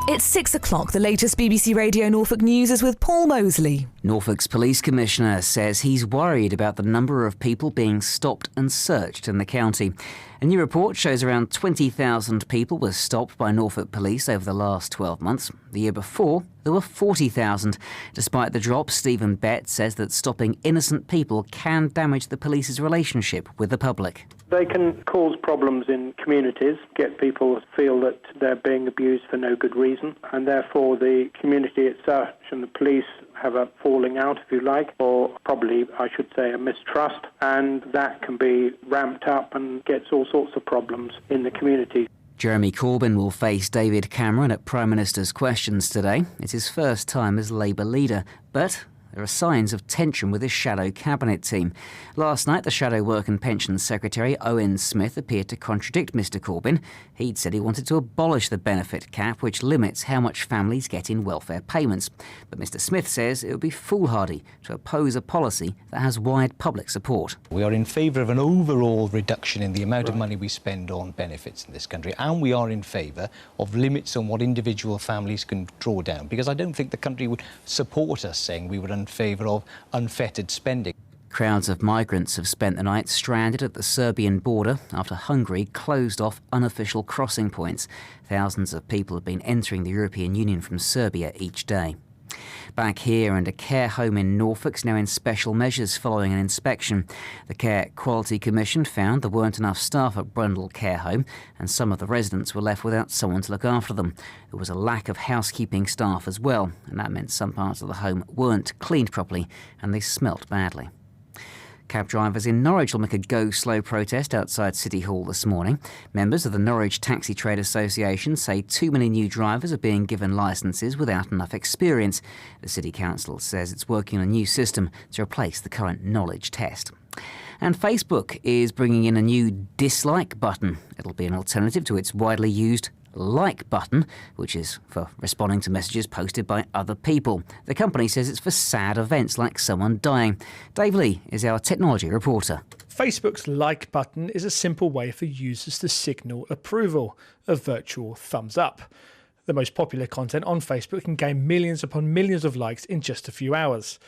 It's 6 o'clock. The latest BBC Radio Norfolk news is with Paul Mosley. Norfolk's police commissioner says he's worried about the number of people being stopped and searched in the county. A new report shows around 20,000 people were stopped by Norfolk police over the last 12 months. The year before, there were 40,000. Despite the drop, Stephen Bett says that stopping innocent people can damage the police's relationship with the public. They can cause problems in communities, get people to feel that they're being abused for no good reason, and therefore the community itself and the police have a falling out, if you like, or probably, I should say, a mistrust, and that can be ramped up and gets all sorts of problems in the community. Jeremy Corbyn will face David Cameron at Prime Minister's Questions today. It's his first time as Labour leader, but there are signs of tension with his shadow cabinet team. Last night, the Shadow Work and Pensions Secretary, Owen Smith, appeared to contradict Mr Corbyn. He'd said he wanted to abolish the benefit cap, which limits how much families get in welfare payments. But Mr Smith says it would be foolhardy to oppose a policy that has wide public support. We are in favour of an overall reduction in the amount of money we spend on benefits in this country, and we are in favour of limits on what individual families can draw down, because I don't think the country would support us saying we would in favour of unfettered spending. Crowds of migrants have spent the night stranded at the Serbian border after Hungary closed off unofficial crossing points. Thousands of people have been entering the European Union from Serbia each day. Back here, and a care home in Norfolk's now in special measures following an inspection. The Care Quality Commission found there weren't enough staff at Brundle Care Home, and some of the residents were left without someone to look after them. There was a lack of housekeeping staff as well, and that meant some parts of the home weren't cleaned properly and they smelt badly. Cab drivers in Norwich will make a go-slow protest outside City Hall this morning. Members of the Norwich Taxi Trade Association say too many new drivers are being given licences without enough experience. The City Council says it's working on a new system to replace the current knowledge test. And Facebook is bringing in a new dislike button. It'll be an alternative to its widely used like button, which is for responding to messages posted by other people. The company says it's for sad events like someone dying. Dave Lee is our technology reporter. Facebook's like button is a simple way for users to signal approval, a virtual thumbs up. The most popular content on Facebook can gain millions upon millions of likes in just a few hours.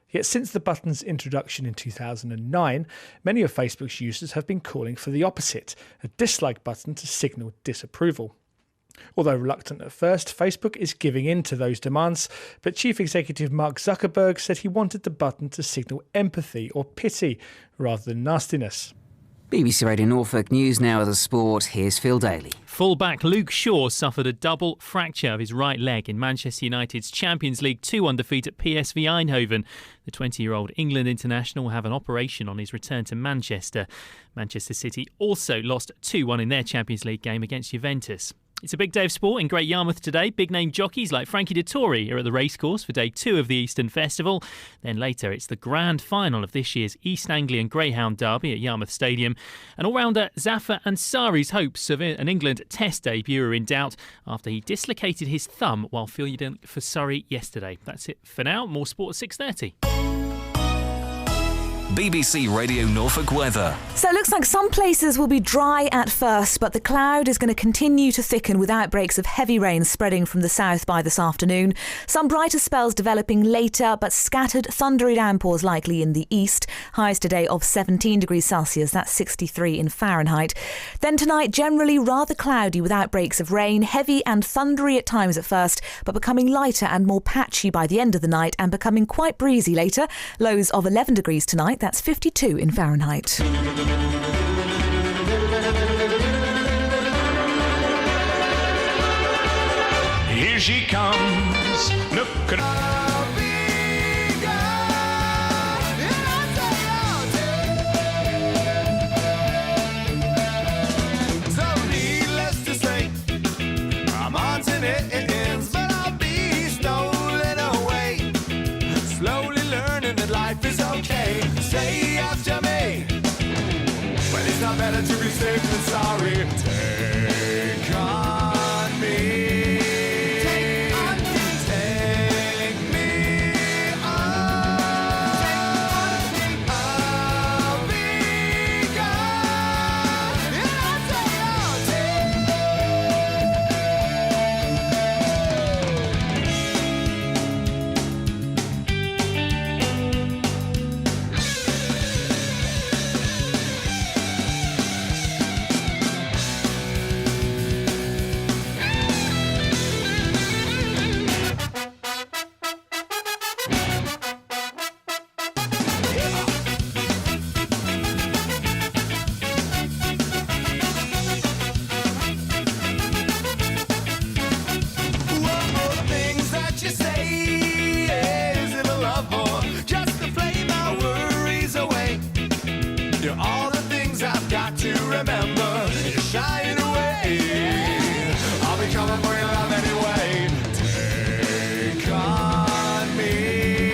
Yet since the button's introduction in 2009, many of Facebook's users have been calling for the opposite, a dislike button to signal disapproval. Although reluctant at first, Facebook is giving in to those demands, but Chief Executive Mark Zuckerberg said he wanted the button to signal empathy or pity rather than nastiness. BBC Radio Norfolk News now with the sport. Here's Phil Daly. Fullback Luke Shaw suffered a double fracture of his right leg in Manchester United's Champions League 2-1 defeat at PSV Eindhoven. The 20-year-old England international will have an operation on his return to Manchester. Manchester City also lost 2-1 in their Champions League game against Juventus. It's a big day of sport in Great Yarmouth today. Big-name jockeys like Frankie Dettori are at the racecourse for day 2 of the Eastern Festival. Then later, it's the grand final of this year's East Anglian Greyhound Derby at Yarmouth Stadium. And all-rounder Zafar Ansari's hopes of an England Test debut are in doubt after he dislocated his thumb while fielding for Surrey yesterday. That's it for now. More sport at 6:30. BBC Radio Norfolk weather. So it looks like some places will be dry at first, but the cloud is going to continue to thicken with outbreaks of heavy rain spreading from the south by this afternoon. Some brighter spells developing later, but scattered thundery downpours likely in the east. Highs today of 17 degrees Celsius, that's 63 in Fahrenheit. Then tonight, generally rather cloudy with outbreaks of rain, heavy and thundery at times at first, but becoming lighter and more patchy by the end of the night and becoming quite breezy later. Lows of 11 degrees tonight. That's 52 in Fahrenheit. Here she comes. Look at her. So needless to say, I'm on to it, but I'll be stolen away. Slowly learning that life is okay. Say after me. Well, it's not better to be safe than sorry. Take on me. Take on me. Take me on. Take on me. I'll be gone. And I'll take and bring love anyway. Take on me.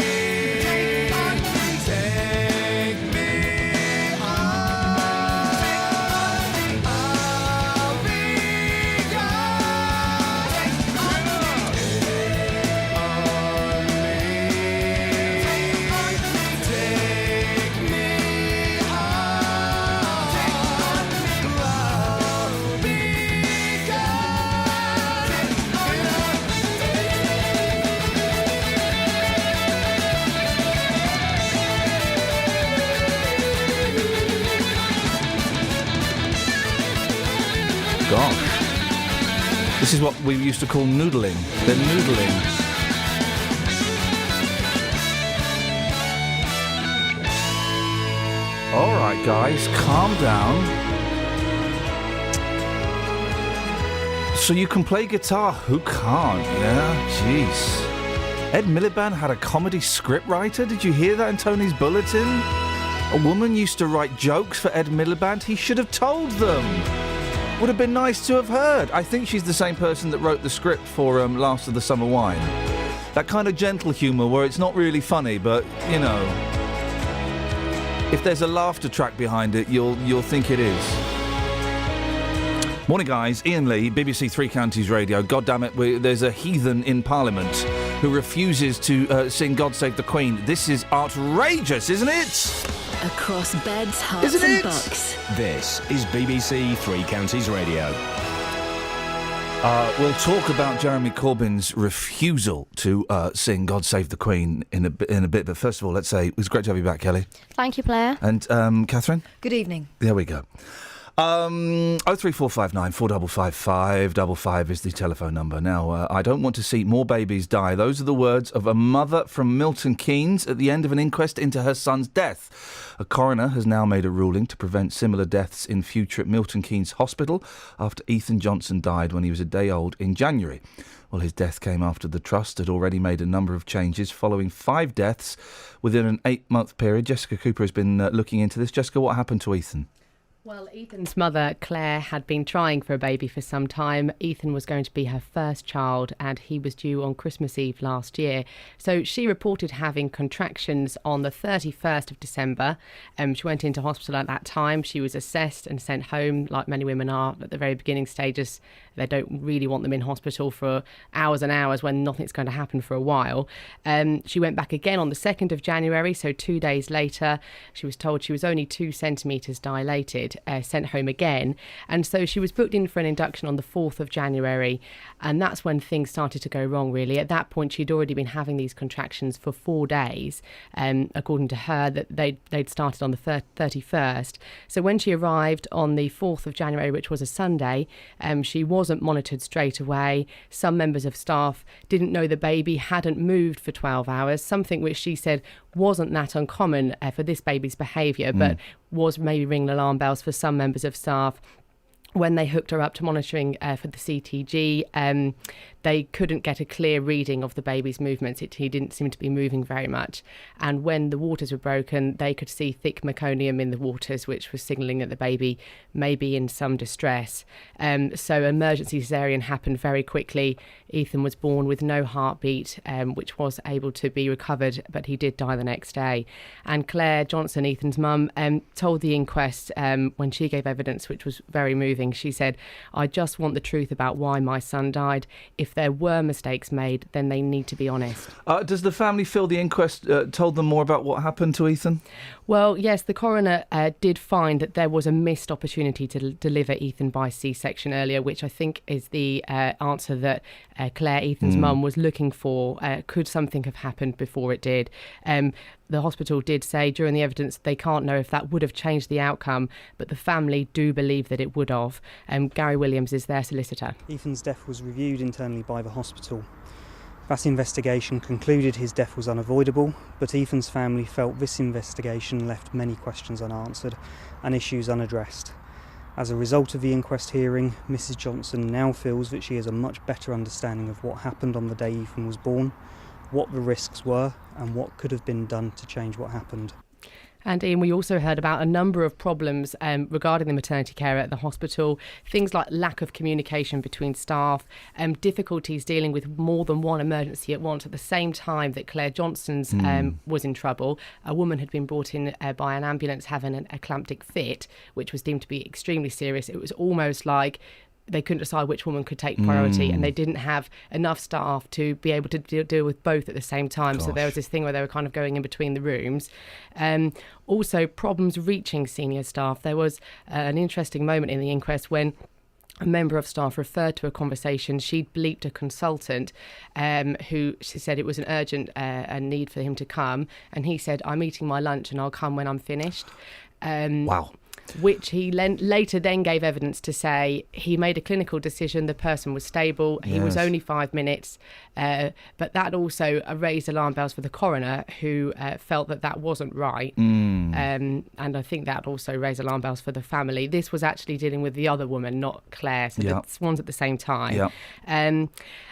Take me on. I'll be yours. Take me on. I'll be Gosh. This is what we used to call noodling. They're noodling. All right, guys, calm down. So you can play guitar, who can't, yeah? Jeez. Ed Miliband had a comedy scriptwriter, did you hear that in Tony's bulletin? A woman used to write jokes for Ed Miliband, he should have told them. Would have been nice to have heard. I think she's the same person that wrote the script for Last of the Summer Wine. That kind of gentle humour where it's not really funny, but, you know, if there's a laughter track behind it, you'll think it is. Morning, guys. Iain Lee, BBC Three Counties Radio. God damn it, there's a heathen in Parliament who refuses to sing God Save the Queen. This is outrageous, isn't it? Across beds, hearts Isn't and it? bucks. This is BBC Three Counties Radio. We'll talk about Jeremy Corbyn's refusal to sing God Save the Queen in a bit, but first of all, let's say it was great to have you back, Kelly. Thank you, Blair. And Catherine? Good evening. There we go. 03459 455 555 is the telephone number. Now, I don't want to see more babies die. Those are the words of a mother from Milton Keynes at the end of an inquest into her son's death. A coroner has now made a ruling to prevent similar deaths in future at Milton Keynes Hospital after Ethan Johnson died when he was a day old in January. Well, his death came after the Trust had already made a number of changes following 5 deaths within an 8-month period. Jessica Cooper has been looking into this. Jessica, what happened to Ethan? Well, Ethan's mother, Claire, had been trying for a baby for some time. Ethan was going to be her first child and he was due on Christmas Eve last year. So she reported having contractions on the 31st of December. She went into hospital at that time. She was assessed and sent home, like many women are at the very beginning stages. They don't really want them in hospital for hours and hours when nothing's going to happen for a while. She went back again on the 2nd of January, so 2 days later. She was told she was only 2 centimetres dilated. Sent home again, and so she was booked in for an induction on the 4th of January, and that's when things started to go wrong, really. At that point she'd already been having these contractions for 4 days, according to her, that they'd started on the 31st. So when she arrived on the 4th of January, which was a Sunday, she wasn't monitored straight away. Some members of staff didn't know the baby hadn't moved for 12 hours, something which she said wasn't that uncommon for this baby's behaviour, but was maybe ringing alarm bells for some members of staff. When they hooked her up to monitoring for the CTG, they couldn't get a clear reading of the baby's movements. He didn't seem to be moving very much. And when the waters were broken, they could see thick meconium in the waters, which was signalling that the baby may be in some distress. So emergency caesarean happened very quickly. Ethan was born with no heartbeat, which was able to be recovered, but he did die the next day. And Claire Johnson, Ethan's mum, told the inquest when she gave evidence, which was very moving. She said, "I just want the truth about why my son died. If there were mistakes made, then they need to be honest." Does the family feel the inquest told them more about what happened to Ethan? Well, yes, the coroner did find that there was a missed opportunity to deliver Ethan by C-section earlier, which I think is the answer that Claire, Ethan's mum, was looking for. Could something have happened before it did? The hospital did say during the evidence they can't know if that would have changed the outcome, but the family do believe that it would have. Gary Williams is their solicitor. Ethan's death was reviewed internally by the hospital. That investigation concluded his death was unavoidable, but Ethan's family felt this investigation left many questions unanswered and issues unaddressed. As a result of the inquest hearing, Mrs. Johnson now feels that she has a much better understanding of what happened on the day Ethan was born, what the risks were, and what could have been done to change what happened. And Iain, we also heard about a number of problems regarding the maternity care at the hospital, things like lack of communication between staff, difficulties dealing with more than one emergency at once. At the same time that Claire Johnston's was in trouble, a woman had been brought in by an ambulance having an eclamptic fit, which was deemed to be extremely serious. It was almost like they couldn't decide which woman could take priority, and they didn't have enough staff to be able to deal with both at the same time. Gosh. So there was this thing where they were kind of going in between the rooms. Also, problems reaching senior staff. There was an interesting moment in the inquest when a member of staff referred to a conversation. She'd bleeped a consultant who she said it was an urgent need for him to come, and he said, "I'm eating my lunch and I'll come when I'm finished." Wow. Which he later then gave evidence to say he made a clinical decision, the person was stable, he was only 5 minutes, but that also raised alarm bells for the coroner, who felt that wasn't right. And I think that also raised alarm bells for the family. This was actually dealing with the other woman, not Claire, so the ones at the same time. And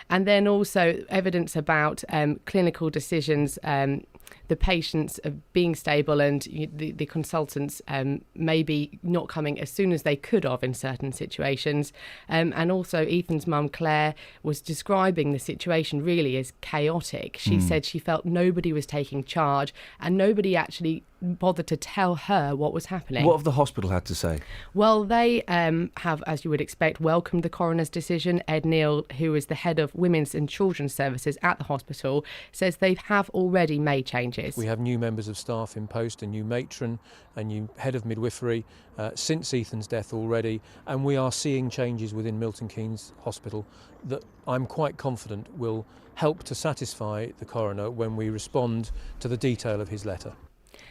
then also evidence about clinical decisions, the patients being stable and the consultants maybe not coming as soon as they could have in certain situations. And also Ethan's mum, Claire, was describing the situation really as chaotic. She said she felt nobody was taking charge and nobody actually bothered to tell her what was happening. What have the hospital had to say? Well, they have, as you would expect, welcomed the coroner's decision. Ed Neal, who is the head of Women's and Children's Services at the hospital, says they have already made changes. We have new members of staff in post, a new matron, a new head of midwifery since Ethan's death already, and we are seeing changes within Milton Keynes Hospital that I'm quite confident will help to satisfy the coroner when we respond to the detail of his letter.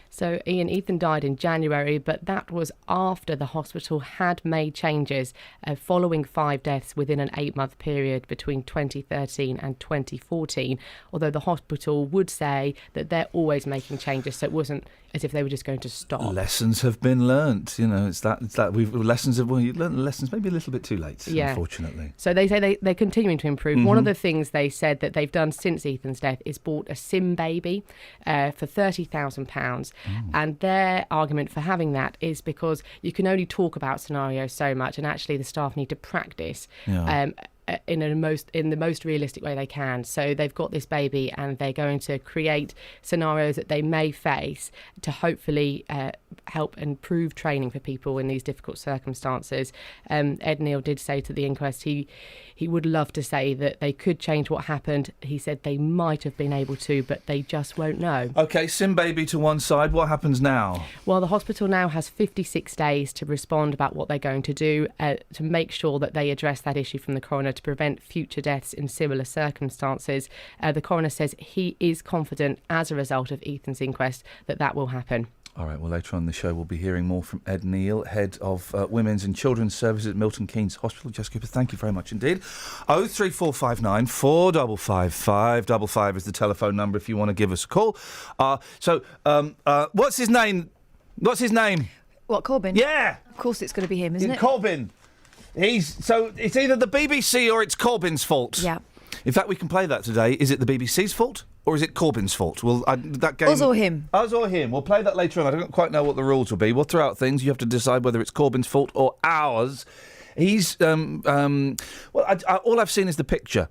So Ethan died in January, but that was after the hospital had made changes following 5 deaths within an 8-month period between 2013 and 2014, although the hospital would say that they're always making changes, so it wasn't as if they were just going to stop. Lessons have been learnt, it's that you learned lessons maybe a little bit too late, unfortunately. So they say they're continuing to improve. One of the things they said that they've done since Ethan's death is bought a sim baby for £30,000. And their argument for having that is because you can only talk about scenarios so much, and actually the staff need to practice in the most realistic way they can. So they've got this baby and they're going to create scenarios that they may face to hopefully help improve training for people in these difficult circumstances. Ed Neal did say to the inquest he would love to say that they could change what happened. He said they might have been able to, but they just won't know. OK, sim baby to one side. What happens now? Well, the hospital now has 56 days to respond about what they're going to do to make sure that they address that issue from the coroner to prevent future deaths in similar circumstances. The coroner says he is confident as a result of Ethan's inquest that will happen. All right, well, later on in the show, we'll be hearing more from Ed Neal, Head of Women's and Children's Services at Milton Keynes Hospital. Jessica Cooper, thank you very much indeed. 03459 455 555 is the telephone number if you want to give us a call. What's his name? What, Corbyn? Yeah! Of course it's going to be him, isn't it? Corbyn. So it's either the BBC or it's Corbyn's fault. Yeah. In fact, we can play that today. Is it the BBC's fault or is it Corbyn's fault? Well, that game. Us or him. Us or him. We'll play that later on. I don't quite know what the rules will be. We'll throw out things. You have to decide whether it's Corbyn's fault or ours. He's all I've seen is the picture.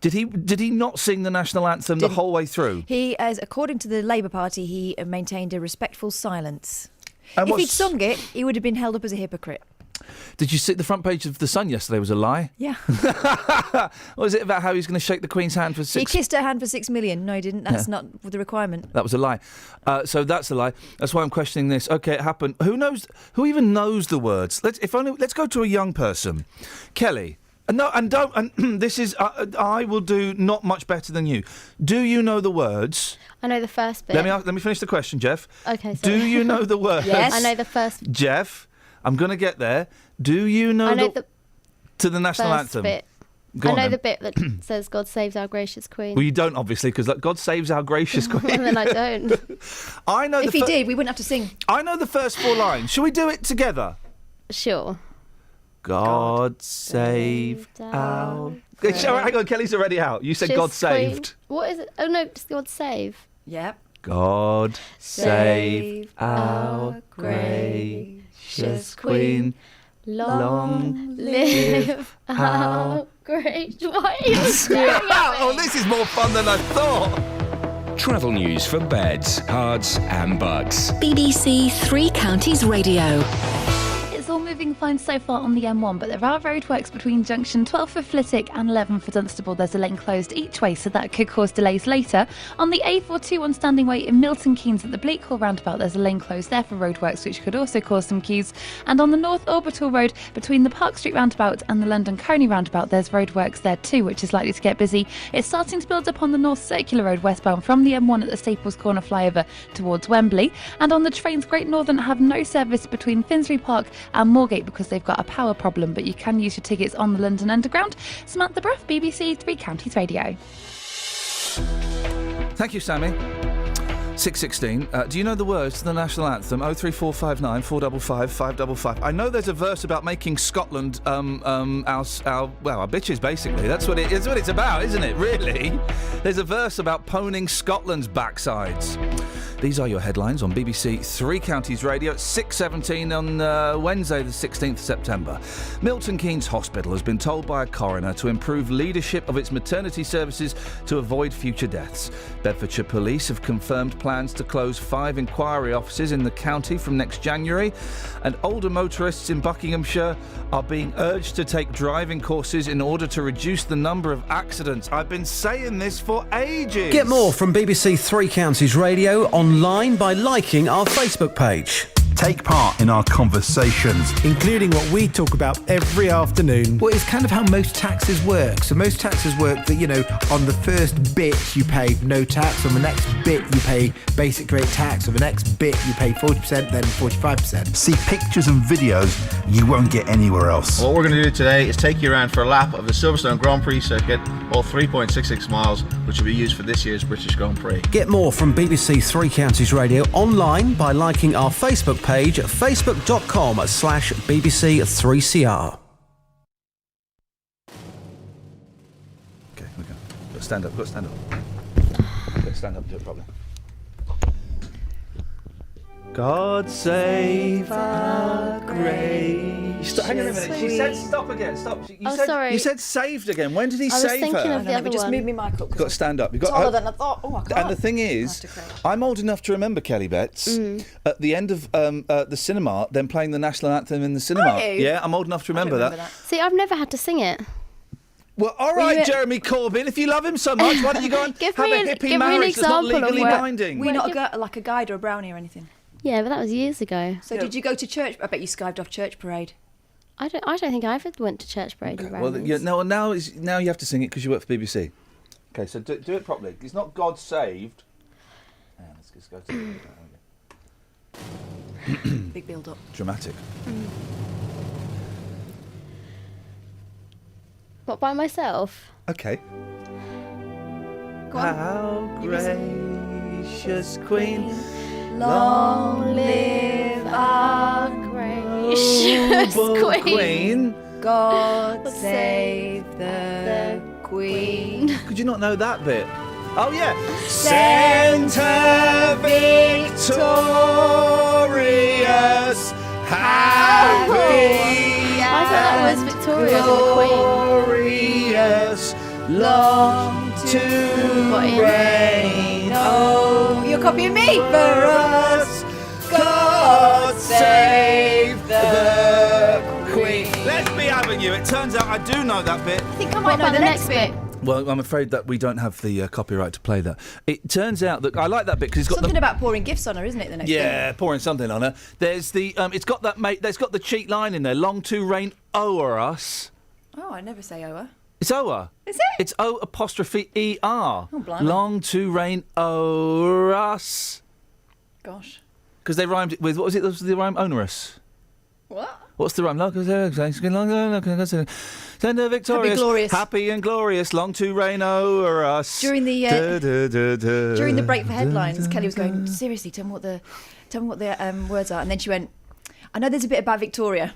Did he not sing the national anthem the whole way through? He, according to the Labour Party, he maintained a respectful silence. If he'd sung it, he would have been held up as a hypocrite. Did you see the front page of The Sun yesterday was a lie? Yeah. What was it about how he was going to shake the Queen's hand for 6 He kissed her hand for 6 million. No, he didn't. That's not the requirement. That was a lie. So that's a lie. That's why I'm questioning this. Okay, it happened. Who even knows the words? Let's go to a young person. Kelly. This is. I will do not much better than you. Do you know the words? I know the first bit. Let me finish the question, Jeff. Okay. Sorry. Do you know the words? Yes. I know the first. Jeff, I'm going to get there. Do you know to the national first anthem? Bit. Go on, I know then. the bit that says "God saves our gracious Queen." Well, you don't obviously, because God saves our gracious Queen. And then I don't. I know. If he did, we wouldn't have to sing. I know the first 4 lines. Shall we do it together? Sure. God saved our... Hang on, Kelly's already out. You said God saved. Queen. What is it? Oh no, it's God save. Yeah. God save our gracious Queen. Long live our great. Why are you staring at me? Oh, this is more fun than I thought. Travel news for beds, cards and bugs. BBC Three Counties Radio. It's all moving fine so far on the M1, but there are roadworks between junction 12 for Flitwick and 11 for Dunstable. There's a lane closed each way, so that could cause delays later. On the A421 Standing Way in Milton Keynes at the Bleakhall roundabout, there's a lane closed there for roadworks, which could also cause some queues. And on the North Orbital Road between the Park Street roundabout and the London Coney roundabout, there's roadworks there too, which is likely to get busy. It's starting to build up on the North Circular Road westbound from the M1 at the Staples Corner flyover towards Wembley. And on the trains, Great Northern have no service between Finsbury Park and Moorgate because they've got a power problem, but you can use your tickets on the London Underground. Samantha Bruff, BBC Three Counties Radio. Thank you, Sammy. 6:16. Do you know the words to the national anthem? 03459 455 555. I know there's a verse about making Scotland our bitches, basically. That's what it's about, isn't it? Really? There's a verse about poning Scotland's backsides. These are your headlines on BBC Three Counties Radio at 6:17 on Wednesday, the 16th of September. Milton Keynes Hospital has been told by a coroner to improve leadership of its maternity services to avoid future deaths. Bedfordshire Police have confirmed plans to close 5 inquiry offices in the county from next January, and older motorists in Buckinghamshire are being urged to take driving courses in order to reduce the number of accidents. I've been saying this for ages. Get more from BBC Three Counties Radio online by liking our Facebook page. Take part in our conversations, including what we talk about every afternoon. Well, it's kind of how most taxes work. So most taxes work that, on the first bit you pay no tax, on the next bit you pay basic rate tax, on the next bit you pay 40%, then 45%. See pictures and videos you won't get anywhere else. What we're going to do today is take you around for a lap of the Silverstone Grand Prix circuit, all 3.66 miles, which will be used for this year's British Grand Prix. Get more from BBC Three Counties Radio online by liking our Facebook page at facebook.com/BBC3CR. Okay, we go. Got to stand up, got to stand up, do it properly. God save our grace. Hang on a minute. She said stop again. Stop. Sorry. You said saved again. When did he save her? I was thinking of the other just one. move my mic up. You've got to stand up. You've got taller than I thought. Oh, I can't. And the thing is, I'm old enough to remember Kelly Betts at the end of the cinema, then playing the national anthem in the cinema. Are you? Yeah, I'm old enough to remember that. See, I've never had to sing it. Well, all right, Jeremy Corbyn, if you love him so much, why don't you go and have a hippie marriage that's not legally binding? Were you not like a guide or a brownie or anything? Yeah, but that was years ago. So did you go to church? I bet you skived off church parade. I don't think I ever went to church parade. Okay, well, now you have to sing it because you work for BBC. Okay, so do it properly. It's not God saved. Yeah, let's just go to Big build up. Dramatic. What, by myself? Okay. Go on. How gracious Queen. Long live our gracious Queen. God save the Queen. Could you not know that bit? Oh, yeah. Centre victorious, happy. I thought that was Victoria glorious, long to reign. Oh, you're copying me. For us, God save the Queen. Let's be having you. It turns out I do know that bit. I think I might know the next bit. Well, I'm afraid that we don't have the copyright to play that. It turns out that I like that bit because it's got something about pouring gifts on her, isn't it? The next bit. Pouring something on her. There's the it's got that there's got the cheat line in there. Long to reign o'er us. Oh, I never say o'er. It's o'er. Is it? It's O''ER. Oh, blimey. Long to reign o'er us. Gosh. Because they rhymed it with, what was it? What was the rhyme? Onerous. What? What's the rhyme? Centre victorious, happy and glorious, long to reign o'er us. During the during the break for headlines, Kelly was going, seriously, tell me what the words are, and then she went, I know there's a bit about Victoria.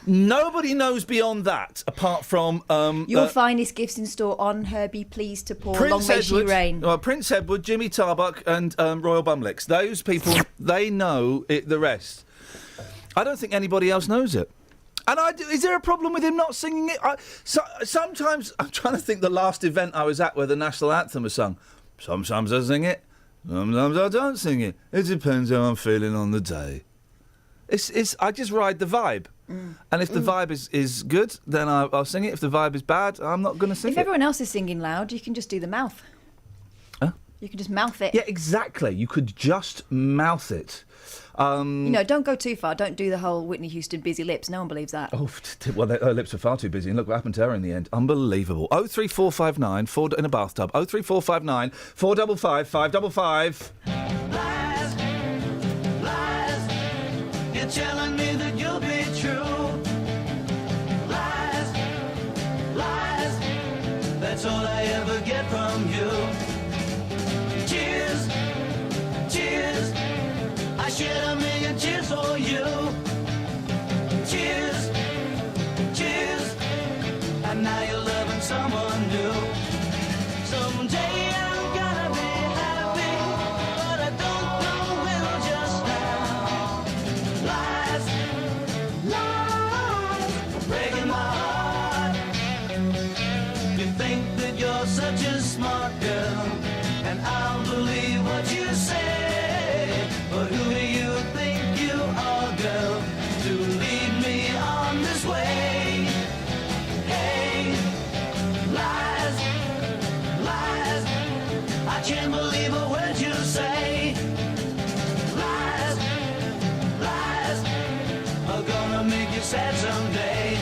Nobody knows beyond that, apart from... Your finest gifts in store on her be pleased to pour. Prince Long may she Edward, reign. well, Prince Edward, Jimmy Tarbuck and Royal Bumlicks. Those people, they know it, the rest. I don't think anybody else knows it. And is there a problem with him not singing it? Sometimes, I'm trying to think the last event I was at where the national anthem was sung. Sometimes I sing it, sometimes I don't sing it. It depends how I'm feeling on the day. I just ride the vibe. And if the vibe is good, then I'll sing it. If the vibe is bad, I'm not going to sing it. If everyone else is singing loud, you can just do the mouth. Huh? You can just mouth it. Yeah, exactly. You could just mouth it. Don't go too far. Don't do the whole Whitney Houston busy lips. No one believes that. Oh, well, her lips were far too busy. And look what happened to her in the end. Unbelievable. 03459 in a bathtub. 03459 455 555. Lies, you're telling me that you'll be true. Lies, that's all I ever get from you. Tears, I shed a million tears for you. Tears, and now you're loving someone new. Someday I'm gonna be happy, but I don't know when just now. Lies, breaking my heart. You think that you're such a smart girl, and I'll believe what you say. But who do you think you are, girl, to lead me on this way? Hey, lies, I can't believe a word you say. Lies, are gonna make you sad someday.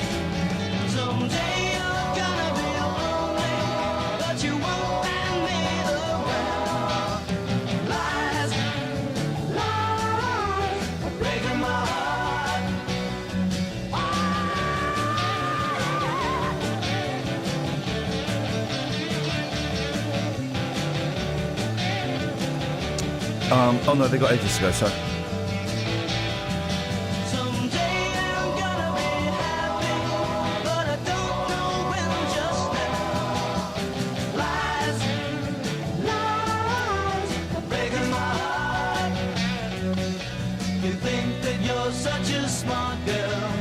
Someday you're gonna be lonely, but you won't find me around. Lies, breaking my heart. Oh no, they got ages to go, sorry. Someday I'm gonna be happy, but I don't know when just now. Lies, breaking my heart. You think that you're such a smart girl,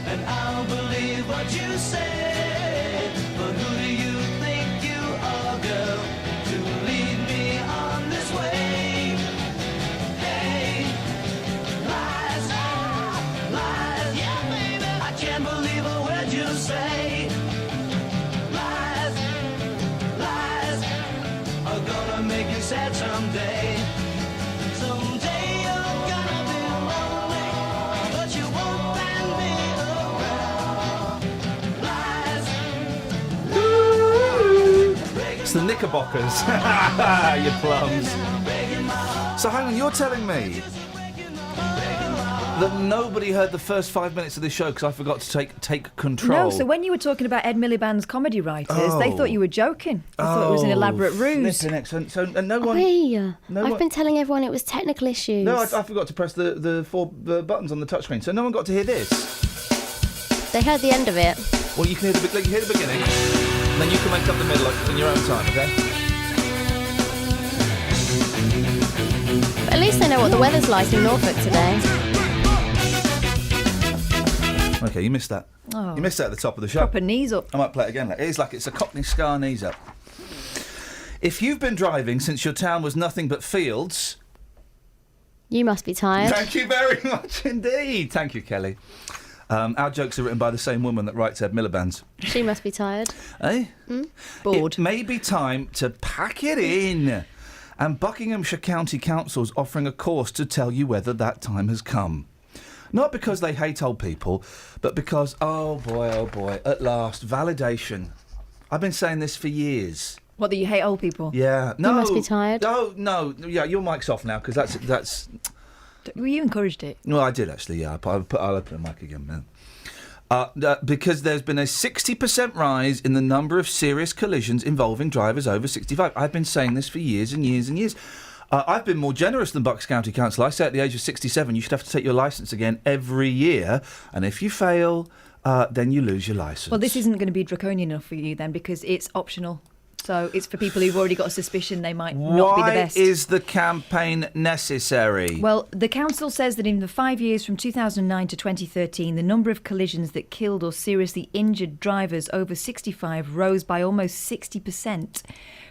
and I'll believe what you say. But who do you think you are, girl, to lead me on this way? Hey, lies, yeah, baby, I can't believe a word you say. Lies, are gonna make you sad someday. Someday you're gonna be lonely, but you won't find me around. Lies, It's the Knickerbockers. You plums. So hang on, you're telling me that nobody heard the first 5 minutes of this show because I forgot to take control? No, so when you were talking about Ed Miliband's comedy writers, they thought you were joking. They thought it was an elaborate ruse. And no one... I've been telling everyone it was technical issues. No, I forgot to press the four buttons on the touchscreen, so no one got to hear this. They heard the end of it. Well, you can hear the beginning, and then you can make up the middle in your own time, okay? But at least they know what the weather's like in Norfolk today. Okay, you missed that. Oh. You missed that at the top of the show. Proper knees up. I might play it again. It's a Cockney Scar knees up. If you've been driving since your town was nothing but fields... You must be tired. Thank you very much indeed. Thank you, Kelly. Our jokes are written by the same woman that writes Ed Miliband's. She must be tired. Eh? Bored. It may be time to pack it in. And Buckinghamshire County Council's offering a course to tell you whether that time has come. Not because they hate old people, but because, oh boy, at last, validation. I've been saying this for years. What, that you hate old people? Yeah. No. You must be tired. No. Yeah, your mic's off now, because that's... Well, you encouraged it. Well, I did, actually, yeah. I'll open the mic again, man. Because there's been a 60% rise in the number of serious collisions involving drivers over 65. I've been saying this for years and years and years. I've been more generous than Bucks County Council. I say at the age of 67 you should have to take your licence again every year, and if you fail, then you lose your licence. Well, this isn't going to be draconian enough for you then, because it's optional. So it's for people who've already got a suspicion they might not be the best. Why is the campaign necessary? Well, the council says that in the 5 years from 2009 to 2013, the number of collisions that killed or seriously injured drivers over 65 rose by almost 60%,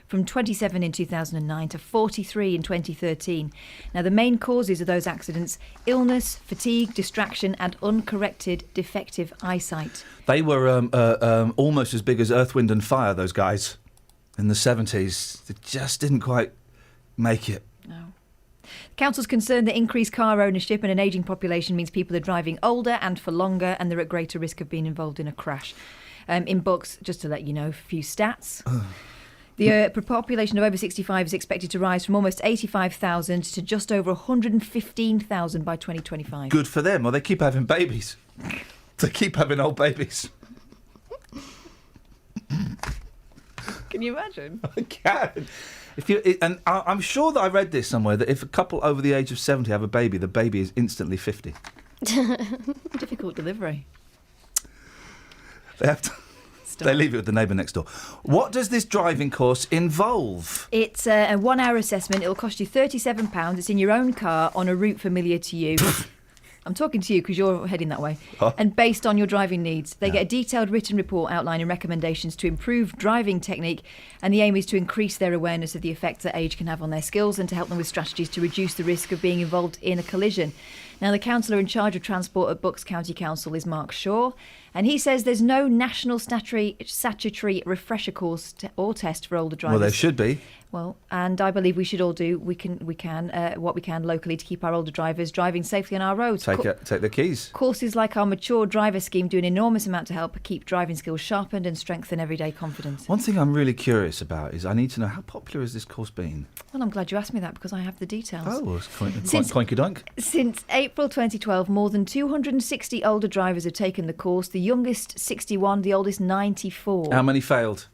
from 27 in 2009 to 43 in 2013. Now, the main causes of those accidents: illness, fatigue, distraction and uncorrected defective eyesight. They were almost as big as Earth, Wind and Fire, those guys. In the 70s, they just didn't quite make it. No. The council's concerned that increased car ownership and an ageing population means people are driving older and for longer, and they're at greater risk of being involved in a crash. In Bucks, just to let you know, a few stats. The population of over 65 is expected to rise from almost 85,000 to just over 115,000 by 2025. Good for them. Well, they keep having babies. They keep having old babies. Can you imagine? I can. I'm sure that I read this somewhere, that if a couple over the age of 70 have a baby, the baby is instantly 50. Difficult delivery. They have to. They leave it with the neighbour next door. What does this driving course involve? It's a 1 hour assessment. It'll cost you £37. It's in your own car on a route familiar to you. I'm talking to you because you're heading that way. Oh. And based on your driving needs. They get a detailed written report outlining recommendations to improve driving technique, and the aim is to increase their awareness of the effects that age can have on their skills and to help them with strategies to reduce the risk of being involved in a collision. Now, the councillor in charge of transport at Bucks County Council is Mark Shaw, and he says there's no national statutory refresher course or test for older drivers. Well, there should be. Well, and I believe we should all do what we can locally to keep our older drivers driving safely on our roads. Take the keys. Courses like our Mature Driver Scheme do an enormous amount to help keep driving skills sharpened and strengthen everyday confidence. One thing I'm really curious about is I need to know, how popular has this course been? Well, I'm glad you asked me that because I have the details. Oh, well, it's quite coinky-doink. Since April 2012, more than 260 older drivers have taken the course, the youngest 61, the oldest 94. How many failed?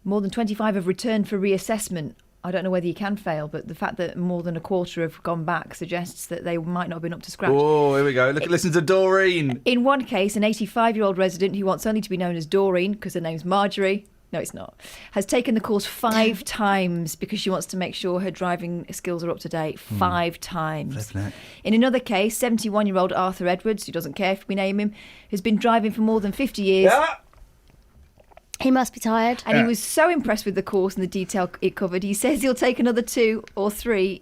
More than 25 have returned for reassessment. I don't know whether you can fail, but the fact that more than a quarter have gone back suggests that they might not have been up to scratch. Oh, here we go. Listen to Doreen. In one case, an 85-year-old resident who wants only to be known as Doreen because her name's Marjorie, no, it's not, has taken the course 5 times because she wants to make sure her driving skills are up to date. 5 times. In another case, 71-year-old Arthur Edwards, who doesn't care if we name him, has been driving for more than 50 years. Yeah. He must be tired. And he was so impressed with the course and the detail it covered, he says he'll take another 2 or 3...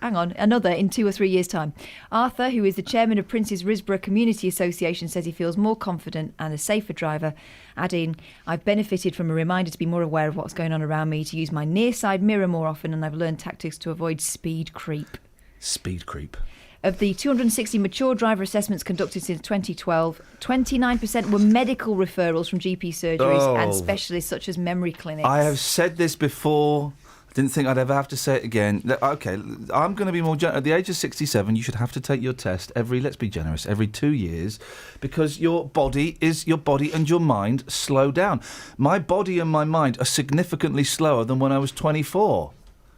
another in 2 or 3 years' time. Arthur, who is the chairman of Prince's Risborough Community Association, says he feels more confident and a safer driver, adding, "I've benefited from a reminder to be more aware of what's going on around me, to use my near side mirror more often, and I've learned tactics to avoid speed creep." Speed creep. Of the 260 mature driver assessments conducted since 2012, 29% were medical referrals from GP surgeries and specialists such as memory clinics. I have said this before. I didn't think I'd ever have to say it again. OK, I'm going to be more generous. At the age of 67, you should have to take your test let's be generous, every 2 years, because your body and your mind slow down. My body and my mind are significantly slower than when I was 24,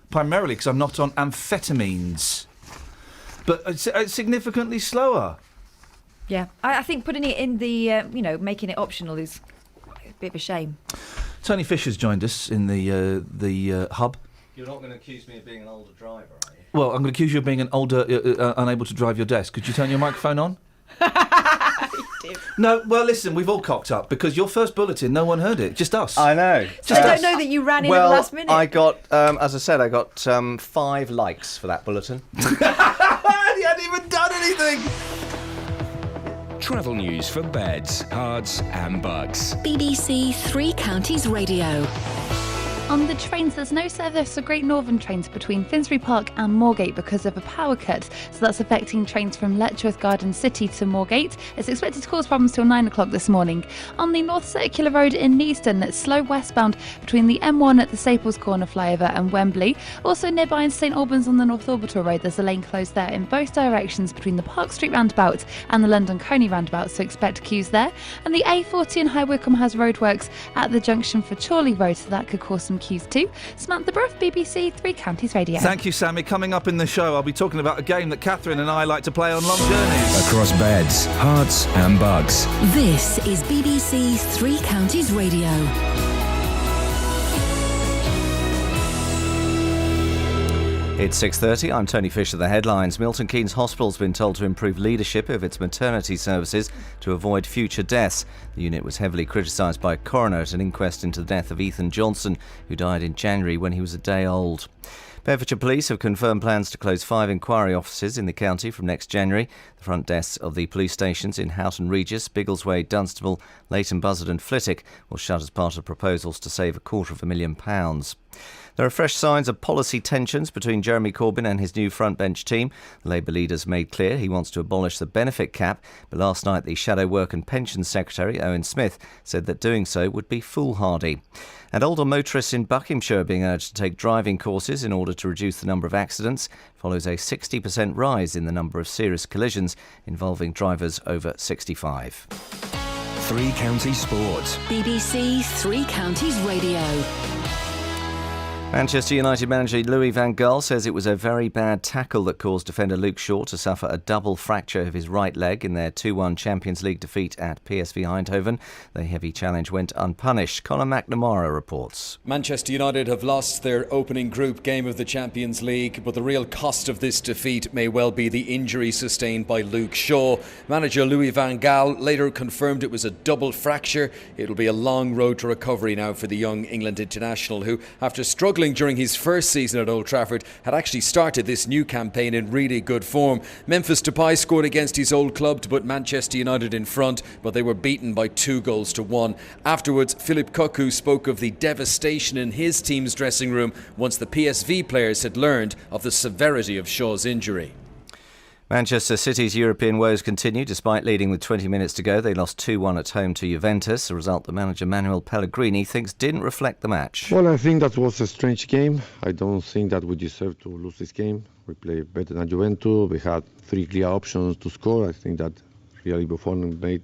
primarily because I'm not on amphetamines. But it's significantly slower. Yeah, I think putting it in the, making it optional is a bit of a shame. Tony Fisher's joined us in the hub. You're not going to accuse me of being an older driver, are you? Well, I'm going to accuse you of being an older, unable to drive your desk. Could you turn your microphone on? No, well, listen, we've all cocked up because your first bulletin, no one heard it, just us. I know. I don't know that you ran in at the last minute. I got, as I said, I got 5 likes for that bulletin. He hadn't even done anything. Travel news for beds, cards and bugs. BBC Three Counties Radio. On the trains, there's no service for Great Northern trains between Finsbury Park and Moorgate because of a power cut. So that's affecting trains from Letchworth Garden City to Moorgate. It's expected to cause problems till 9 o'clock this morning. On the North Circular Road in Neaston, it's slow westbound between the M1 at the Staples Corner flyover and Wembley. Also nearby in St Albans on the North Orbital Road, there's a lane closed there in both directions between the Park Street roundabout and the London Coney roundabout, so expect queues there. And the A40 in High Wycombe has roadworks at the junction for Chorley Road, so that could cause some Milton Keynes 2. Samantha Bruff, BBC Three Counties Radio. Thank you, Sammy. Coming up in the show, I'll be talking about a game that Catherine and I like to play on long journeys. Across beds, hearts and bugs. This is BBC Three Counties Radio. It's 6:30. I'm Tony Fisher. The headlines. Milton Keynes Hospital's been told to improve leadership of its maternity services to avoid future deaths. The unit was heavily criticised by a coroner at an inquest into the death of Ethan Johnson, who died in January when he was a day old. Bedfordshire Police have confirmed plans to close 5 inquiry offices in the county from next January. The front desks of the police stations in Houghton Regis, Biggleswade, Dunstable, Leighton Buzzard and Flitwick will shut as part of proposals to save £250,000. There are fresh signs of policy tensions between Jeremy Corbyn and his new frontbench team. The Labour leader's made clear he wants to abolish the benefit cap, but last night the Shadow Work and Pensions Secretary, Owen Smith, said that doing so would be foolhardy. And older motorists in Buckinghamshire are being urged to take driving courses in order to reduce the number of accidents. It follows a 60% rise in the number of serious collisions involving drivers over 65. Three Counties Sports. BBC Three Counties Radio. Manchester United manager Louis van Gaal says it was a very bad tackle that caused defender Luke Shaw to suffer a double fracture of his right leg in their 2-1 Champions League defeat at PSV Eindhoven. The heavy challenge went unpunished. Colin McNamara reports. Manchester United have lost their opening group game of the Champions League, but the real cost of this defeat may well be the injury sustained by Luke Shaw. Manager Louis van Gaal later confirmed it was a double fracture. It'll be a long road to recovery now for the young England international, who, after struggling during his first season at Old Trafford, had actually started this new campaign in really good form. Memphis Depay scored against his old club to put Manchester United in front, but they were beaten by 2-1. Afterwards, Philippe Cocu spoke of the devastation in his team's dressing room once the PSV players had learned of the severity of Shaw's injury. Manchester City's European woes continue. Despite leading with 20 minutes to go, they lost 2-1 at home to Juventus, a result that manager Manuel Pellegrini thinks didn't reflect the match. Well, I think that was a strange game. I don't think that we deserve to lose this game. We played better than Juventus. We had 3 clear options to score. I think that really Buffon made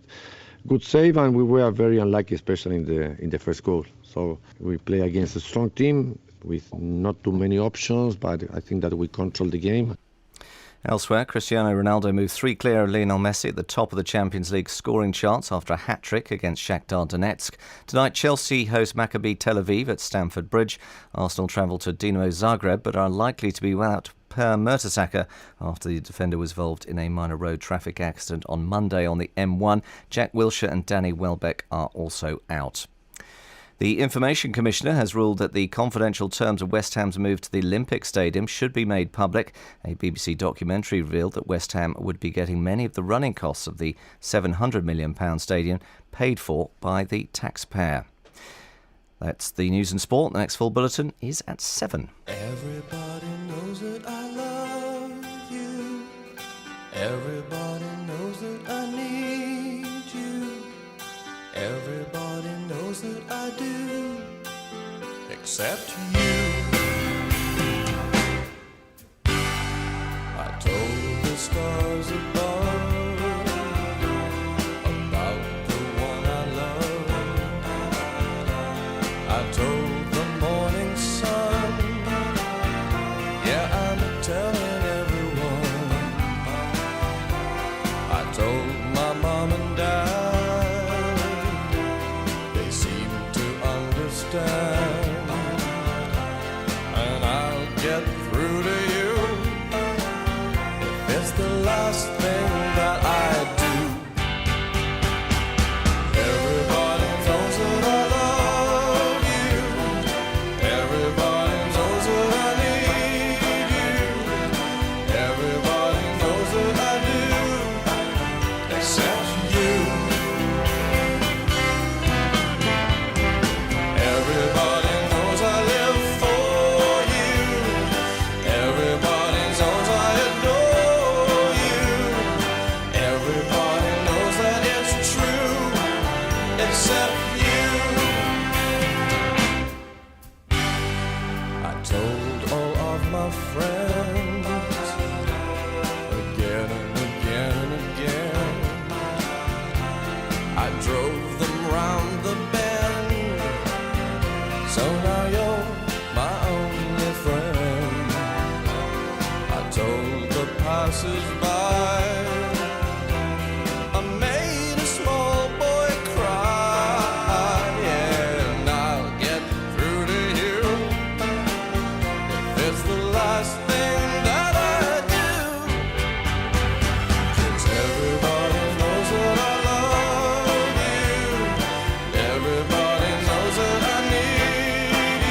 good save, and we were very unlucky, especially in the first goal. So we play against a strong team with not too many options, but I think that we controlled the game. Elsewhere, Cristiano Ronaldo moved 3 clear of Lionel Messi at the top of the Champions League scoring charts after a hat-trick against Shakhtar Donetsk. Tonight, Chelsea host Maccabi Tel Aviv at Stamford Bridge. Arsenal travel to Dinamo Zagreb, but are likely to be without Per Mertesacker after the defender was involved in a minor road traffic accident on Monday on the M1. Jack Wilshere and Danny Welbeck are also out. The Information Commissioner has ruled that the confidential terms of West Ham's move to the Olympic Stadium should be made public. A BBC documentary revealed that West Ham would be getting many of the running costs of the £700 million stadium paid for by the taxpayer. That's the news and sport. The next full bulletin is at 7. Everybody knows that I love you. Everybody knows that I need you. Everybody knows that I do, except you. I told the stars above about the one I love. I told the morning sun, yeah, I'm telling everyone. I told my mom and dad. And I'll get through to you if it's the last thing that I do. Everybody knows that I love you. Everybody knows that I need you. Everybody knows that I do, except you. Everybody knows I live for you. So now you're my only friend. I told the passers-by I made a small boy cry. Yeah, and I'll get through to you if it's the last thing that I do. 'Cause everybody knows that I love you. Everybody knows that I need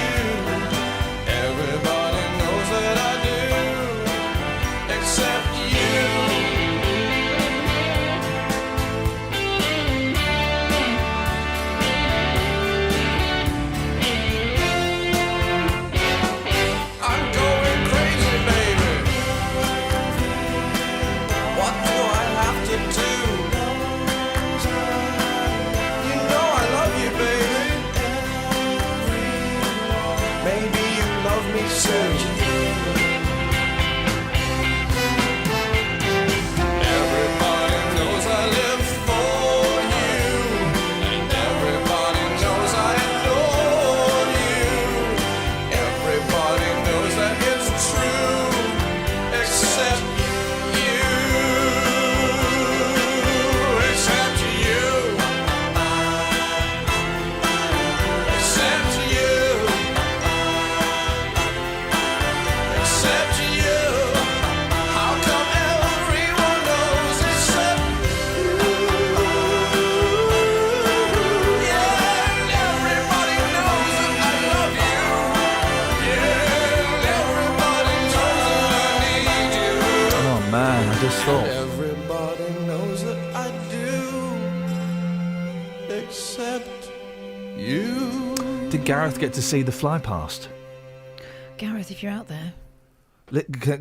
you. Everybody knows that I do, except you. I'm going crazy, baby. What do I have to do? You know I love you, baby. Maybe you love me too. Everybody knows I live for you, and everybody knows I adore you. Everybody knows that it's true, except you. Except you. Except you. Except you. How come everyone knows except you? Yeah, everybody knows that I love you. Yeah, everybody knows that I need you. Oh man, I just thought. Everybody knows that I do, except you. Did Gareth get to see the fly past? Gareth, if you're out there.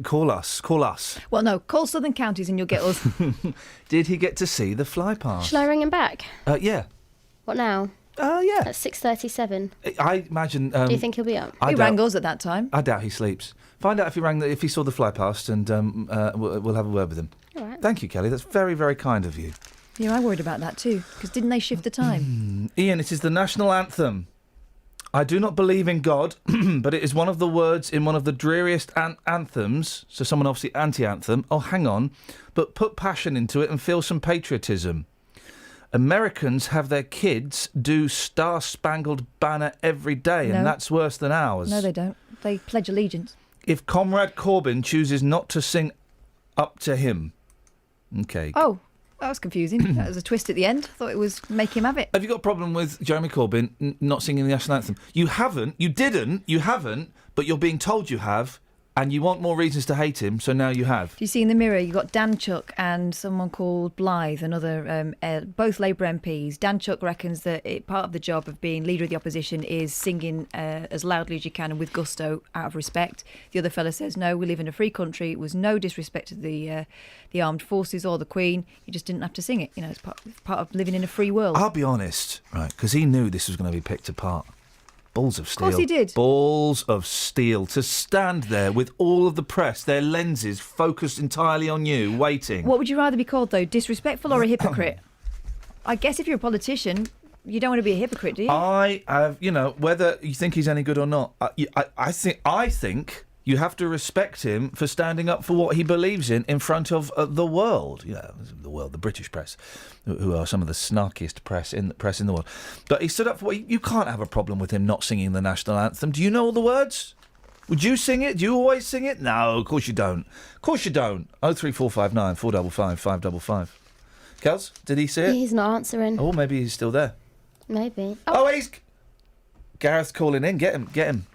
Call us. Call us. Well, no, call Southern Counties and you'll get us. Did he get to see the fly past? Shall I ring him back? Yeah. What now? Yeah. At 6:37. I imagine. Do you think he'll be up? I He doubt- rang us at that time. I doubt he sleeps. Find out if he saw the fly past, and we'll have a word with him. All right. Thank you, Kelly. That's very, very kind of you. Yeah, I worried about that too, because didn't they shift the time? Ian, it is the national anthem. I do not believe in God, but it is one of the words in one of the dreariest anthems. So someone obviously anti-anthem. Oh, hang on. But put passion into it and feel some patriotism. Americans have their kids do Star Spangled Banner every day, No. and that's worse than ours. No, they don't. They pledge allegiance. If Comrade Corbyn chooses not to sing Up to Him. Okay. Oh, that was confusing. That was a twist at the end. I thought it was make him have it. Have you got a problem with Jeremy Corbyn not singing the national anthem? You haven't, but you're being told you have, and you want more reasons to hate him, so now you have. Do you see in the mirror, you've got Dan Chuck and someone called Blythe, another, both Labour MPs. Dan Chuck reckons that part of the job of being leader of the opposition is singing as loudly as you can and with gusto out of respect. The other fella says, no, we live in a free country. It was no disrespect to the armed forces or the Queen. You just didn't have to sing it. You know, it's part of living in a free world. I'll be honest, right, because he knew this was going to be picked apart. Balls of steel. Of course he did. Balls of steel. To stand there with all of the press, their lenses focused entirely on you, waiting. What would you rather be called, though, disrespectful or a hypocrite? I guess if you're a politician, you don't want to be a hypocrite, do you? I have, whether you think he's any good or not, I think you have to respect him for standing up for what he believes in front of the world. The world, the British press, who are some of the snarkiest press in the world. But he stood up for what you can't have a problem with him not singing the national anthem. Do you know all the words? Would you sing it? Do you always sing it? No, of course you don't. Of course you don't. 03459 455 555. Kels, did he see it? He's not answering. Oh, maybe he's still there. Maybe. Oh, he's... Gareth's calling in. Get him.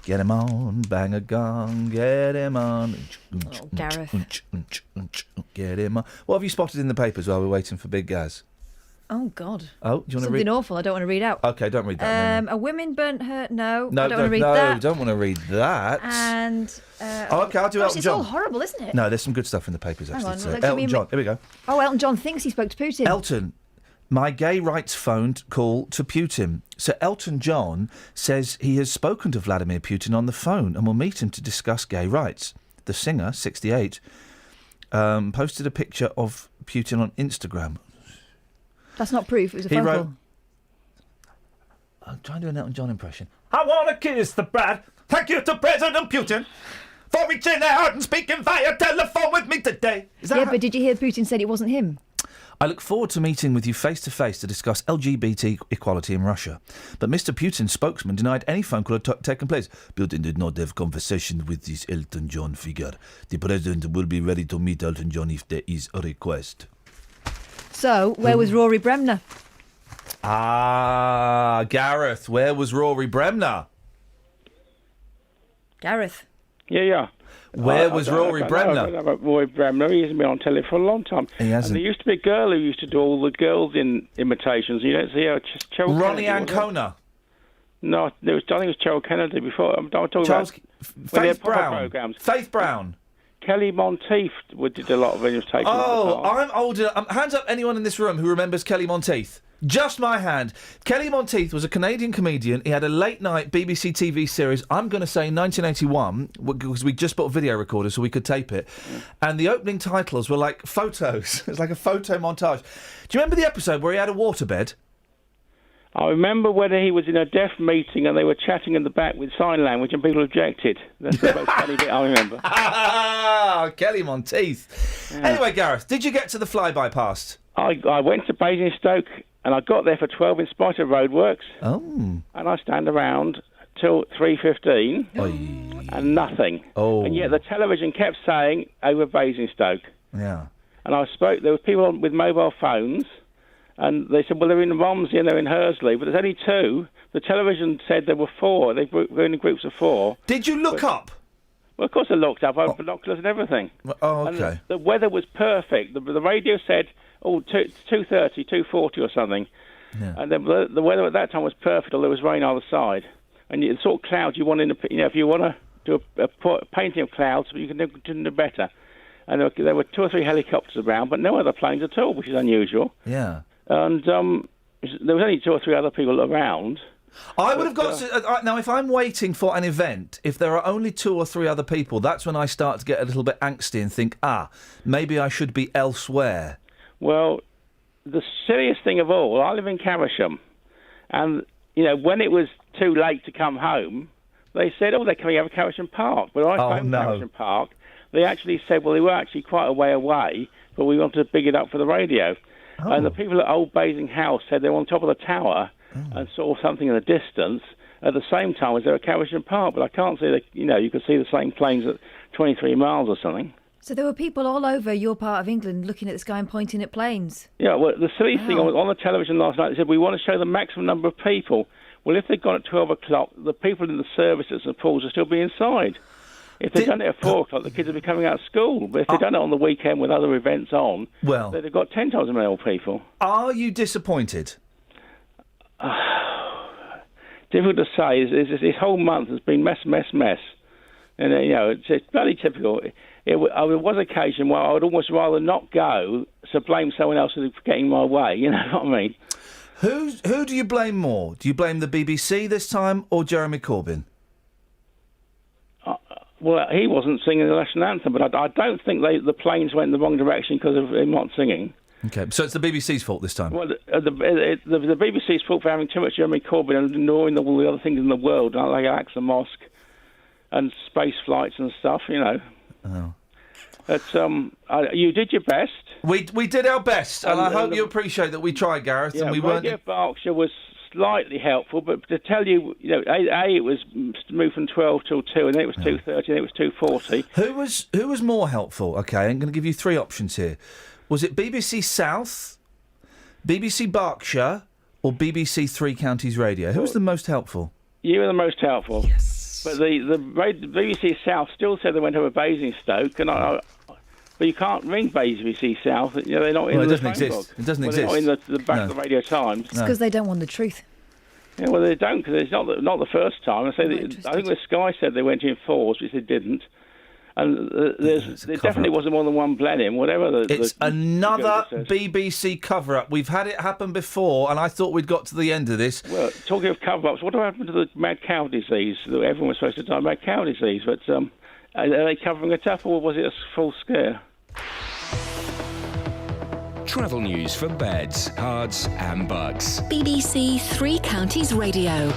Get him on, bang a gong, get him on. Oh, Gareth. Get him on. What have you spotted in the papers while we're waiting for Big Gaz? Oh, God. Oh, do you want to read? Something awful I don't want to read out. Okay, don't read that. A woman burnt her... No, No, I don't want to read no, that. don't want to read that. And... okay, I'll do gosh, Elton it's John. all horrible, isn't it? No, there's some good stuff in the papers, Hang actually. on, today. well, give me Elton a John, here we go. Oh, Elton John thinks he spoke to Putin. Elton, my gay rights phoned call to Putin. So Elton John says he has spoken to Vladimir Putin on the phone and will meet him to discuss gay rights. The singer, 68, posted a picture of Putin on Instagram. That's not proof, it was a He phone wrote... call. I'm trying to do an Elton John impression. I want to kiss the bride. Thank you to President Putin for reaching out and speaking via telephone with me today. Is that Yeah, but did you hear Putin said it wasn't him? I look forward to meeting with you face-to-face to discuss LGBT equality in Russia. But Mr. Putin's spokesman denied any phone call had taken place. Putin did not have conversation with this Elton John figure. The president will be ready to meet Elton John if there is a request. So, where was Rory Bremner? Ah, Gareth, where was Rory Bremner? Gareth. Yeah. Where was Rory Bremner? I don't know about Rory Bremner. He hasn't been on telly for a long time. He hasn't. And there used to be a girl who used to do all the girls in imitations. You don't see her. Cheryl Ronnie Kennedy, Ancona. No, I think it was Cheryl Kennedy before. I'm talking Charles, about Faith Brown. Programs. Faith Brown. Kelly Monteith did a lot of imitations. Oh, I'm older. Hands up anyone in this room who remembers Kelly Monteith. Just my hand. Kelly Monteith was a Canadian comedian. He had a late-night BBC TV series, I'm going to say 1981, because we just bought a video recorder so we could tape it. And the opening titles were like photos. It's like a photo montage. Do you remember the episode where he had a waterbed? I remember when he was in a deaf meeting and they were chatting in the back with sign language and people objected. That's the most funny bit I remember. Kelly Monteith. Yeah. Anyway, Gareth, did you get to the flyby past? I went to Basingstoke and I got there for 12 in spite of roadworks. Oh. And I stand around till 3:15 and nothing. Oh. And yet the television kept saying over Basingstoke. Yeah. And there were people with mobile phones. And they said, well, they're in Romsey and they're in Hursley, but there's only two. The television said there were four. They were in groups of four. Did you look up? Well, of course I looked up. I had binoculars and everything. Oh, okay. And the weather was perfect. The radio said, 2:30, 2:40 or something. Yeah. And then the weather at that time was perfect, although there was rain either side. And the sort of clouds you want if you want to do a painting of clouds, you can do better. And there were 2 or 3 helicopters around, but no other planes at all, which is unusual. Yeah. And there was only 2 or 3 other people around. I would have got to... now, if I'm waiting for an event, if there are only 2 or 3 other people, that's when I start to get a little bit angsty and think, maybe I should be elsewhere. Well, the silliest thing of all, I live in Caversham, and, when it was too late to come home, they said, they're coming over Caversham Park. But I phoned Caversham Park. They actually said, well, they were actually quite a way away, but we wanted to big it up for the radio. Oh. And the people at Old Basing House said they were on top of the tower and saw something in the distance at the same time as they were at Caversham Park. But I can't see that, you could see the same planes at 23 miles or something. So there were people all over your part of England looking at the sky and pointing at planes? Yeah, well, the silly thing on the television last night, they said, we want to show the maximum number of people. Well, if they'd gone at 12 o'clock, the people in the services and pools would still be inside. If they'd done it at 4 o'clock, the kids would be coming out of school. But if they'd done it on the weekend with other events on, they'd have got 10 times as many old people. Are you disappointed? Difficult to say. This whole month has been mess. And, it's bloody typical. There was an occasion where I would almost rather not go, so blame someone else for getting my way, you know what I mean? Who do you blame more? Do you blame the BBC this time or Jeremy Corbyn? Well, he wasn't singing the national anthem, but I don't think the planes went in the wrong direction because of him not singing. Okay, so it's the BBC's fault this time? Well, the BBC's fault for having too much Jeremy Corbyn and ignoring all the other things in the world, like Al-Aqsa Mosque and space flights and stuff, Oh. But you did your best. We did our best, and I hope you appreciate that we tried, Gareth, and we weren't... Radio Berkshire was slightly helpful, but to tell you, it was moved from 12 till 2, and then it was 2:30, and it was 2:40. Who was more helpful? Okay, I'm going to give you 3 options here. Was it BBC South, BBC Berkshire, or BBC Three Counties Radio? Who was the most helpful? You were the most helpful. Yes. But the BBC South still said they went over Basingstoke, and but you can't ring BBC South. They're not in the phone book. It doesn't exist. They're not in the back of the Radio Times. It's because they don't want the truth. Yeah, well, they don't, because it's not the first time. I think the Sky said they went in 4s, which they didn't. And there definitely wasn't more than one Blenheim, whatever. It's another BBC cover-up. We've had it happen before, and I thought we'd got to the end of this. Well, talking of cover-ups, what happened to the mad cow disease? Everyone was supposed to die of mad cow disease, but are they covering it up, or was it a full scare? Travel news for beds, cards and bugs. BBC Three Counties Radio.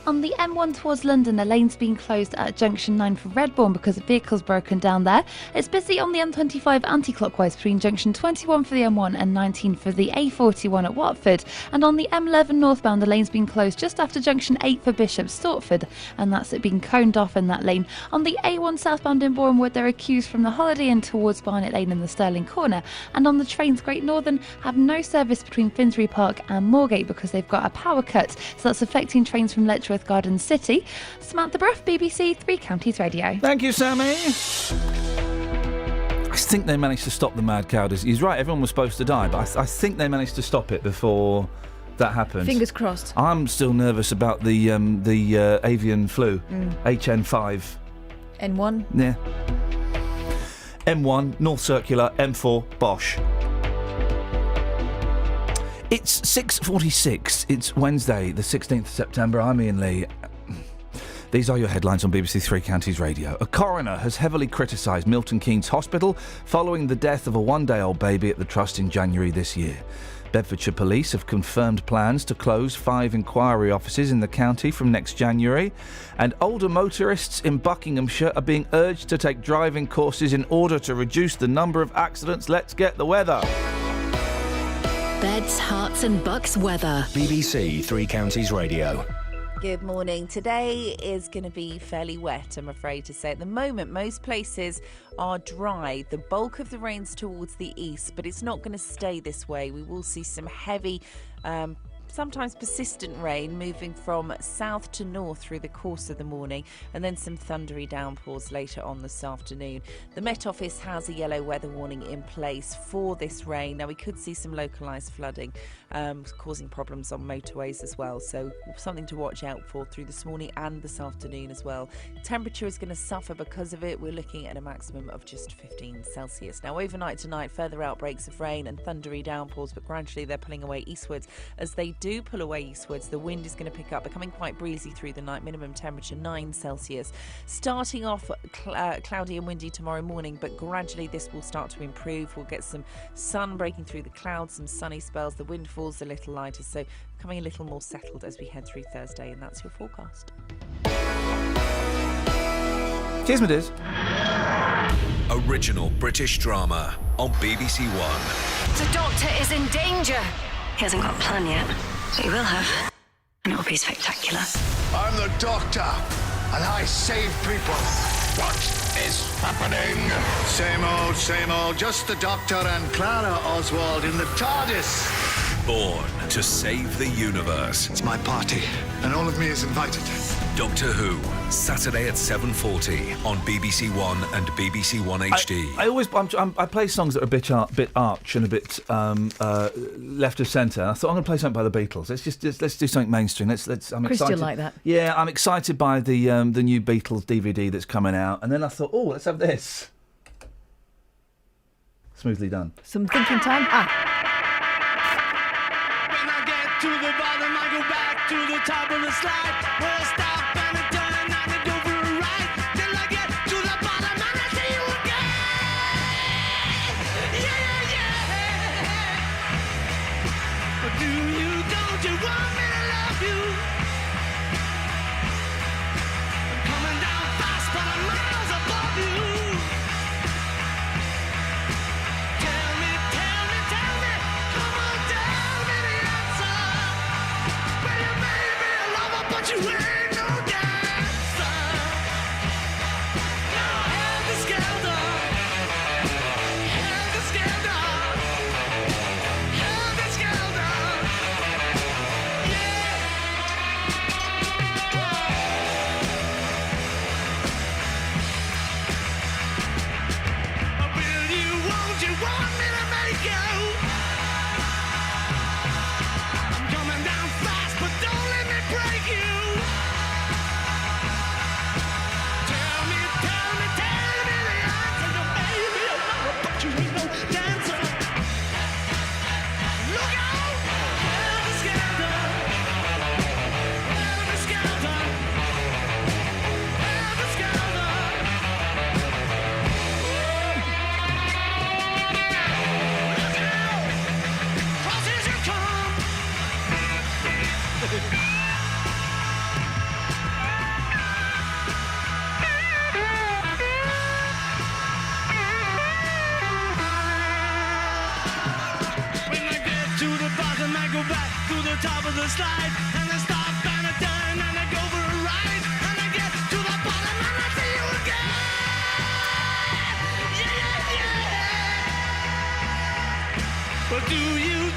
On the M1 towards London, a lane's been closed at junction 9 for Redbourne because a vehicle's broken down there. It's busy on the M25 anti-clockwise between junction 21 for the M1 and 19 for the A41 at Watford. And on the M11 northbound, the lane's been closed just after junction 8 for Bishop Stortford, and that's it being coned off in that lane. On the A1 southbound in Bournemouth, there are queues from the Holiday Inn towards Barnet Lane and the Stirling Corner. And on the trains, Great Northern have no service between Finsbury Park and Moorgate because they've got a power cut, so that's affecting trains from Letchworth Garden City. Samantha Bruff, BBC Three Counties Radio. Thank you, Sammy. I think they managed to stop the mad cow disease. He's right, everyone was supposed to die, but I think they managed to stop it before that happened. Fingers crossed. I'm still nervous about the avian flu, HN5. N1? Yeah. M1, North Circular, M4, Bosch. It's 6:46. It's Wednesday, the 16th of September. I'm Iain Lee. These are your headlines on BBC Three Counties Radio. A coroner has heavily criticised Milton Keynes Hospital following the death of a one-day-old baby at the trust in January this year. Bedfordshire Police have confirmed plans to close 5 inquiry offices in the county from next January, and older motorists in Buckinghamshire are being urged to take driving courses in order to reduce the number of accidents. Let's get the weather. Beds, Herts and Bucks weather. BBC Three Counties Radio. Good morning. Today is going to be fairly wet, I'm afraid to say. At the moment, most places are dry. The bulk of the rain's towards the east, but it's not going to stay this way. We will see some heavy, sometimes persistent rain moving from south to north through the course of the morning, and then some thundery downpours later on this afternoon. The Met Office has a yellow weather warning in place for this rain. Now, we could see some localised flooding, causing problems on motorways as well, so something to watch out for through this morning and this afternoon as well. Temperature is going to suffer because of it. We're looking at a maximum of just 15 Celsius. Now, overnight tonight, further outbreaks of rain and thundery downpours, but gradually they're pulling away eastwards. As they do pull away eastwards, the wind is going to pick up, becoming quite breezy through the night. Minimum temperature 9 Celsius. Starting off cloudy and windy tomorrow morning, but gradually this will start to improve. We'll get some sun breaking through the clouds, some sunny spells. The wind falls a little lighter, so becoming a little more settled as we head through Thursday, and that's your forecast. Cheers, my dears. Original British drama on BBC One. The Doctor is in danger. He hasn't got a plan yet, but he will have. And it'll be spectacular. I'm the Doctor, and I save people. What is happening? Same old, just the Doctor and Clara Oswald in the TARDIS. Born to save the universe. It's my party, and all of me is invited. Doctor Who, Saturday at 7:40 on BBC One and BBC One HD. I play songs that are a bit arch and a bit left of centre. I thought I'm going to play something by the Beatles. Let's do something mainstream. I'm Christian excited. like that. Yeah, I'm excited by the new Beatles DVD that's coming out, and then I thought, let's have this. Smoothly done. Some thinking time. To the bottom, I go back to the top of the slide. Where I stop and I turn and I go for a ride. Till I get to the bottom and I see you again. Yeah. Do you, don't you want me to love you? I'm coming down fast, but I'm miles above you. Tell me, come on, tell me the answer. But you ain't no guy.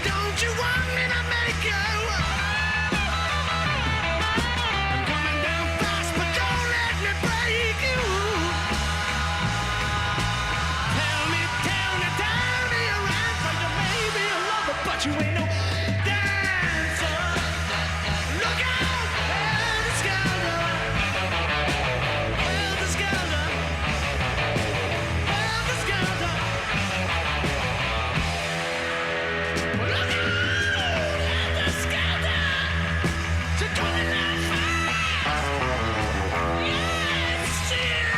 Don't you want me to make you? I'm coming down fast, but don't let me break you. Tell me you're right, 'cause you may be a lover, but you ain't no dancer. Look out, where's the scoundrel? Where's the scoundrel? Where's the scoundrel? Look out, where's the scoundrel? She's coming down fast. Yes, she is.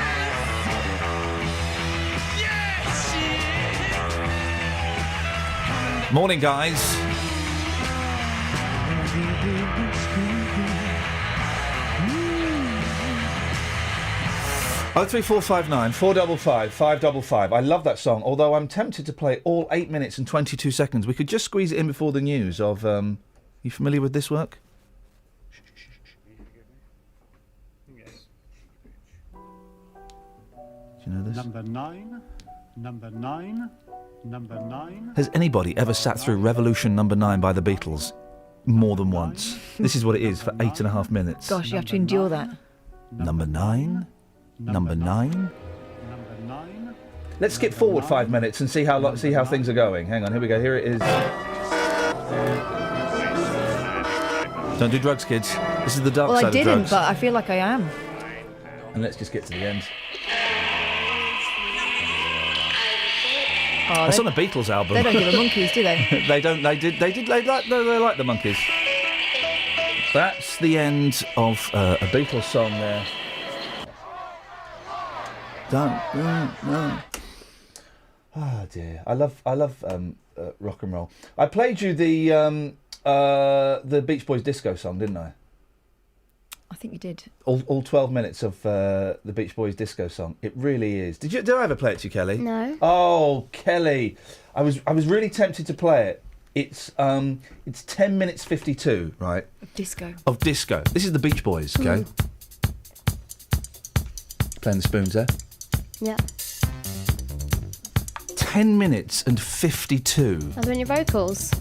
Yes, she is. Morning, guys. Oh, 03459 455 555. I love that song, although I'm tempted to play all 8 minutes and 22 seconds. We could just squeeze it in before the news of... you familiar with this work? Do you know this? Number 9, number 9, number 9. Has anybody ever sat through Revolution Number 9 by the Beatles more than once? This is what it is for 8.5 minutes. Gosh, you have to endure that. Number 9? Number 9? Let's skip forward 5 minutes and see how things are going. Hang on, here we go. Here it is. Don't do drugs, kids. This is the dark Well, side I of didn't, drugs. but I feel like I am. And let's just get to the end. Oh, That's on the Beatles album. They don't give a monkeys, do they? They don't. They like the monkeys. That's the end of a Beatles song there. Don't. Oh dear. I love rock and roll. I played you the Beach Boys disco song, didn't I? I think you did. All 12 minutes of the Beach Boys disco song. It really is. Did I ever play it to you, Kelly? No. Oh, Kelly, I was really tempted to play it. It's 10 minutes 52, right? Of disco. This is the Beach Boys, okay? Playing the spoons there. Yeah. 10 minutes and 52. Are there any vocals?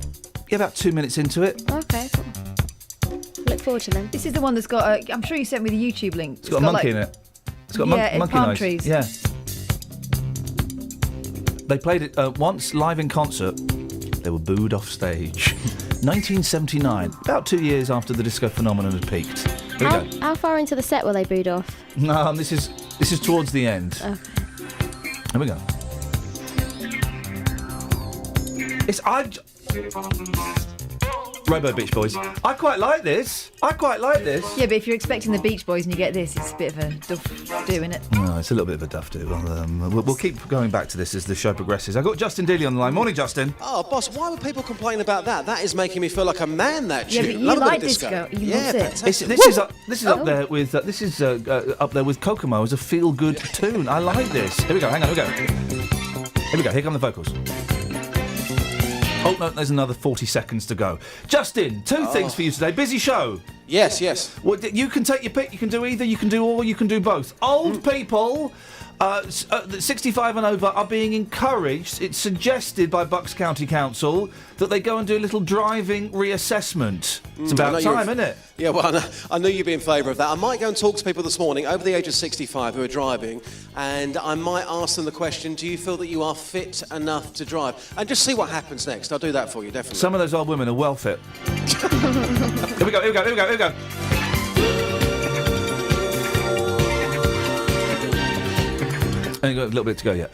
Yeah, about 2 minutes into it. Okay, cool. Look forward to them. This is the one that's got I'm sure you sent me the YouTube link. It's got a monkey in it. It's got a monkey palm nose. trees. Yeah. They played it once live in concert. They were booed off stage. 1979, about 2 years after the disco phenomenon had peaked. Here we go. How far into the set were they booed off? No, this is towards the end. Okay. Here we go. Robo Beach Boys. I quite like this. Yeah, but if you're expecting the Beach Boys and you get this, it's a bit of a duff do, isn't it? No, it's a little bit of a duff do. We'll keep going back to this as the show progresses. I've got Justin Dealey on the line. Morning, Justin. Oh, boss, why would people complain about that? That is making me feel like a man, that tune. Yeah, but you Love a bit like of disco. Yeah, fantastic. This is up there with up there with Kokomo as a feel-good tune. I like this. Here we go. Hang on. Here we go. Here come the vocals. Oh no, there's another 40 seconds to go. Justin, two things for you today. Busy show. Yes. Well, you can take your pick. You can do either. You can do all. You can do both. Old people, 65 and over, are being encouraged. It's suggested by Bucks County Council that they go and do a little driving reassessment. It's about time, isn't it? Yeah, well, I knew you'd be in favour of that. I might go and talk to people this morning over the age of 65 who are driving, and I might ask them the question, do you feel that you are fit enough to drive? And just see what happens next. I'll do that for you, definitely. Some of those old women are well fit. Here we go. Only got a little bit to go yet.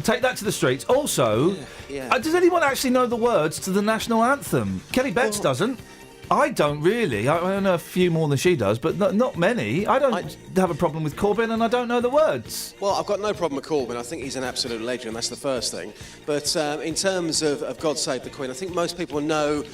Take that to the streets. Also, does anyone actually know the words to the national anthem? Kelly Betts doesn't. I don't really. I know a few more than she does, but not many. I don't have a problem with Corbyn, and I don't know the words. Well, I've got no problem with Corbyn. I think he's an absolute legend. That's the first thing. But in terms of God Save the Queen, I think most people know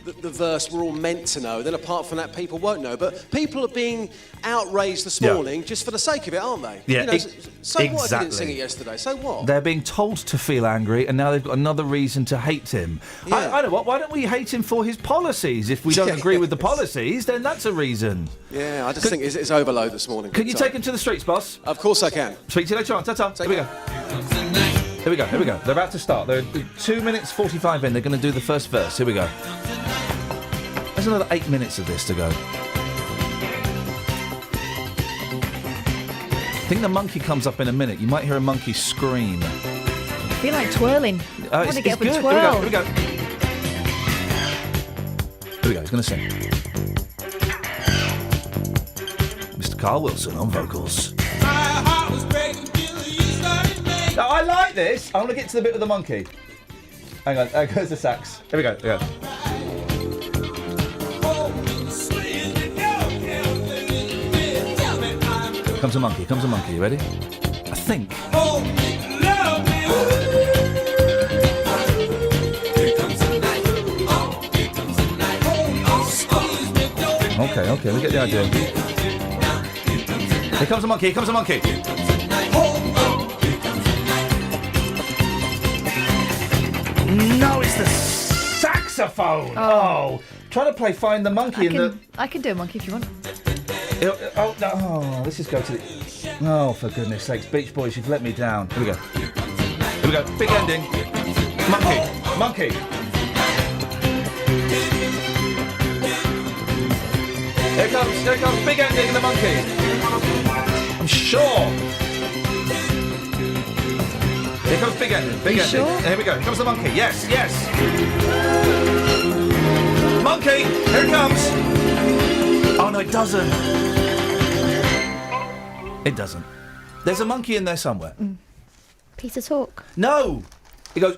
the verse we're all meant to know. Then apart from that, people won't know. But people are being outraged this morning just for the sake of it, aren't they? Yeah, so what if he didn't sing it yesterday? So what? They're being told to feel angry, and now they've got another reason to hate him. Yeah. I know what. Why don't we hate him for his policies? If we don't agree with the policies, then that's a reason. Yeah, I just think it's overload this morning. Can you take him to the streets, boss? Of course I can. Speak to you later on. Ta-ta. Here we go. Here we go. They're about to start. They're 2 minutes 45 in. They're going to do the first verse. Here we go. There's another 8 minutes of this to go. I think the monkey comes up in a minute. You might hear a monkey scream. I feel like twirling. I want to get up and twirl. Here we go. He's going to sing. Mr. Carl Wilson on vocals. Now, I like this. I want to get to the bit with the monkey. Hang on. There goes the sax. Here we go. Comes a monkey. You ready? I think. Okay, we get the idea. Here comes a monkey. No, it's the saxophone. Oh. Try to play Find the Monkey I can do a monkey if you want. Let's just go to the... Oh, for goodness sakes. Beach Boys, you've let me down. Here we go. Big ending. Monkey. Here comes big ending in the monkey. I'm sure. Here comes big ending. Sure? Here we go. Here comes the monkey. Yes. Monkey. Here it comes. Oh no, it doesn't. There's a monkey in there somewhere. Piece of talk. No. It goes.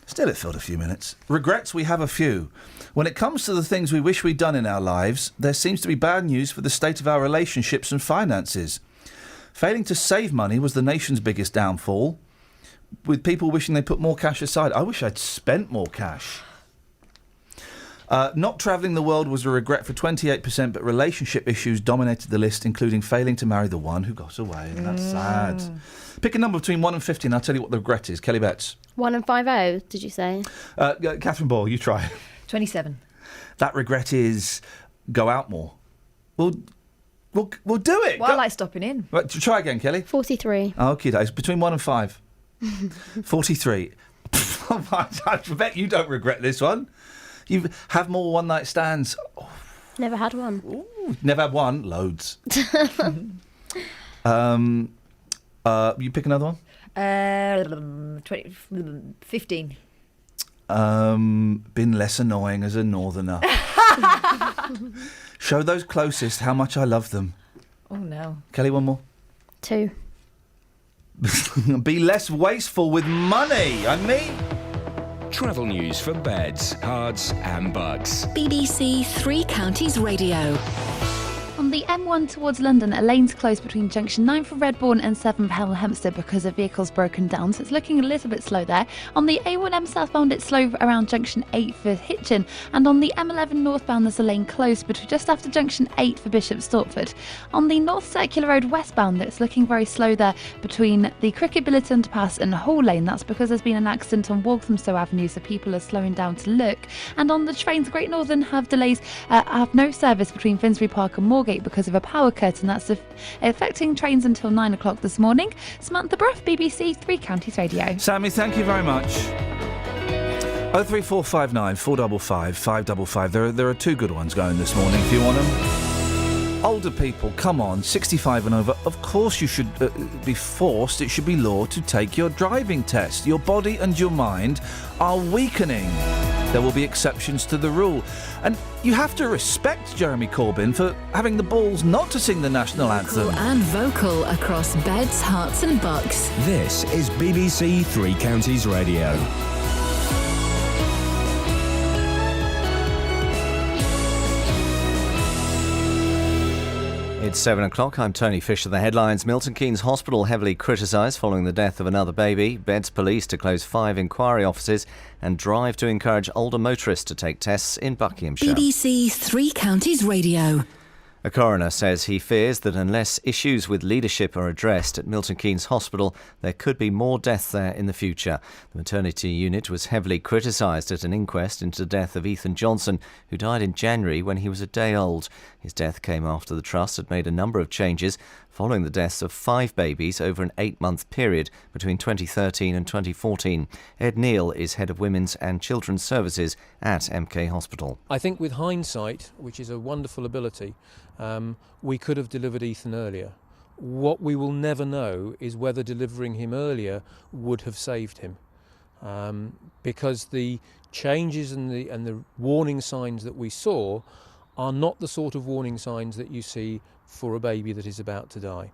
Still, it filled a few minutes. Regrets, we have a few. When it comes to the things we wish we'd done in our lives, there seems to be bad news for the state of our relationships and finances. Failing to save money was the nation's biggest downfall, with people wishing they put more cash aside. I wish I'd spent more cash. Not travelling the world was a regret for 28%, but relationship issues dominated the list, including failing to marry the one who got away, and that's sad. Pick a number between 1 and 50, and I'll tell you what the regret is. Kelly Betts. 1 and 50, did you say? Catherine Ball, you try. 27. That regret is go out more. We'll do it. Well, I like stopping in. Right, try again, Kelly. 43. Okay, it's between 1 and 5. 43. I bet you don't regret this one. You have more one-night stands. Oh. Never had one. Ooh, never had one. Loads. You pick another one. 15. Been less annoying as a northerner. Show those closest how much I love them. Oh no. Kelly, one more. 2. Be less wasteful with money. Travel news for beds, cards and bugs. BBC Three Counties Radio. On the M1 towards London, a lane's closed between junction 9 for Redbourne and 7 for Hemel Hempstead because a vehicle's broken down, so it's looking a little bit slow there. On the A1M southbound, it's slow around junction 8 for Hitchin, and on the M11 northbound, there's a lane closed between just after junction 8 for Bishop Stortford. On the North Circular Road westbound, it's looking very slow there between the Cricket Billet Underpass and Hall Lane. That's because there's been an accident on Walthamstow Avenue, so people are slowing down to look. And on the trains, Great Northern have delays, have no service between Finsbury Park and Moorgate because of a power cut, and that's affecting trains until 9 o'clock this morning. Samantha Bruff, BBC Three Counties Radio. Sammy, thank you very much. 03459 455 555. There are two good ones going this morning if you want them. Older people, come on, 65 and over, of course you should be forced, it should be law to take your driving test. Your body and your mind are weakening. There will be exceptions to the rule. And you have to respect Jeremy Corbyn for having the balls not to sing the national anthem. And vocal across beds, hearts and bucks. This is BBC Three Counties Radio. It's 7 o'clock. I'm Tony Fisher. The headlines. Milton Keynes Hospital heavily criticised following the death of another baby. Beds police to close 5 inquiry offices and drive to encourage older motorists to take tests in Buckinghamshire. BBC Three Counties Radio. A coroner says he fears that unless issues with leadership are addressed at Milton Keynes Hospital, there could be more deaths there in the future. The maternity unit was heavily criticised at an inquest into the death of Ethan Johnson, who died in January when he was a day old. His death came after the trust had made a number of changes following the deaths of 5 babies over an 8-month period between 2013 and 2014. Ed Neal is head of Women's and Children's Services at MK Hospital. I think with hindsight, which is a wonderful ability, we could have delivered Ethan earlier. What we will never know is whether delivering him earlier would have saved him, because the changes and the warning signs that we saw are not the sort of warning signs that you see for a baby that is about to die.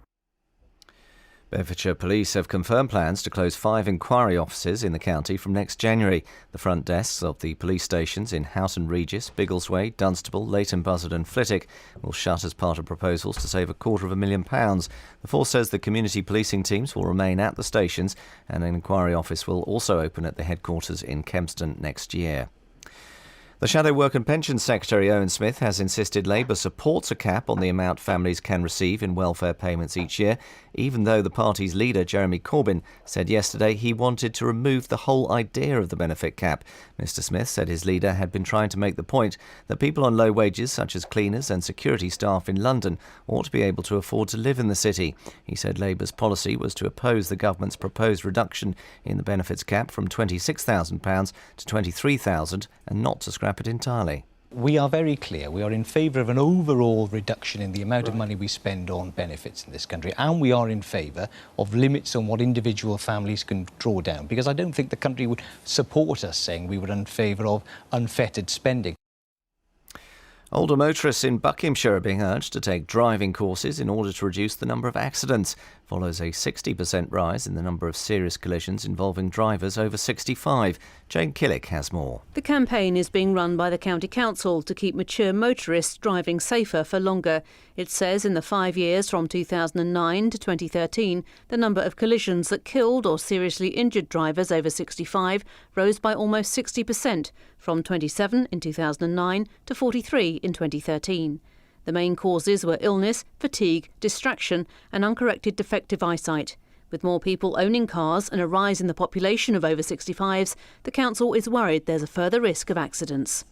Bedfordshire Police have confirmed plans to close 5 inquiry offices in the county from next January. The front desks of the police stations in Houghton Regis, Biggleswade, Dunstable, Leighton Buzzard and Flitwick will shut as part of proposals to save £250,000. The force says the community policing teams will remain at the stations and an inquiry office will also open at the headquarters in Kempston next year. The Shadow Work and Pensions Secretary Owen Smith has insisted Labour supports a cap on the amount families can receive in welfare payments each year, even though the party's leader, Jeremy Corbyn, said yesterday he wanted to remove the whole idea of the benefit cap. Mr Smith said his leader had been trying to make the point that people on low wages, such as cleaners and security staff in London, ought to be able to afford to live in the city. He said Labour's policy was to oppose the government's proposed reduction in the benefits cap from £26,000 to £23,000 and not to scrap it entirely. We are very clear. We are in favour of an overall reduction in the amount of money we spend on benefits in this country, and we are in favour of limits on what individual families can draw down, because I don't think the country would support us saying we were in favour of unfettered spending. Older motorists in Buckinghamshire are being urged to take driving courses in order to reduce the number of accidents. Follows a 60% rise in the number of serious collisions involving drivers over 65. Jane Killick has more. The campaign is being run by the County Council to keep mature motorists driving safer for longer. It says in the 5 years from 2009 to 2013, the number of collisions that killed or seriously injured drivers over 65 rose by almost 60%, from 27 in 2009 to 43 in 2013. The main causes were illness, fatigue, distraction and uncorrected defective eyesight. With more people owning cars and a rise in the population of over 65s, the council is worried there's a further risk of accidents.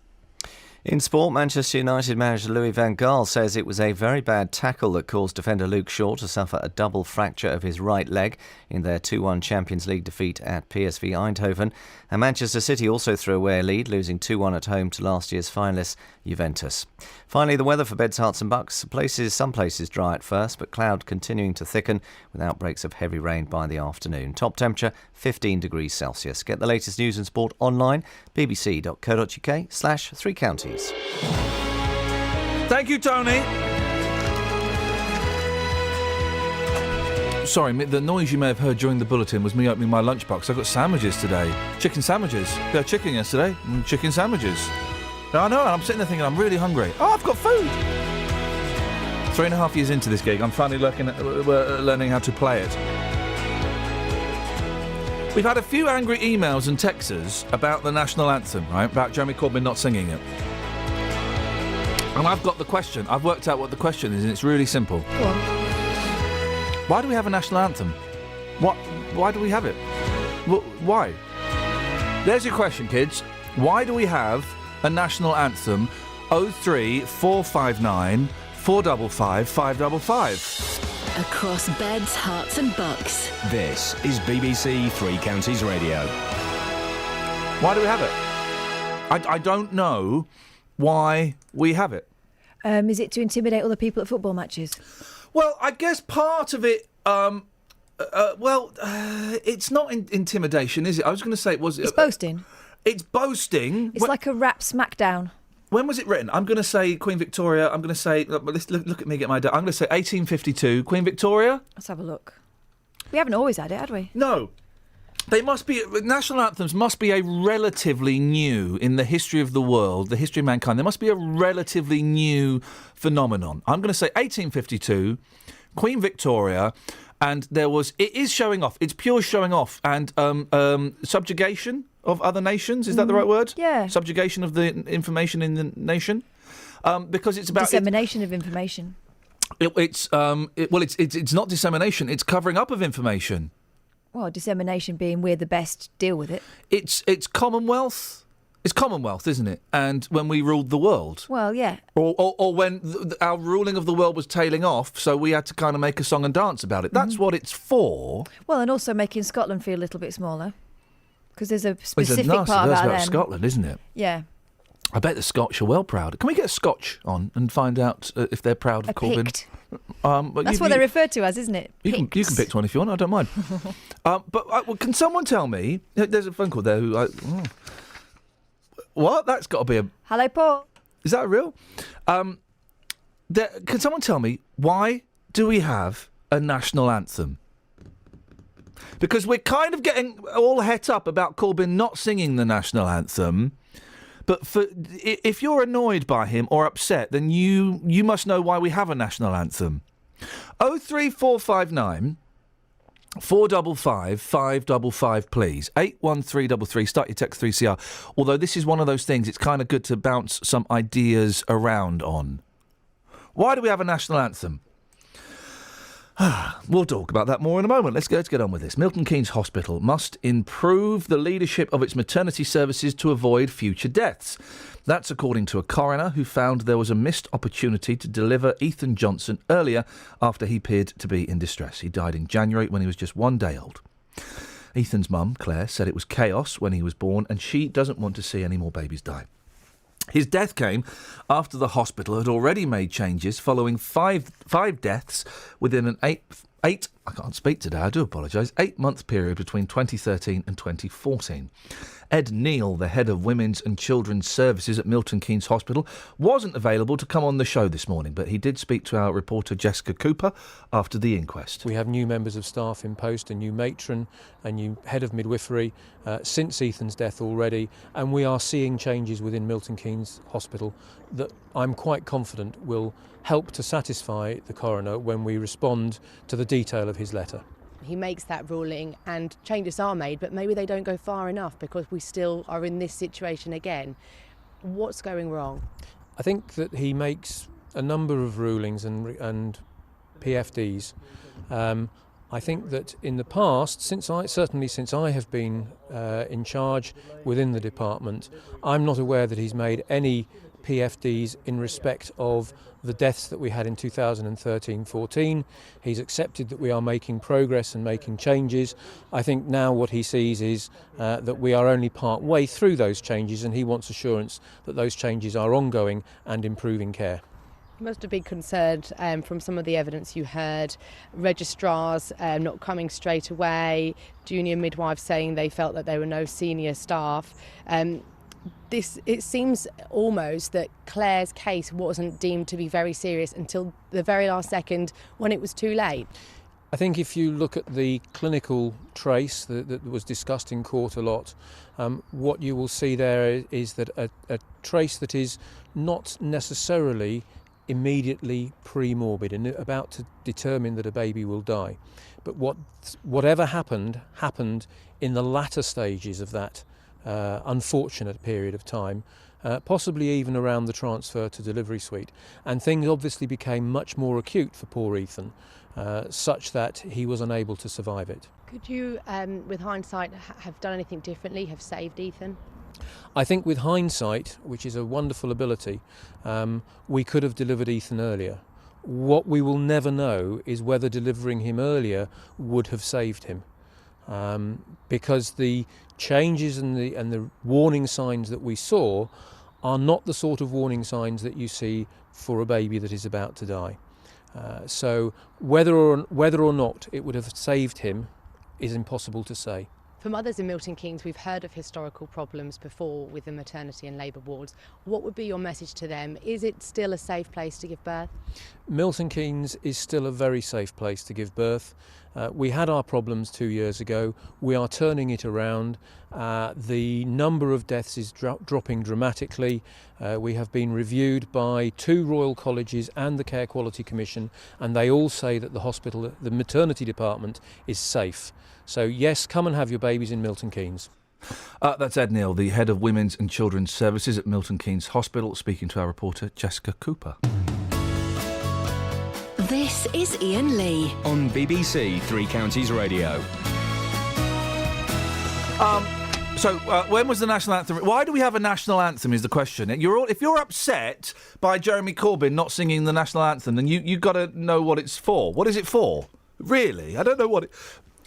In sport, Manchester United manager Louis van Gaal says it was a very bad tackle that caused defender Luke Shaw to suffer a double fracture of his right leg in their 2-1 Champions League defeat at PSV Eindhoven. And Manchester City also threw away a lead, losing 2-1 at home to last year's finalists Juventus. Finally, the weather for Beds, Herts and Bucks. Some places dry at first, but cloud continuing to thicken with outbreaks of heavy rain by the afternoon. Top temperature 15 degrees Celsius. Get the latest news and sport online, bbc.co.uk/3 counties. Thank you, Tony. Sorry, the noise you may have heard during the bulletin was me opening my lunchbox. I got sandwiches today. Chicken sandwiches. We had chicken yesterday. Chicken sandwiches. I know, I'm sitting there thinking I'm really hungry. Oh, I've got food. 3.5 years into this gig, I'm finally learning how to play it. We've had a few angry emails and texts about the national anthem, right? About Jeremy Corbyn not singing it. And I've got the question. I've worked out what the question is, and it's really simple. Go on. Why do we have a national anthem? Why do we have it? Why? There's your question, kids. Why do we have a national anthem? 03459 455 555. Across Beds, Herts and Bucks. This is BBC Three Counties Radio. Why do we have it? I don't know why we have it. Is it to intimidate other people at football matches? Well, I guess part of it... it's not intimidation, is it? I was going to say it was... It's boasting. It's boasting. It's like a rap smackdown. When was it written? I'm going to say Queen Victoria. I'm going to say... Look at me get my... I'm going to say 1852. Queen Victoria? Let's have a look. We haven't always had it, had we? No. They must be... National anthems must be a relatively new, in the history of the world, the history of mankind, there must be a relatively new phenomenon. I'm going to say 1852, Queen Victoria, and there was... It is showing off. It's pure showing off. And subjugation of other nations. Is that the right word? Yeah. Subjugation of the information in the nation. because it's about dissemination of information. It's not dissemination. It's covering up of information. Well, dissemination being we're the best, deal with it. It's Commonwealth. It's Commonwealth, isn't it? And when we ruled the world. Well, yeah. Or when our ruling of the world was tailing off, so we had to kind of make a song and dance about it. That's what it's for. Well, and also making Scotland feel a little bit smaller. Because there's a specific part about them. Scotland, isn't it? Yeah. I bet the Scotch are well proud. Can we get a Scotch on and find out if they're proud of Corbyn? Picked. That's what they're referred to as, isn't it? You can pick one if you want. I don't mind. Can someone tell me? There's a phone call there. What? That's got to be a. Hello, Paul. Is that real? Can someone tell me why do we have a national anthem? Because we're kind of getting all het up about Corbyn not singing the national anthem. But if you're annoyed by him or upset, then you must know why we have a national anthem. 03459 455 555, please. 81333. Start your text 3CR. Although this is one of those things, it's kind of good to bounce some ideas around on. Why do we have a national anthem? We'll talk about that more in a moment. Let's get on with this. Milton Keynes Hospital must improve the leadership of its maternity services to avoid future deaths. That's according to a coroner who found there was a missed opportunity to deliver Ethan Johnson earlier after he appeared to be in distress. He died in January when he was just 1 day old. Ethan's mum, Claire, said it was chaos when he was born and she doesn't want to see any more babies die. His death came after the hospital had already made changes following five deaths within an I can't speak today, I do apologise, 8-month period between 2013 and 2014. Ed Neal, the head of Women's and Children's Services at Milton Keynes Hospital, wasn't available to come on the show this morning, but he did speak to our reporter Jessica Cooper after the inquest. We have new members of staff in post, a new matron, a new head of midwifery since Ethan's death already, and we are seeing changes within Milton Keynes Hospital that I'm quite confident will help to satisfy the coroner when we respond to the detail of his letter. He makes that ruling and changes are made, but maybe they don't go far enough because we still are in this situation again. What's going wrong? I think that he makes a number of rulings and PFDs. I think that in the past, since I have been in charge within the department, I'm not aware that he's made any PFDs in respect of the deaths that we had in 2013-14. He's accepted that we are making progress and making changes. I think now what he sees is that we are only part way through those changes, and he wants assurance that those changes are ongoing and improving care. You must have been concerned from some of the evidence you heard, registrars not coming straight away, junior midwives saying they felt that there were no senior staff. It seems almost that Claire's case wasn't deemed to be very serious until the very last second when it was too late. I think if you look at the clinical trace that was discussed in court a lot, what you will see there is that a trace that is not necessarily immediately pre-morbid and about to determine that a baby will die. But whatever happened in the latter stages of that unfortunate period of time, possibly even around the transfer to delivery suite. And things obviously became much more acute for poor Ethan, such that he was unable to survive it. Could you, with hindsight, have done anything differently, have saved Ethan? I think with hindsight, which is a wonderful ability, we could have delivered Ethan earlier. What we will never know is whether delivering him earlier would have saved him. Because the changes and the warning signs that we saw are not the sort of warning signs that you see for a baby that is about to die. So whether or not it would have saved him is impossible to say. From others in Milton Keynes, we've heard of historical problems before with the maternity and labour wards. What would be your message to them? Is it still a safe place to give birth? Milton Keynes is still a very safe place to give birth. We had our problems 2 years ago. We are turning it around. The number of deaths is dropping dramatically. We have been reviewed by 2 Royal Colleges and the Care Quality Commission, and they all say that the hospital, the maternity department, is safe. So yes, come and have your babies in Milton Keynes. That's Ed Neal, the head of Women's and Children's Services at Milton Keynes Hospital, speaking to our reporter Jessica Cooper. This is Iain Lee On BBC Three Counties Radio. So, when was the national anthem? Why do we have a national anthem is the question. If you're upset by Jeremy Corbyn not singing the national anthem, then you got to know what it's for. What is it for? Really? I don't know what it...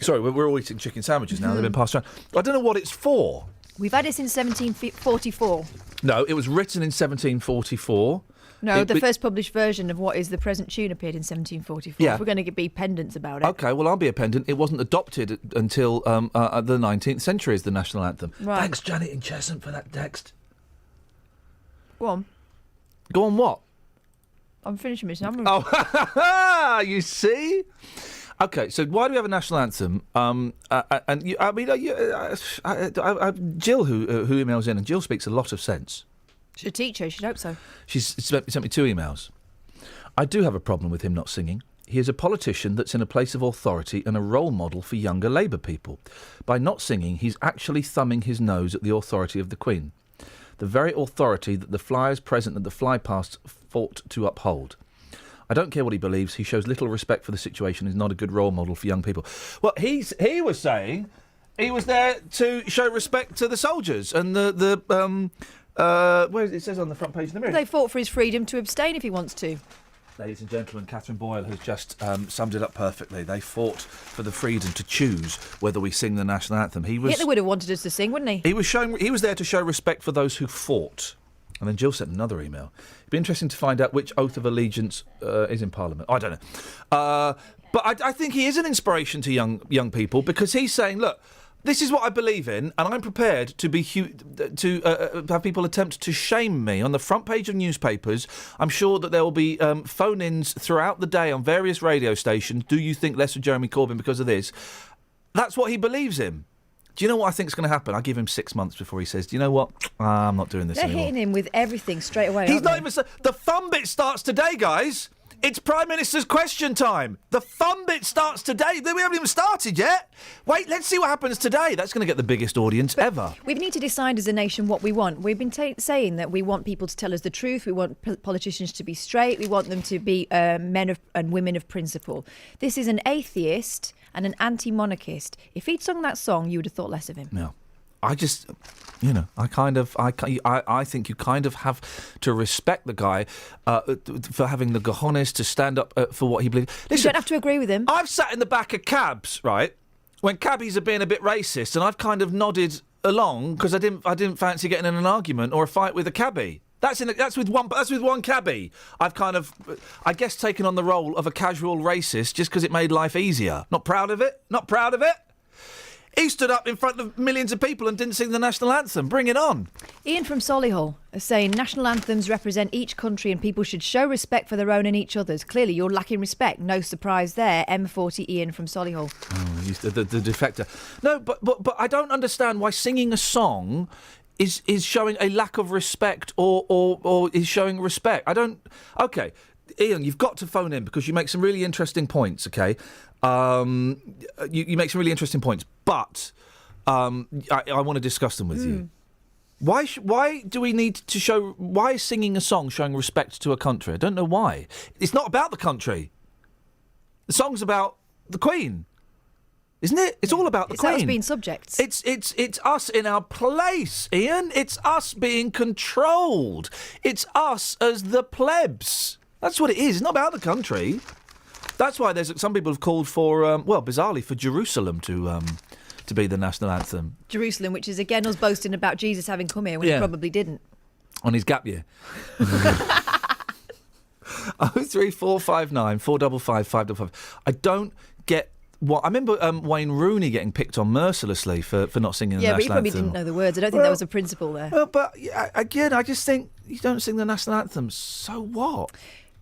Sorry, we're all eating chicken sandwiches now. They've been passed around. I don't know what it's for. We've had it since 1744. No, it was written in 1744. No, the first published version of what is the present tune appeared in 1744. Yeah. If we're going to be pendants about it. OK, well, I'll be a pendant. It wasn't adopted until the 19th century as the national anthem. Right. Thanks, Janet in Cheshunt, for that text. Go on. Go on what? I'm finishing my sandwich. Oh, you see? OK, so why do we have a national anthem? Jill, who emails in, and Jill speaks a lot of sense. She's a teacher, she'd hope so. She's sent me 2 emails. I do have a problem with him not singing. He is a politician that's in a place of authority and a role model for younger Labour people. By not singing, he's actually thumbing his nose at the authority of the Queen. The very authority that the flyers present at the flypast fought to uphold. I don't care what he believes. He shows little respect for the situation. He's not a good role model for young people. Well, he was saying he was there to show respect to the soldiers and where it says on the front page of the Mirror. They fought for his freedom to abstain if he wants to. Ladies and gentlemen, Catherine Boyle has just summed it up perfectly. They fought for the freedom to choose whether we sing the national anthem. Hitler would have wanted us to sing, wouldn't he? He was there to show respect for those who fought. And then Jill sent another email. It'd be interesting to find out which oath of allegiance is in Parliament. I don't know. But I think he is an inspiration to young people because he's saying, look, this is what I believe in, and I'm prepared to have people attempt to shame me on the front page of newspapers. I'm sure that there will be phone-ins throughout the day on various radio stations. Do you think less of Jeremy Corbyn because of this? That's what he believes in. Do you know what I think is going to happen? I give him 6 months before he says, do you know what? I'm not doing this anymore. They're hitting him with everything straight away. He's not even... The fun bit starts today, guys. It's Prime Minister's question time. The fun bit starts today. We haven't even started yet. Wait, let's see what happens today. That's going to get the biggest audience ever. We need to decide as a nation what we want. We've been saying that we want people to tell us the truth. We want politicians to be straight. We want them to be men and women of principle. This is an atheist and an anti-monarchist. If he'd sung that song, you would have thought less of him. No. I just, I think you kind of have to respect the guy for having the cojones to stand up for what he believes. Listen, you don't have to agree with him. I've sat in the back of cabs, right, when cabbies are being a bit racist, and I've kind of nodded along because I didn't fancy getting in an argument or a fight with a cabbie. That's with one cabbie. I've kind of, I guess, taken on the role of a casual racist just because it made life easier. Not proud of it. Not proud of it. He stood up in front of millions of people and didn't sing the national anthem. Bring it on. Ian from Solihull is saying national anthems represent each country and people should show respect for their own and each other's. Clearly, you're lacking respect. No surprise there. M40 Ian from Solihull. Oh, the defector. No, but I don't understand why singing a song is showing a lack of respect or is showing respect. I don't... OK, Ian, you've got to phone in because you make some really interesting points, OK? You make some really interesting points, but I want to discuss them with you. Why do we need to show... Why is singing a song showing respect to a country? I don't know why. It's not about the country. The song's about the Queen, isn't it? It's all about the Queen. It's us being subjects. It's us in our place, Ian. It's us being controlled. It's us as the plebs. That's what it is. It's not about the country. That's why some people have called for, bizarrely, for Jerusalem to be the national anthem. Jerusalem, which is again us boasting about Jesus having come here when he probably didn't. On his gap year. 03459 455 555. I don't get what... I remember Wayne Rooney getting picked on mercilessly for not singing the national anthem. Yeah, but he probably didn't know the words. I don't think there was a principle there. Well, but again, I just think you don't sing the national anthem, so what?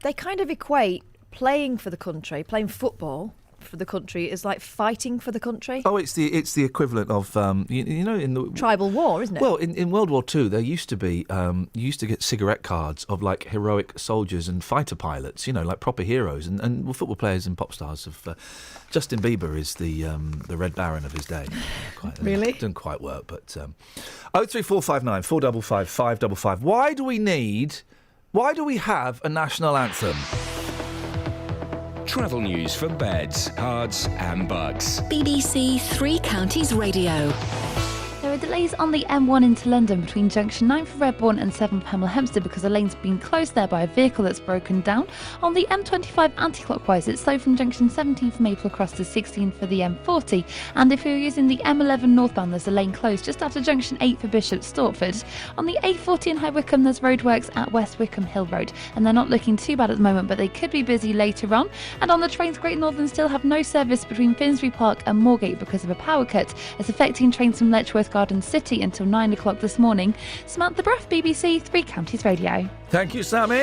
They kind of equate playing for the country, playing football, for the country is like fighting for the country. Oh, it's the equivalent of you know, in the tribal war, isn't it? Well, in World War II, there used to be you used to get cigarette cards of like heroic soldiers and fighter pilots, you know, like proper heroes, and football players and pop stars of. Justin Bieber is the Red Baron of his day. Really? Didn't quite work, but 03459 455 555. Why do we have a national anthem? Travel news for beds, cards and bugs. BBC Three Counties Radio. There are delays on the M1 into London between junction 9 for Redbourne and 7 for Hemel Hempstead because a lane's been closed there by a vehicle that's broken down. On the M25 anti-clockwise, it's slow from junction 17 for Maple Cross to 16 for the M40. And if you're using the M11 northbound, there's a lane closed just after junction 8 for Bishop Stortford. On the A40 in High Wycombe, there's roadworks at West Wickham Hill Road, and they're not looking too bad at the moment, but they could be busy later on. And on the trains, Great Northern still have no service between Finsbury Park and Moorgate because of a power cut. It's affecting trains from Letchworth Garden City until 9 o'clock this morning. Samantha Bruff, BBC Three Counties Radio. Thank you, Sammy.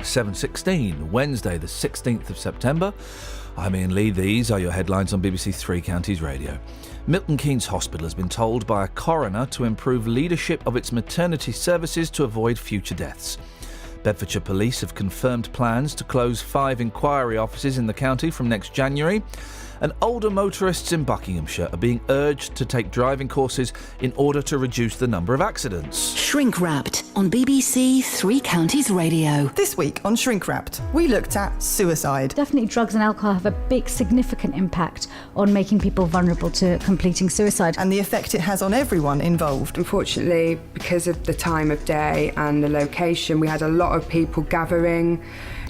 7:16, Wednesday, the 16th of September. I'm Iain Lee. These are your headlines on BBC Three Counties Radio. Milton Keynes Hospital has been told by a coroner to improve leadership of its maternity services to avoid future deaths. Bedfordshire Police have confirmed plans to close 5 inquiry offices in the county from next January. And older motorists in Buckinghamshire are being urged to take driving courses in order to reduce the number of accidents. Shrink Wrapped on BBC Three Counties Radio. This week on Shrink Wrapped, we looked at suicide. Definitely drugs and alcohol have a big significant impact on making people vulnerable to completing suicide. And the effect it has on everyone involved. Unfortunately, because of the time of day and the location, we had a lot of people gathering.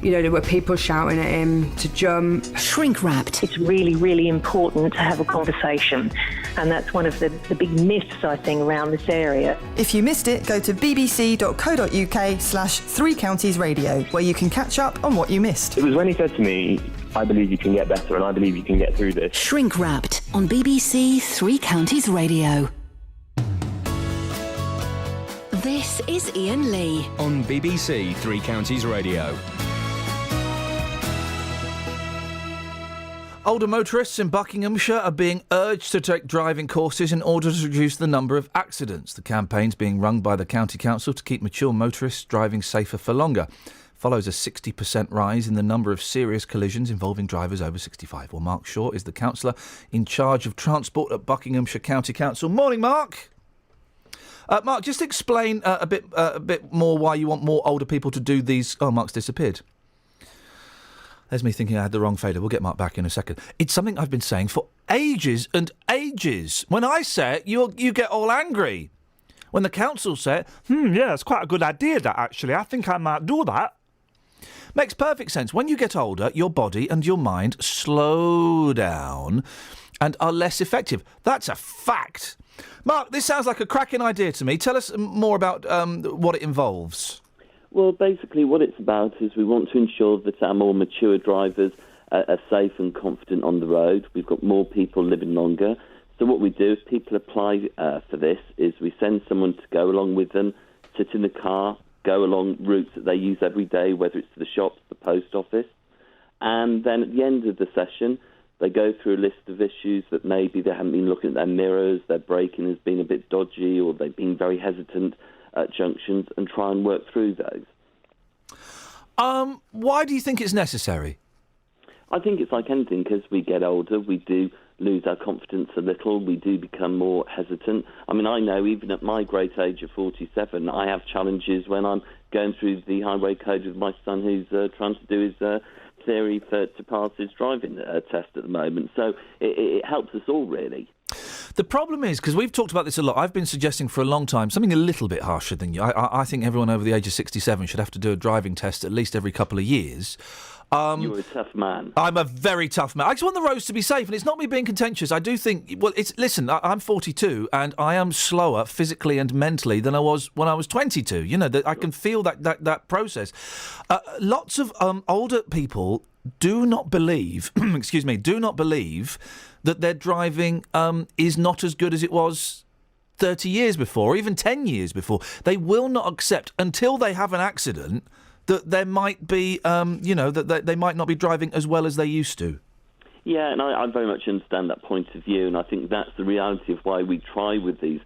You know, there were people shouting at him to jump. Shrink Wrapped. It's really, really important to have a conversation. And that's one of the big myths, I think, around this area. If you missed it, go to bbc.co.uk/Three Counties Radio, where you can catch up on what you missed. It was when he said to me, I believe you can get better and I believe you can get through this. Shrink Wrapped on BBC Three Counties Radio. This is Iain Lee on BBC Three Counties Radio. Older motorists in Buckinghamshire are being urged to take driving courses in order to reduce the number of accidents. The campaign's being run by the County Council to keep mature motorists driving safer for longer. Follows a 60% rise in the number of serious collisions involving drivers over 65. Well, Mark Shaw is the councillor in charge of transport at Buckinghamshire County Council. Morning, Mark. Mark, just explain a bit more why you want more older people to do these. Oh, Mark's disappeared. There's me thinking I had the wrong fader. We'll get Mark back in a second. It's something I've been saying for ages and ages. When I say it, you get all angry. When the council say it, yeah, it's quite a good idea, that, actually. I think I might do that. Makes perfect sense. When you get older, your body and your mind slow down and are less effective. That's a fact. Mark, this sounds like a cracking idea to me. Tell us more about what it involves. Well, basically what it's about is we want to ensure that our more mature drivers are safe and confident on the road. We've got more people living longer. So what we do, if people apply for this, is we send someone to go along with them, sit in the car, go along routes that they use every day, whether it's to the shops, the post office. And then at the end of the session, they go through a list of issues that maybe they haven't been looking at their mirrors, their braking has been a bit dodgy, or they've been very hesitant at junctions, and try and work through those. Why do you think it's necessary? I think it's like anything. As we get older, we do lose our confidence a little. We do become more hesitant. I mean, I know even at my great age of 47, I have challenges when I'm going through the highway code with my son who's trying to do his theory to pass his driving test at the moment. So it helps us all, really. The problem is, because we've talked about this a lot, I've been suggesting for a long time something a little bit harsher than you. I think everyone over the age of 67 should have to do a driving test at least every couple of years. You're a tough man. I'm a very tough man. I just want the roads to be safe, and it's not me being contentious. I do think, well, listen, I'm 42, and I am slower physically and mentally than I was when I was 22. You know, I can feel that process. Lots of older people do not believe, do not believe that their driving is not as good as it was 30 years before, or even 10 years before. They will not accept, until they have an accident, that there might be, that they might not be driving as well as they used to. Yeah, and I very much understand that point of view, and I think that's the reality of why we try with these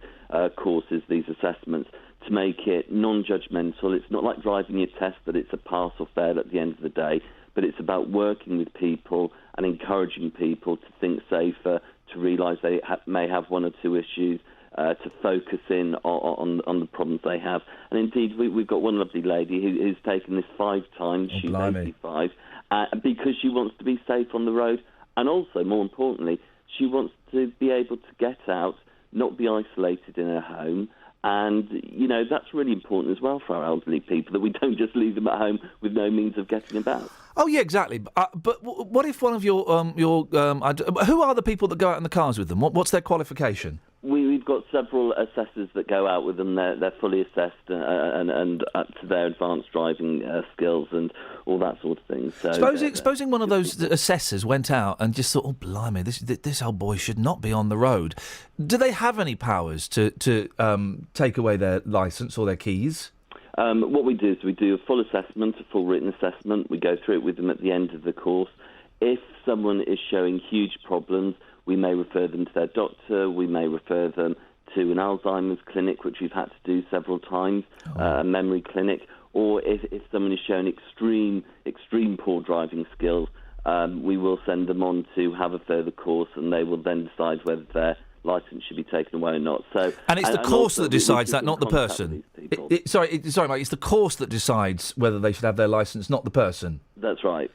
courses, these assessments, to make it non-judgmental. It's not like driving your test that it's a pass or fail at the end of the day, but it's about working with people and encouraging people to think safer, to realise they may have one or two issues, to focus in on the problems they have. And indeed, we've got one lovely lady who's taken this 5 times. She's blimey. 85, because she wants to be safe on the road. And also, more importantly, she wants to be able to get out, not be isolated in her home. And, that's really important as well for our elderly people, that we don't just leave them at home with no means of getting about. Oh, yeah, exactly. But what if one of your who are the people that go out in the cars with them? What's their qualification? We've got several assessors that go out with them. They're fully assessed and up to their advanced driving skills and all that sort of thing. So supposing one of those assessors went out and just thought, oh, blimey, this old boy should not be on the road. Do they have any powers to take away their licence or their keys? What we do is we do a full assessment, a full written assessment. We go through it with them at the end of the course. If someone is showing huge problems, we may refer them to their doctor. We may refer them to an Alzheimer's clinic, which we've had to do several times, a memory clinic. Or if someone is showing extreme poor driving skills, we will send them on to have a further course, and they will then decide whether their licence should be taken away or not. And it's the course that decides that, not the person. Sorry, Mike. It's the course that decides whether they should have their licence, not the person. That's right.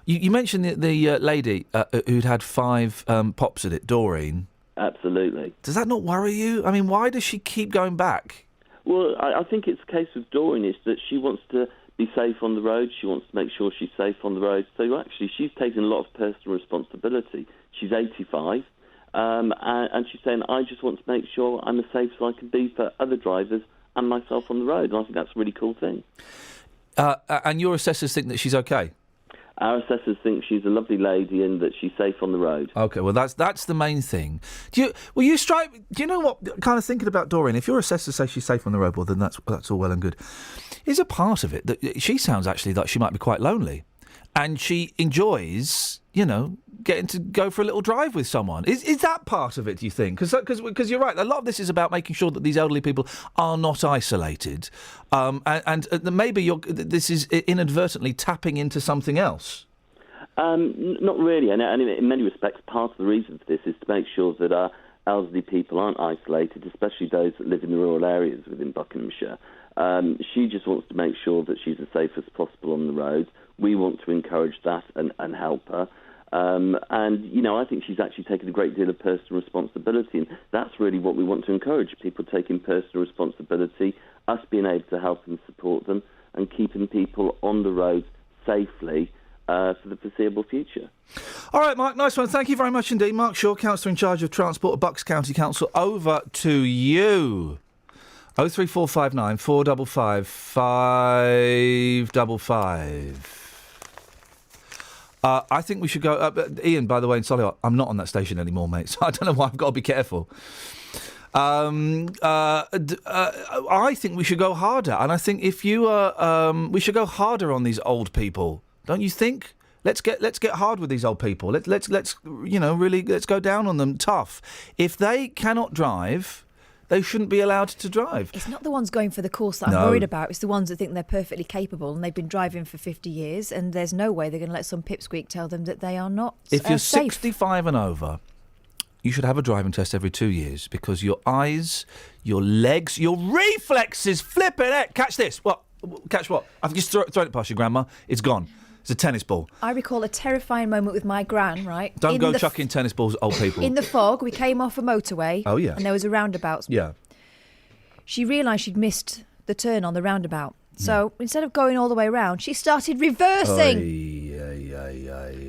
You mentioned the lady who'd had 5 pops at it, Doreen. Absolutely. Does that not worry you? I mean, why does she keep going back? Well, I think it's the case with Doreen is that she wants to be safe on the road. She wants to make sure she's safe on the road. So actually, she's taken a lot of personal responsibility. She's 85, and she's saying, I just want to make sure I'm as safe as I can be for other drivers and myself on the road. And I think that's a really cool thing. And your assessors think that she's okay? Our assessors think she's a lovely lady and that she's safe on the road. Okay, well that's the main thing. Do you know what? Kind of thinking about Doreen, if your assessors say she's safe on the road, well then that's all well and good. Is a part of it that she sounds actually like she might be quite lonely, and she enjoys, getting to go for a little drive with someone. Is that part of it, do you think? Because you're right, a lot of this is about making sure that these elderly people are not isolated, and maybe this is inadvertently tapping into something else. Not really, and in many respects, part of the reason for this is to make sure that our elderly people aren't isolated, especially those that live in the rural areas within Buckinghamshire. She just wants to make sure that she's as safe as possible on the road. We want to encourage that and help her. I think she's actually taken a great deal of personal responsibility, and that's really what we want to encourage, people taking personal responsibility, us being able to help and support them, and keeping people on the road safely for the foreseeable future. All right, Mark, nice one. Thank you very much indeed. Mark Shaw, Councillor in charge of Transport at Bucks County Council. Over to you. 03459 455 555. I think we should go... Iain, by the way, in Solihull, I'm not on that station anymore, mate, so I don't know why I've got to be careful. I think we should go harder, and I think if you we should go harder on these old people, don't you think? Let's get hard with these old people. Let's really let's go down on them tough. If they cannot drive, they shouldn't be allowed to drive. It's not the ones going for the course that I'm worried about. It's the ones that think they're perfectly capable and they've been driving for 50 years and there's no way they're going to let some pipsqueak tell them that they are not If you're safe. 65 and over, you should have a driving test every 2 years because your eyes, your legs, your reflexes, flipping it. Catch this. What? Catch what? I've just thrown it past your grandma. It's gone. It's a tennis ball. I recall a terrifying moment with my gran, right? Don't go chucking tennis balls at old people. In the fog, we came off a motorway. Oh, yeah. And there was a roundabout. Yeah. She realised she'd missed the turn on the roundabout. So instead of going all the way around, she started reversing.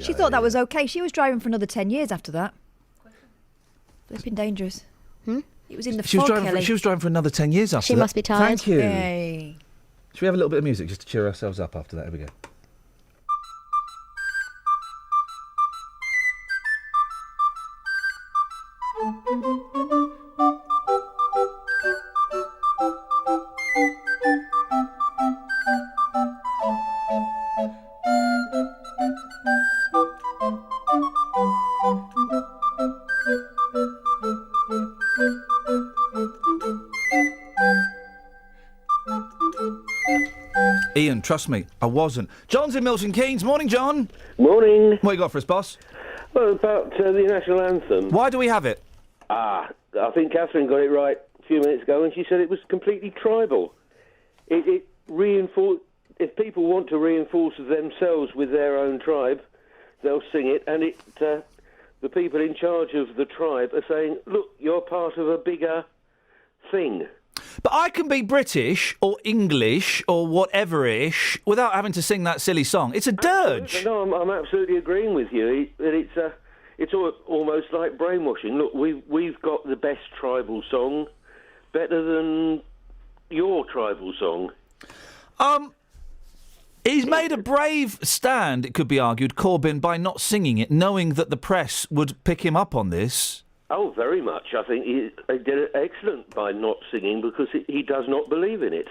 She thought that was okay. She was driving for another 10 years after that. Flipping dangerous. It was in the fog, Kelly. She was driving for another 10 years after that. She must be tired. Thank you. Yay. Should we have a little bit of music just to cheer ourselves up after that? Here we go. Iain, trust me, I wasn't. John's in Milton Keynes. Morning, John. Morning. What you got for us, boss? Well, about the national anthem. Why do we have it? I think Catherine got it right a few minutes ago when she said it was completely tribal. It reinforced. If people want to reinforce themselves with their own tribe, they'll sing it, and the people in charge of the tribe are saying, look, you're part of a bigger thing. But I can be British or English or whatever-ish without having to sing that silly song. It's a dirge. No, I'm absolutely agreeing with you. It's almost like brainwashing. Look, we've got the best tribal song, better than your tribal song. He's made a brave stand, it could be argued, Corbyn, by not singing it, knowing that the press would pick him up on this. Oh, very much. I think he did excellent by not singing because he does not believe in it.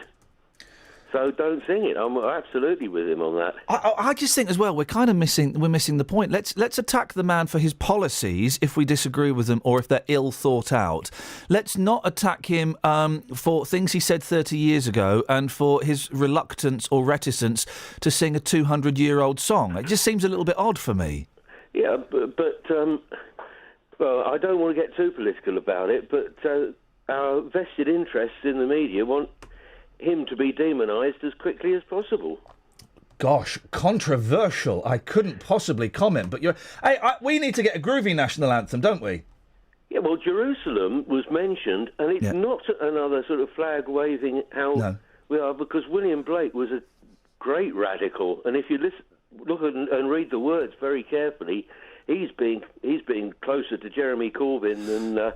So don't sing it. I'm absolutely with him on that. I just think as well we're missing the point. Let's attack the man for his policies if we disagree with them or if they're ill thought out. Let's not attack him for things he said 30 years ago and for his reluctance or reticence to sing a 200-year-old song. It just seems a little bit odd for me. Yeah, but well, I don't want to get too political about it, but our vested interests in the media want him to be demonised as quickly as possible. Gosh, controversial. I couldn't possibly comment, but we need to get a groovy national anthem, don't we? Yeah, well, Jerusalem was mentioned, and it's not another sort of flag-waving how we are, because William Blake was a great radical, and if you look and read the words very carefully, he's being closer to Jeremy Corbyn than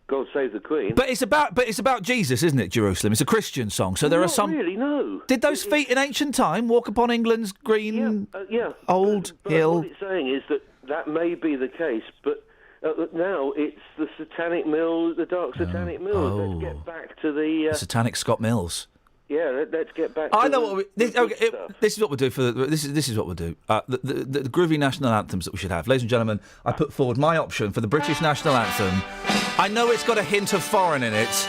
God Save the Queen. But it's about Jesus, isn't it? Jerusalem. It's a Christian song, so there are some. Really, no. Did those feet in ancient time walk upon England's green old hill? What it's saying is that may be the case, but now it's the Satanic Mills, the Dark Satanic Mills. Let's get back to the Satanic Scott Mills. Yeah, let's get back. I know what this is what we'll do for this is what we'll do. The groovy national anthems that we should have, ladies and gentlemen. I put forward my option for the British national anthem. I know it's got a hint of foreign in it,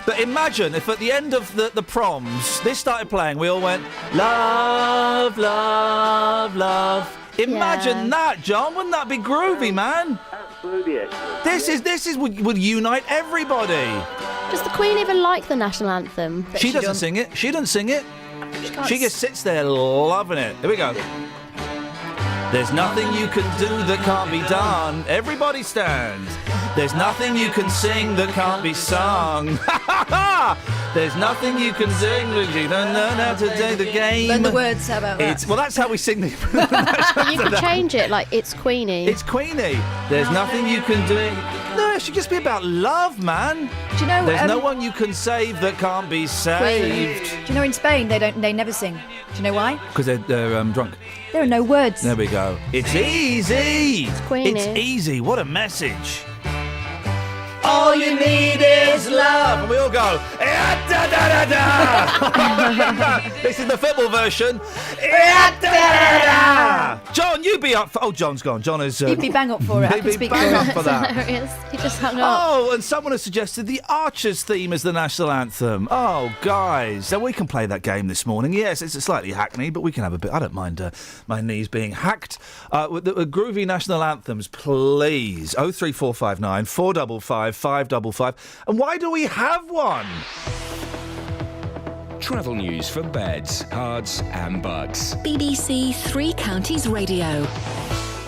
but imagine if at the end of the proms this started playing, we all went love, love, love. Imagine that, John. Wouldn't that be groovy, man? Absolutely excellent. This is would unite everybody. Does the Queen even like the national anthem? She doesn't sing it. She doesn't sing it. She just sits there loving it. Here we go. There's nothing you can do that can't be done. Everybody stand. There's nothing you can sing that can't be sung. There's nothing you can sing that you don't know how to play the game. Learn the words, how about that? Well, that's how we sing the... You can change it, like, it's Queenie. It's Queenie. There's nothing you can do... No, it should just be about love, man. Do you know... There's no one you can save that can't be saved. Do you know in Spain they never sing? Do you know why? Because they're drunk. There are no words. There we go. It's easy. It's Queenie. It's easy. What a message. All you need is love. And we all go, da da da da. This is the football version. Da da da. John, you be up for... Oh, John's gone. John is... You'd be bang up for it. I can speak bang for up it. for that. Hilarious. He just hung up. Oh, and someone has suggested the Archers theme as the national anthem. Oh, guys. So we can play that game this morning. Yes, it's slightly hackneyed, but we can have a bit. I don't mind my knees being hacked. With the groovy national anthems, please. 03459 455 555. And why do we have one? Travel news for beds, cards and bugs. BBC Three Counties Radio.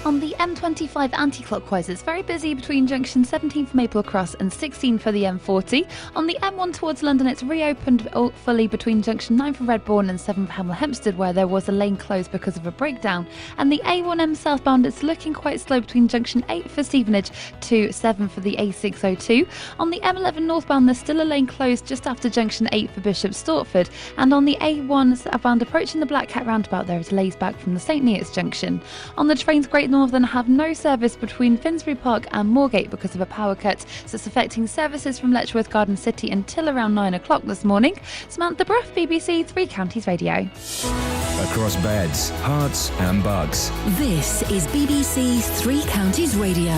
On the M25 anti-clockwise, it's very busy between junction 17 for Maple Cross and 16 for the M40. On the M1 towards London, it's reopened fully between junction 9 for Redbourne and 7 for Hemel Hempstead, where there was a lane closed because of a breakdown. And the A1M southbound, it's looking quite slow between junction 8 for Stevenage to 7 for the A602. On the M11 northbound, there's still a lane closed just after junction 8 for Bishop Stortford. And on the A1 southbound, approaching the Black Cat roundabout, there is delays back from the St Neots junction. On the trains, Great Northern have no service between Finsbury Park and Moorgate because of a power cut, so it's affecting services from Letchworth Garden City until around 9 o'clock this morning. Samantha Bruff, BBC Three Counties Radio. Across beds, hearts and bugs. This is BBC Three Counties Radio.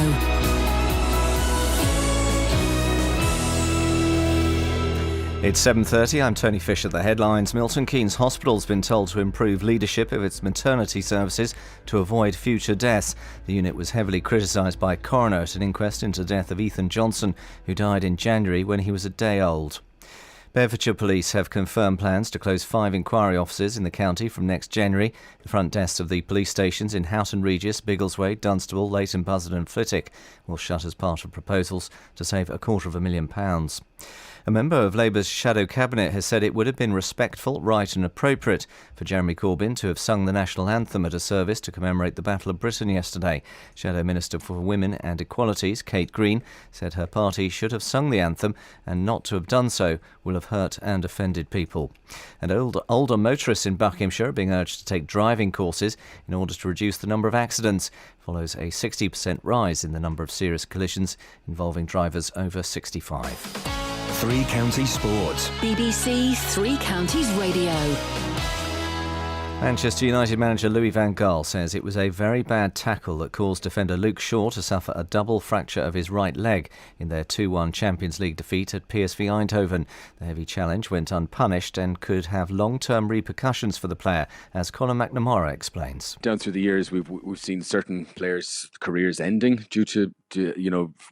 It's 7:30. I'm Tony Fisher. The headlines. Milton Keynes Hospital's been told to improve leadership of its maternity services to avoid future deaths. The unit was heavily criticised by a coroner at an inquest into the death of Ethan Johnson, who died in January when he was a day old. Bedfordshire Police have confirmed plans to close 5 inquiry offices in the county from next January. The front desks of the police stations in Houghton Regis, Biggleswade, Dunstable, Leighton Buzzard and Flitwick will shut as part of proposals to save £250,000. A member of Labour's shadow cabinet has said it would have been respectful, right and appropriate for Jeremy Corbyn to have sung the national anthem at a service to commemorate the Battle of Britain yesterday. Shadow Minister for Women and Equalities, Kate Green, said her party should have sung the anthem, and not to have done so will have hurt and offended people. And older motorists in Buckinghamshire are being urged to take driving courses in order to reduce the number of accidents. Follows a 60% rise in the number of serious collisions involving drivers over 65. Three Counties Sports. BBC Three Counties Radio. Manchester United manager Louis van Gaal says it was a very bad tackle that caused defender Luke Shaw to suffer a double fracture of his right leg in their 2-1 Champions League defeat at PSV Eindhoven. The heavy challenge went unpunished and could have long-term repercussions for the player, as Conor McNamara explains. Down through the years, we've seen certain players' careers ending due to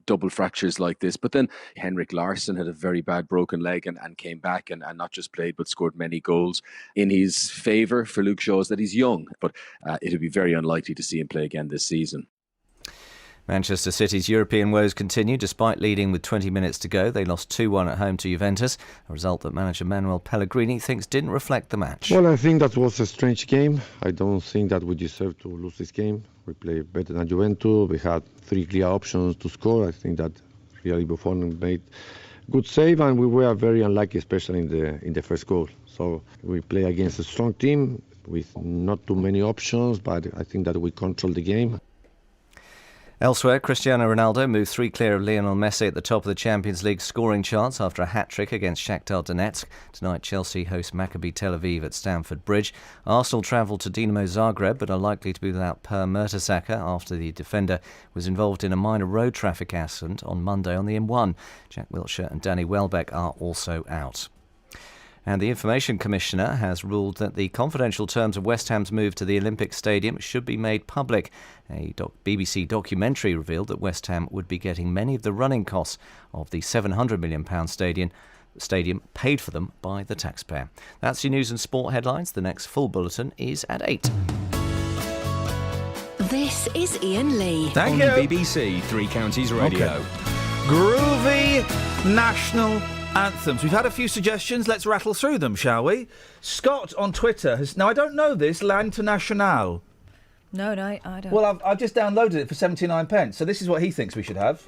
double fractures like this. But then Henrik Larsson had a very bad broken leg and came back and not just played but scored many goals. In his favour for Luke Shaw is that he's young, but it would be very unlikely to see him play again this season. Manchester City's European woes continue. Despite leading with 20 minutes to go, they lost 2-1 at home to Juventus, a result that manager Manuel Pellegrini thinks didn't reflect the match. Well, I think that was a strange game. I don't think that we deserve to lose this game. We played better than Juventus. We had 3 clear options to score. I think that really Buffon made good save, and we were very unlucky, especially in the first goal. So we play against a strong team with not too many options, but I think that we controlled the game. Elsewhere, Cristiano Ronaldo moved 3 clear of Lionel Messi at the top of the Champions League scoring charts after a hat-trick against Shakhtar Donetsk. Tonight, Chelsea host Maccabi Tel Aviv at Stamford Bridge. Arsenal travel to Dinamo Zagreb but are likely to be without Per Mertesacker after the defender was involved in a minor road traffic accident on Monday on the M1. Jack Wilshere and Danny Welbeck are also out. And the Information Commissioner has ruled that the confidential terms of West Ham's move to the Olympic Stadium should be made public. A BBC documentary revealed that West Ham would be getting many of the running costs of the £700 million stadium paid for them by the taxpayer. That's your news and sport headlines. The next full bulletin is at 8. This is Iain Lee. Thank on you. BBC Three Counties Radio. Okay. Groovy national anthems. We've had a few suggestions. Let's rattle through them, shall we? Scott on Twitter has... Now, I don't know this. L'Internationale. No, I don't. Well, I've just downloaded it for 79 pence. So this is what he thinks we should have.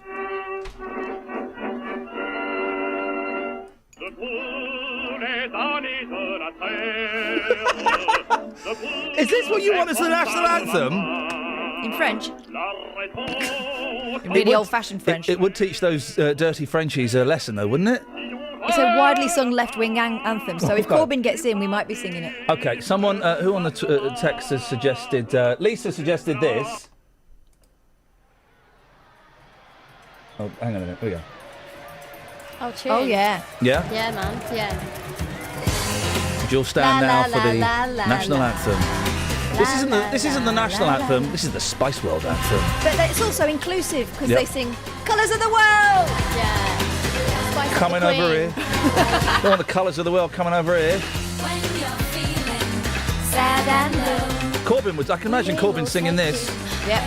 Is this what you want as the national anthem? In French? In really old-fashioned French. It would teach those dirty Frenchies a lesson, though, wouldn't it? It's a widely sung left-wing anthem, so if Corbyn gets in, we might be singing it. OK, someone who on the text has suggested... Lisa suggested this. Oh, hang on a minute. Here we go. Oh, tune. Oh, yeah. Yeah? Yeah, man, yeah. You'll stand La, now la, for the la, la, national la. anthem. This isn't the national anthem. This is the Spice World anthem. But it's also inclusive, because Yep. they sing Colours of the World! Yeah. Spice Coming of the over here. Queen. All the colours of the world coming over here. Sad and low. Corbyn would... I can imagine Corbyn singing this. Yep.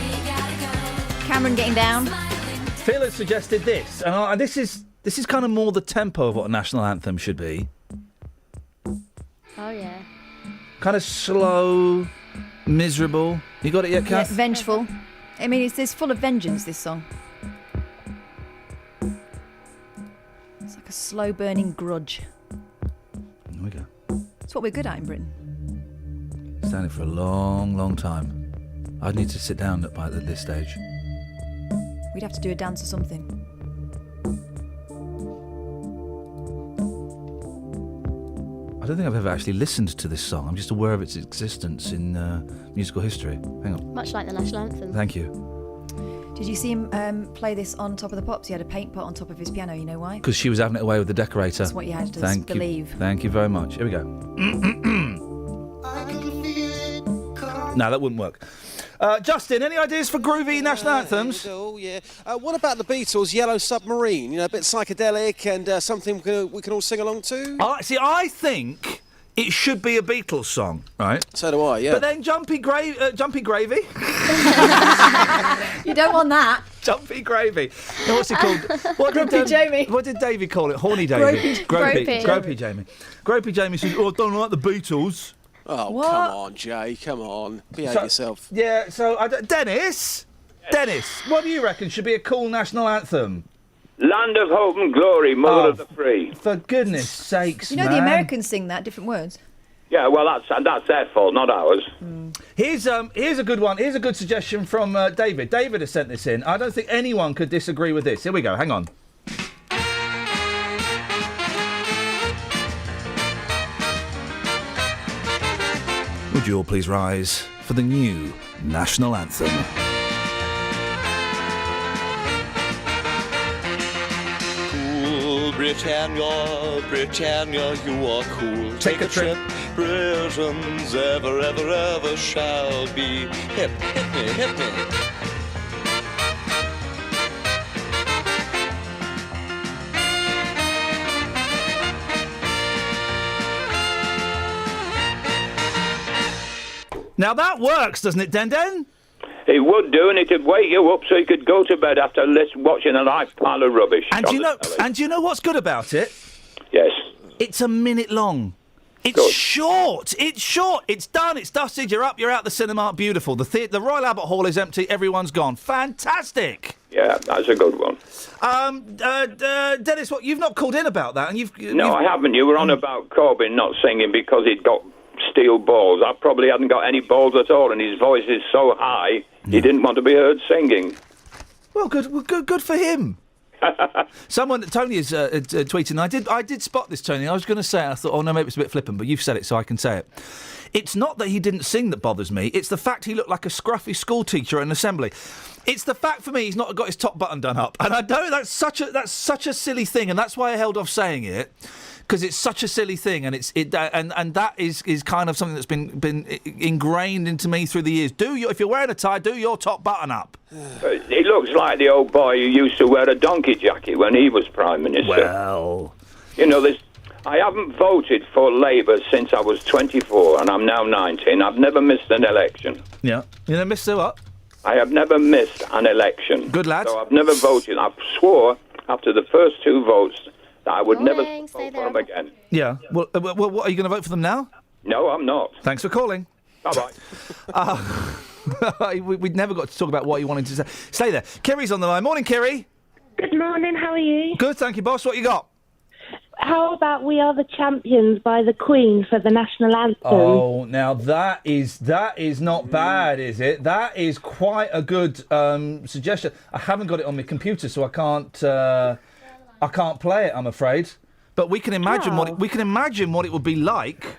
Cameron getting down. Phil has suggested this, and this is kind of more the tempo of what a national anthem should be. Oh, yeah. Kind of slow, miserable. You got it yet, Yeah, Kath? vengeful. I mean, it's full of vengeance, this song. It's like a slow-burning grudge. There we go. It's what we're good at in Britain. Standing for a long, long time. I'd need to sit down at this stage. We'd have to do a dance or something. I don't think I've ever actually listened to this song. I'm just aware of its existence in musical history. Hang on. Much like the national anthem. Thank you. Did you see him play this on Top of the Pops? He had a paint pot on top of his piano. You know why? Because she was having it away with the decorator. That's what you had to believe. Thank you very much. Here we go. No, that wouldn't work. Justin, any ideas for groovy national anthems? Oh, yeah. What about the Beatles' Yellow Submarine? You know, a bit psychedelic and something we can all sing along to? I think it should be a Beatles song, right? So do I, yeah. But then Jumpy Gravy... You don't want that. Jumpy Gravy. No, what's it called? Grumpy Jamie. What did Davey call it? Horny Davey. Gropey Jamie. Gropey Jamie says, I don't like the Beatles. Oh, What? come on, Jay, come on. Behave yourself. Yeah, so... Dennis? Dennis, what do you reckon should be a cool national anthem? Land of Hope and Glory, Mother of the Free. For goodness sakes, You know man. the Americans sing that, different words. Yeah, well, that's their fault, not ours. Here's a good one. Here's a good suggestion from David. David has sent this in. I don't think anyone could disagree with this. Here we go. Hang on. Would you all please rise for the new national anthem? Cool Britannia, Britannia, you are cool. Take a trip. Britain's ever, ever, ever shall be. Hip, hip me, hip me. Now that works, doesn't it, Den? It would do, and it'd wake you up so you could go to bed after watching a nice pile of rubbish. And do you know what's good about it? Yes. It's a minute long. It's Good. short. It's short. It's done. It's dusted. You're up. You're out the cinema. Beautiful. The Royal Albert Hall is empty. Everyone's gone. Fantastic. Yeah, that's a good one. Dennis, what you've not called in about that, and No, I haven't. You were on about Corbyn not singing because he'd got steel balls. I probably hadn't got any balls at all, and his voice is so high, he didn't want to be heard singing. Well, good for him. Tony is tweeting. I did spot this, Tony. I was going to say it. I thought, oh no, maybe it's a bit flippant, but you've said it, so I can say it. It's not that he didn't sing that bothers me. It's the fact he looked like a scruffy schoolteacher at an assembly. It's the fact for me he's not got his top button done up, and I don't. That's such a silly thing, and that's why I held off saying it. Because it's such a silly thing, and and that is kind of something that's been ingrained into me through the years. If you're wearing a tie, do your top button up. He looks like the old boy who used to wear a donkey jacket when he was Prime Minister. Well, you know, I haven't voted for Labour since I was 24, and I'm now 19. I've never missed an election. Yeah, you never missed what? I have never missed an election. Good lad. So I've never voted. I swore after the first two votes that I would never vote for them again. Yeah. Well, what are you going to vote for them now? No, I'm not. Thanks for calling. Bye-bye. We'd never got to talk about what you wanted to say. Stay there. Kerry's on the line. Morning, Kerry. Good morning, how are you? Good, thank you, boss. What you got? How about We Are the Champions by the Queen for the national anthem? Oh, now that is not bad, is it? That is quite a good suggestion. I haven't got it on my computer, so I can't play it, I'm afraid. But we can imagine what it would be like.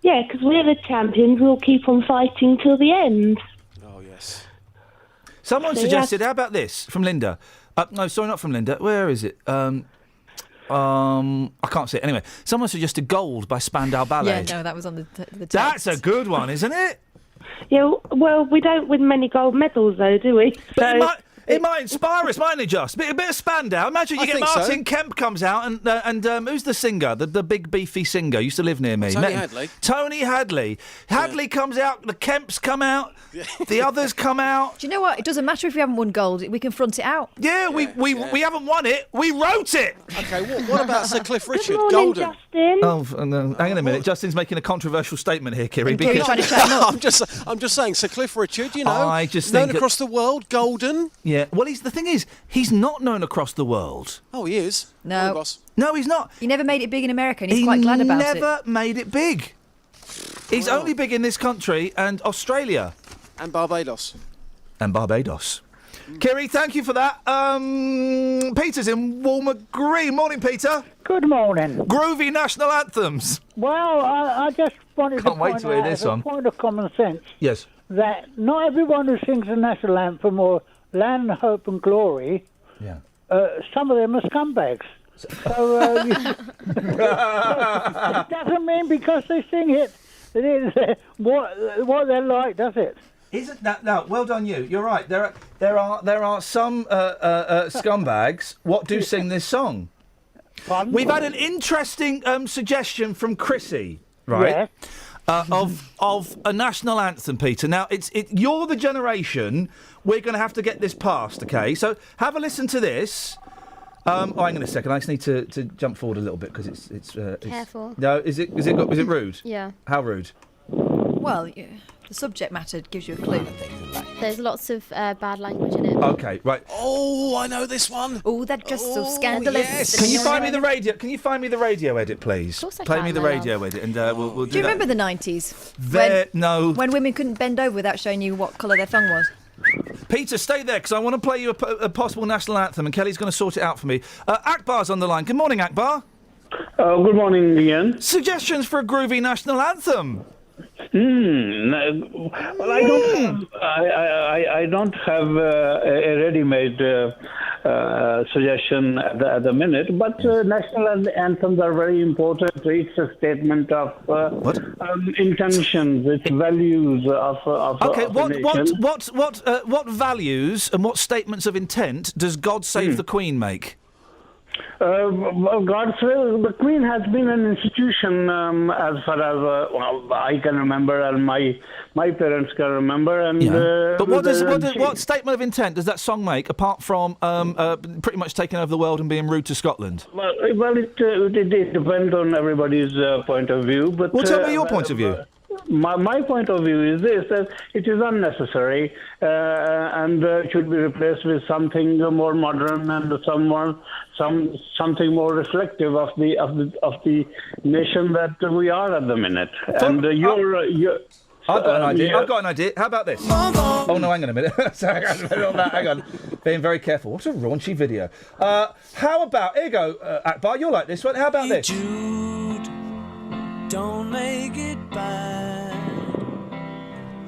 Yeah, because we're the champions. We'll keep on fighting till the end. Oh yes. Someone suggested. How about this from Linda? No, sorry, not from Linda. Where is it? I can't see it. Anyway, someone suggested Gold by Spandau Ballet. Yeah, no, that was on the text. That's a good one, isn't it? Yeah, well, we don't win many gold medals, though, do we? But it might inspire us, mightn't it, Just? A bit of Spandau. Imagine you get Martin Kemp comes out and who's the singer? The big beefy singer used to live near me. Tony Hadley. Tony Hadley. Hadley comes out, the Kemps come out, the others come out. Do you know what? It doesn't matter if we haven't won gold. We can front it out. Yeah, we haven't won it. We wrote it. Okay, what about Sir Cliff Richard? Good morning, Golden. Justin. Oh, no, hang on a minute. Justin's making a controversial statement here, Kiri. Kerry's trying to shut him up. I'm just saying, Sir Cliff Richard. You know, I just known think across the world, Golden. Yeah. Well, the thing is, he's not known across the world. Oh, he is. No. Sorry, boss. No, he's not. He never made it big in America, and he's quite glad about it. He never made it big. He's only big in this country and Australia. And Barbados. Kerry, thank you for that. Peter's in Walmer Green. Morning, Peter. Good morning. Groovy national anthems. Well, I just wanted to Can't wait point to hear out this as a one. point of common sense Yes. that not everyone who sings the national anthem or Land, Hope and Glory, Yeah. some of them are scumbags. So it doesn't mean because they sing it that it's what they're like, does it? Isn't that no? Well done, you. You're right. There are some scumbags. What do sing this song? Pardon? We've had an interesting suggestion from Chrissy, right? Yeah. Of a national anthem, Peter. Now you're the generation we're going to have to get this past. Okay, so have a listen to this. Hang on a second. I just need to jump forward a little bit because it's Careful. No, is it rude? Yeah. How rude? Well, yeah, the subject matter gives you a clue. There's lots of bad language in it. Okay, right. Oh, I know this one. Oh, that just so scandalous. Yes. Can you find me the radio? Can you find me the radio edit, please? Of course I Play can, me the my radio edit, and we'll do Do you that. remember the 90s? No. When women couldn't bend over without showing you what colour their tongue was. Peter, stay there, because I want to play you a possible national anthem, and Kelly's going to sort it out for me. Akbar's on the line. Good morning, Akbar. Good morning, Ian. Suggestions for a groovy national anthem? Well, I don't have a ready-made suggestion at the minute, but national anthems are very important. It's a statement of intentions, it's values of Okay, of a nation. what values and what statements of intent does God Save the Queen make? God save the Queen has been an institution as far as I can remember, and my parents can remember. And but what statement of intent does that song make, apart from pretty much taking over the world and being rude to Scotland? Well, it depends on everybody's point of view. But Well, tell me your point of view. My point of view is this: that it is unnecessary and should be replaced with something more modern and something more reflective of the nation that we are at the minute. And I've got an idea. I've got an idea. How about this? Oh no, hang on a minute. Sorry, hang on. Being very careful. What a raunchy video. How about here you go, Akbar? You'll like this one. How about this? Jude, don't make it bad.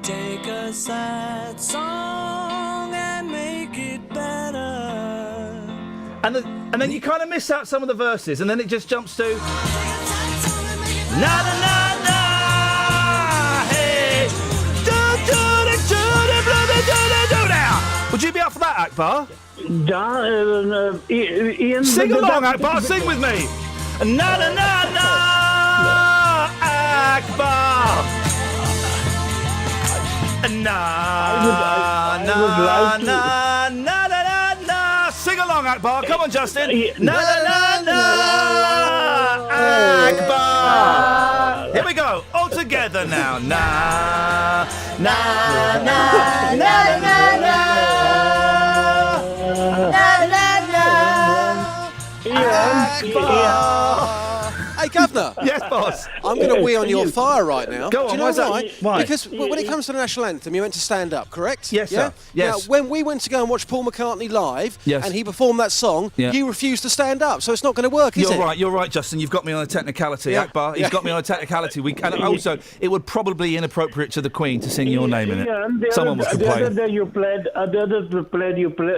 Take a sad song and make it better. And then you kind of miss out some of the verses, and then it just jumps to na na na na. Hey, do now. Would you be up for that, Akbar? Ian, sing along, Akbar. Sing with me. Na na na na. Akbar. Na na na na na. Sing along, Akbar. Come on, Justin. Na na na na. Akbar. Here we go. All together now. Na na na na na na. Na na na. Akbar. Hey, Governor. Yes, boss. I'm going to wee on your fire right now. Go on, Do you know why's that? why? Why? Because when it comes to the national anthem, you went to stand up, correct? Yes, yeah? sir. Yes. Now, when we went to go and watch Paul McCartney live, Yes. and he performed that song, Yeah. you refused to stand up, so it's not going to work, is it? You're right, Justin. You've got me on a technicality, Yeah. Akbar. He's Yeah. got me on a technicality. And also, it would probably be inappropriate to the Queen to sing your name in it. Yeah, Someone was the other complaining. day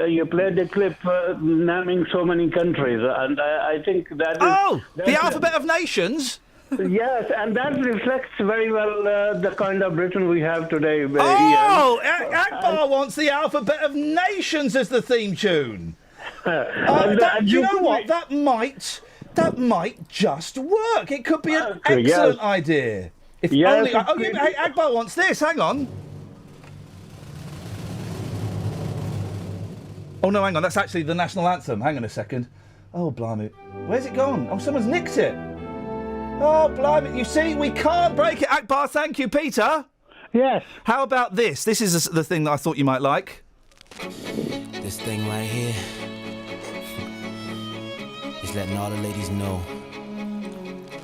you played a clip naming so many countries, and I think that is... Oh, the alphabet of nations? Yes, and that reflects very well the kind of Britain we have today. Oh, Akbar wants the alphabet of nations as the theme tune. You know what? That might just work. It could be an excellent idea. If only. Hey, Akbar wants this. Hang on. Oh no, hang on. That's actually the national anthem. Hang on a second. Oh blimey, where's it gone? Oh, someone's nicked it. Oh blimey, you see, we can't break it. Akbar, thank you, Peter. Yes. How about this? This is the thing that I thought you might like. This thing right here is letting all the ladies know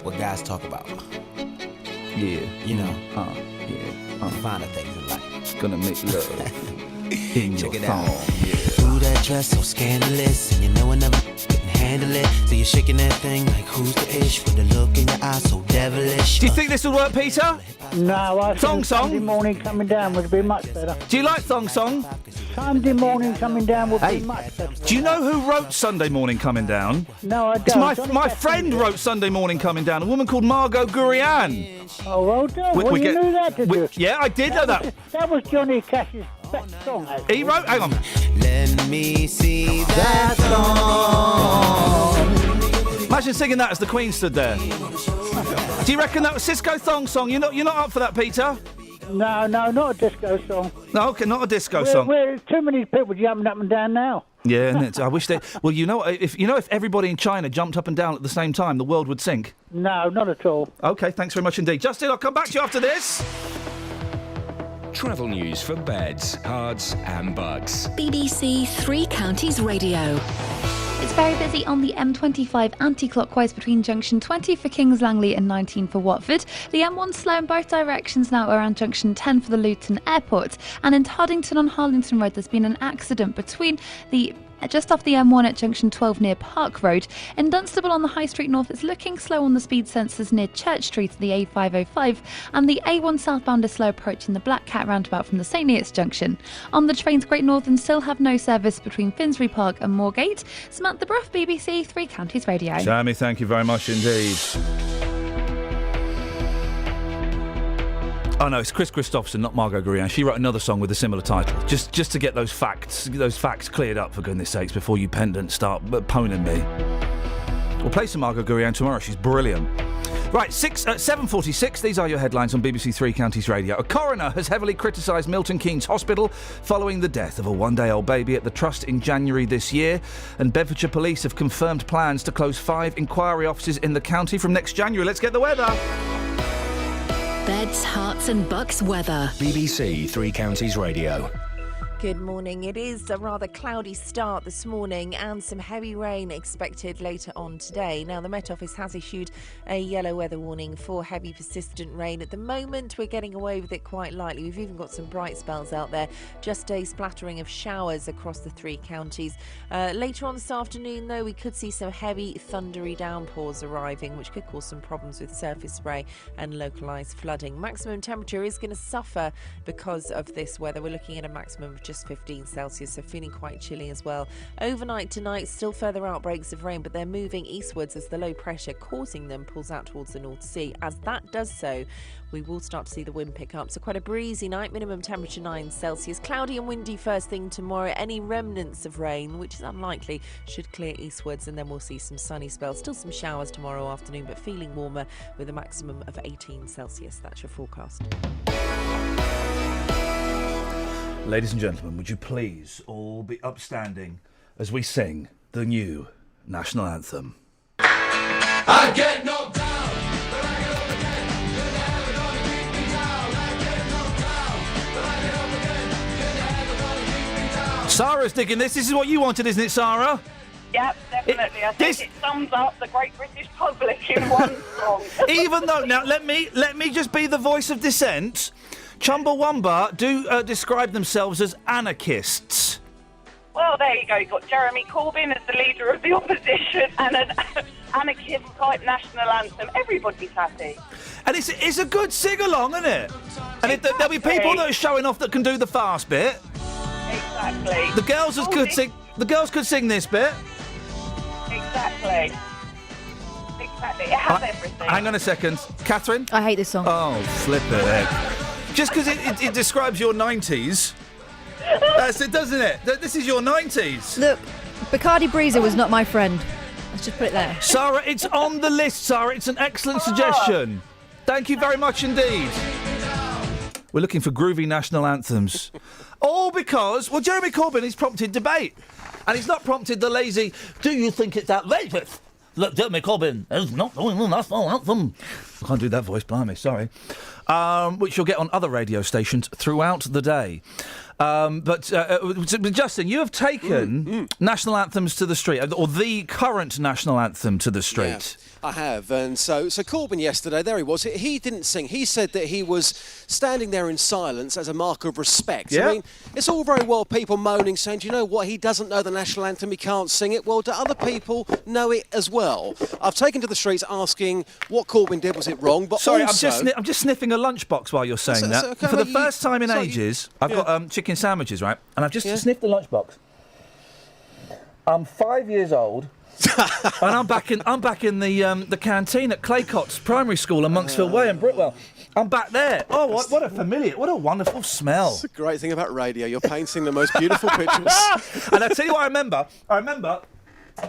what guys talk about. Yeah. You know. Yeah. The finer things in life. It's gonna make love in Check your it out. thong. Ooh, that dress so scandalous, and you know I never couldn't handle it. So you're shaking that thing like who's the ish with a look in your eyes so devilish. Do you think this will work, Peter? No, I Thong think Song? Sunday morning coming down would be much better. Do you like Thong Song? Sunday morning coming down would be much better. Do you know who wrote Sunday Morning Coming Down? No, I It's don't. my friend wrote Sunday Morning Coming Down, a woman called Margot Gurian. Oh, well done. Well, you knew that, did you? Yeah, I did know that. That was Johnny Cash's best song, actually. He wrote, hang on. Let me see that song. Imagine singing that as the Queen stood there. Do you reckon that was Cisco Thong Song? You're not up for that, Peter? No, not a disco song. No, okay, not a disco song. We're too many people jumping up and down now. Yeah, and I wish they. Well, if everybody in China jumped up and down at the same time, the world would sink. No, not at all. Okay, thanks very much indeed, Justin. I'll come back to you after this. Travel news for beds, cards, and bugs. BBC Three Counties Radio. It's very busy on the M25 anti-clockwise between junction 20 for Kings Langley and 19 for Watford. The M1 slow in both directions now around junction 10 for the Luton Airport. And in Toddington on Harlington Road, there's been an accident between just off the M1 at junction 12 near Park Road. In Dunstable on the High Street North, it's looking slow on the speed sensors near Church Street at the A505, and the A1 southbound is slow approaching the Black Cat roundabout from the St Neots junction. On the trains, Great Northern still have no service between Finsbury Park and Moorgate. Samantha Bruff, BBC Three Counties Radio. Sammy, thank you very much indeed. Oh no, it's Chris Christopherson, not Margot Gurian. She wrote another song with a similar title. Just to get those facts cleared up, for goodness sakes, before you pendants start poning me. We'll play some Margot Gurian tomorrow. She's brilliant. Right, 7:46. These are your headlines on BBC Three Counties Radio. A coroner has heavily criticised Milton Keynes Hospital following the death of a one-day-old baby at the trust in January this year. And Bedfordshire Police have confirmed plans to close 5 inquiry offices in the county from next January. Let's get the weather. Beds, Herts and Bucks weather. BBC Three Counties Radio. Good morning. It is a rather cloudy start this morning and some heavy rain expected later on today. Now, the Met Office has issued a yellow weather warning for heavy persistent rain. At the moment, we're getting away with it quite lightly. We've even got some bright spells out there. Just a splattering of showers across the 3 counties. Later on this afternoon, though, we could see some heavy thundery downpours arriving, which could cause some problems with surface spray and localised flooding. Maximum temperature is going to suffer because of this weather. We're looking at a maximum of just 15 Celsius, so feeling quite chilly as well. Overnight tonight, still further outbreaks of rain, but they're moving eastwards as the low pressure causing them pulls out towards the North Sea. As that does so, we will start to see the wind pick up. So quite a breezy night, minimum temperature 9 Celsius. Cloudy and windy first thing tomorrow. Any remnants of rain, which is unlikely, should clear eastwards, and then we'll see some sunny spells. Still some showers tomorrow afternoon, but feeling warmer with a maximum of 18 Celsius. That's your forecast. Ladies and gentlemen, would you please all be upstanding as we sing the new national anthem? I get knocked down, but I get up again. You're never gonna keep me down. I get knocked down, but I get up again. You're never gonna keep me down. Sarah's digging this. This is what you wanted, isn't it, Sarah? Yep, definitely. I think it sums up the great British public in one song. Even though, now let me just be the voice of dissent. Chumbawamba do describe themselves as anarchists. Well, there you go. You've got Jeremy Corbyn as the leader of the opposition and an anarchist-type national anthem. Everybody's happy. And it's a good sing-along, isn't it? And there'll be people that are showing off that can do the fast bit. Exactly. The girls could sing this bit. Exactly. Exactly. It has everything. Hang on a second. Catherine? I hate this song. Oh, flip it. Just because it describes your 90s. That's it, doesn't it? This is your 90s. Look, Bacardi Breezer was not my friend. Let's just put it there. Sarah, it's on the list, Sarah. It's an excellent suggestion. Thank you very much indeed. We're looking for groovy national anthems. All because, well, Jeremy Corbyn has prompted debate. And he's not prompted the lazy, do you think it's outrageous? Look, Jeremy Corbyn is not doing the national anthem. I can't do that voice, blimey, sorry. Which you'll get on other radio stations throughout the day. But Justin, you have taken national anthems to the street, or the current national anthem to the street. Yeah, I have. And so Corbyn yesterday, there he was. He didn't sing. He said that he was standing there in silence as a mark of respect. Yeah. I mean, it's all very well people moaning, saying, do you know what, he doesn't know the national anthem, he can't sing it. Well, do other people know it as well? I've taken to the streets asking what Corbyn did, was it wrong? But Sorry, also, I'm just sniffing a lunchbox while you're saying that. okay, For the mate, first time in ages, I've got chicken sandwiches, right? And I've just sniffed the lunchbox. I'm 5 years old, and I'm back in the canteen at Claycott's Primary School in Monksville Way in Britwell. I'm back there. Oh, what a wonderful smell. That's the great thing about radio. You're painting the most beautiful pictures. And I tell you what I remember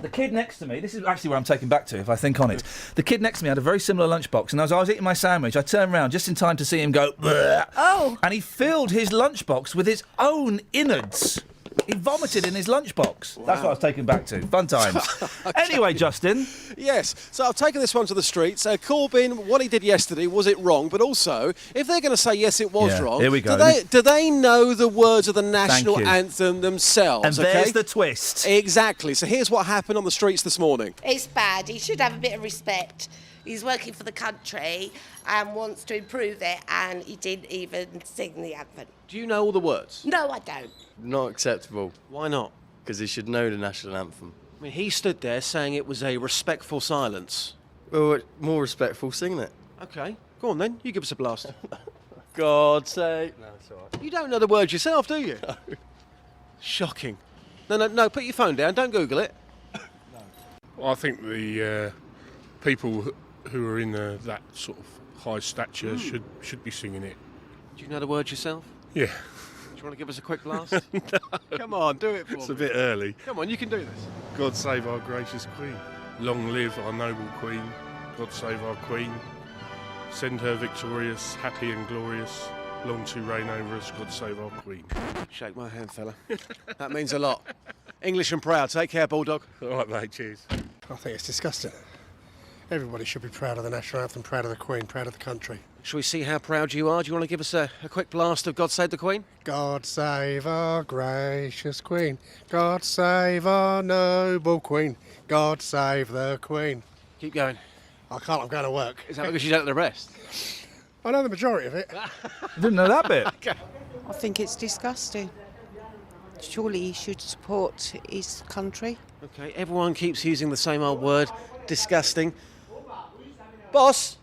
the kid next to me, this is actually where I'm taken back to, if I think on it. The kid next to me had a very similar lunchbox, and as I was eating my sandwich, I turned around just in time to see him go, bleh. Oh! And he filled his lunchbox with his own innards. He vomited in his lunchbox. Wow. That's what I was taken back to. Fun times. Okay. Anyway, Justin. Yes, so I've taken this one to the streets. Corbyn, what he did yesterday, was it wrong? But also, if they're going to say, yes, it was wrong, here we go. Do they know the words of the national anthem themselves? And there's the twist. Exactly. So here's what happened on the streets this morning. It's bad. He should have a bit of respect. He's working for the country and wants to improve it, and he didn't even sing the anthem. Do you know all the words? No, I don't. Not acceptable. Why not? Because he should know the national anthem. I mean, he stood there saying it was a respectful silence. Well, more respectful singing it. OK, go on then. You give us a blast. God save... No, it's all right. You don't know the words yourself, do you? No. Shocking. No, put your phone down. Don't Google it. Well, I think the people who are in that sort of high stature should be singing it. Do you know the words yourself? Yeah. Do you want to give us a quick blast? No. Come on, do it for me. It's a bit early. Come on, you can do this. God save our gracious Queen. Long live our noble Queen. God save our Queen. Send her victorious, happy and glorious. Long to reign over us. God save our Queen. Shake my hand, fella. That means a lot. English and proud. Take care, Bulldog. All right, mate. Cheers. I think it's disgusting. Everybody should be proud of the national anthem, proud of the Queen, proud of the country. Shall we see how proud you are? Do you want to give us a quick blast of God Save the Queen? God save our gracious Queen. God save our noble Queen. God save the Queen. Keep going. I can't, I'm going to work. Is that because you don't know the rest? I know the majority of it. Didn't know that bit. Okay. I think it's disgusting. Surely he should support his country. Okay, everyone keeps using the same old word. Disgusting. Boss!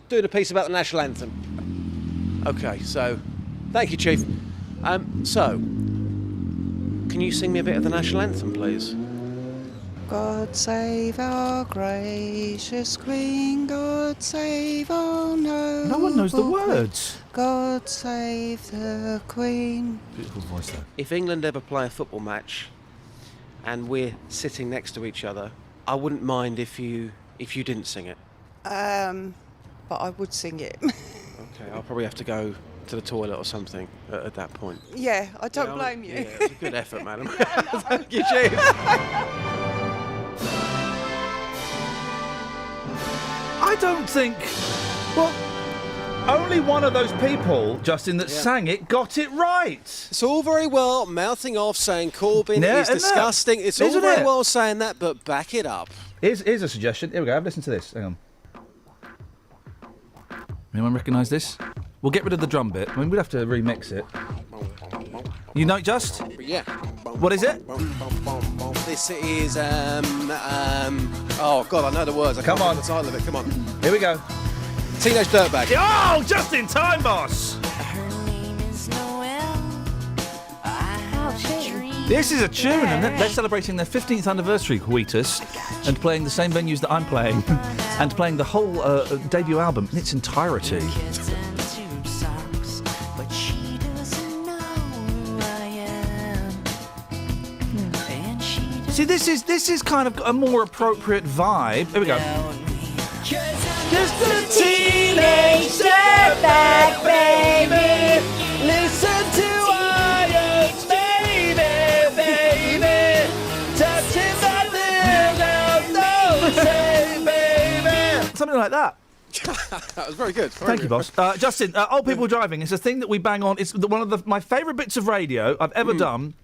Doing a piece about the national anthem. Okay, so, thank you, Chief. So, can you sing me a bit of the national anthem, please? God save our gracious Queen, God save our noble No one knows the Queen. words. God save the Queen. Beautiful voice, though. If England ever play a football match and we're sitting next to each other, I wouldn't mind if you didn't sing it. But I would sing it. Okay, I'll probably have to go to the toilet or something at that point. Yeah, I don't blame you. Yeah, it's a good effort, madam. Thank you, cheers. I don't think... Well, only one of those people, Justin, that sang it got it right. It's all very well mouthing off saying Corbyn Yeah, is isn't it? disgusting. It's all Isn't very it? well saying that, but back it up. Here's a suggestion. Here we go. Have a listen to this. Hang on. Anyone recognise this? We'll get rid of the drum bit. I mean, we'd have to remix it. You know it, Just? Yeah. What is it? This is, oh, God, I know the words. I can't Come on. remember the title of it. Come on. Here we go. Teenage Dirtbag. Oh, just in time, boss! This is a tune, and they're celebrating their 15th anniversary, Wheatus, and playing the same venues that I'm playing, and playing the whole debut album in its entirety. See, this is kind of a more appropriate vibe. Here we go. Just a teenage dirtbag, baby. Listen to Iron's baby. Touching my little nose, say, baby. Something like that. That was very good. Thank you, boss. Justin, old people driving is a thing that we bang on. It's one of my favourite bits of radio I've ever done.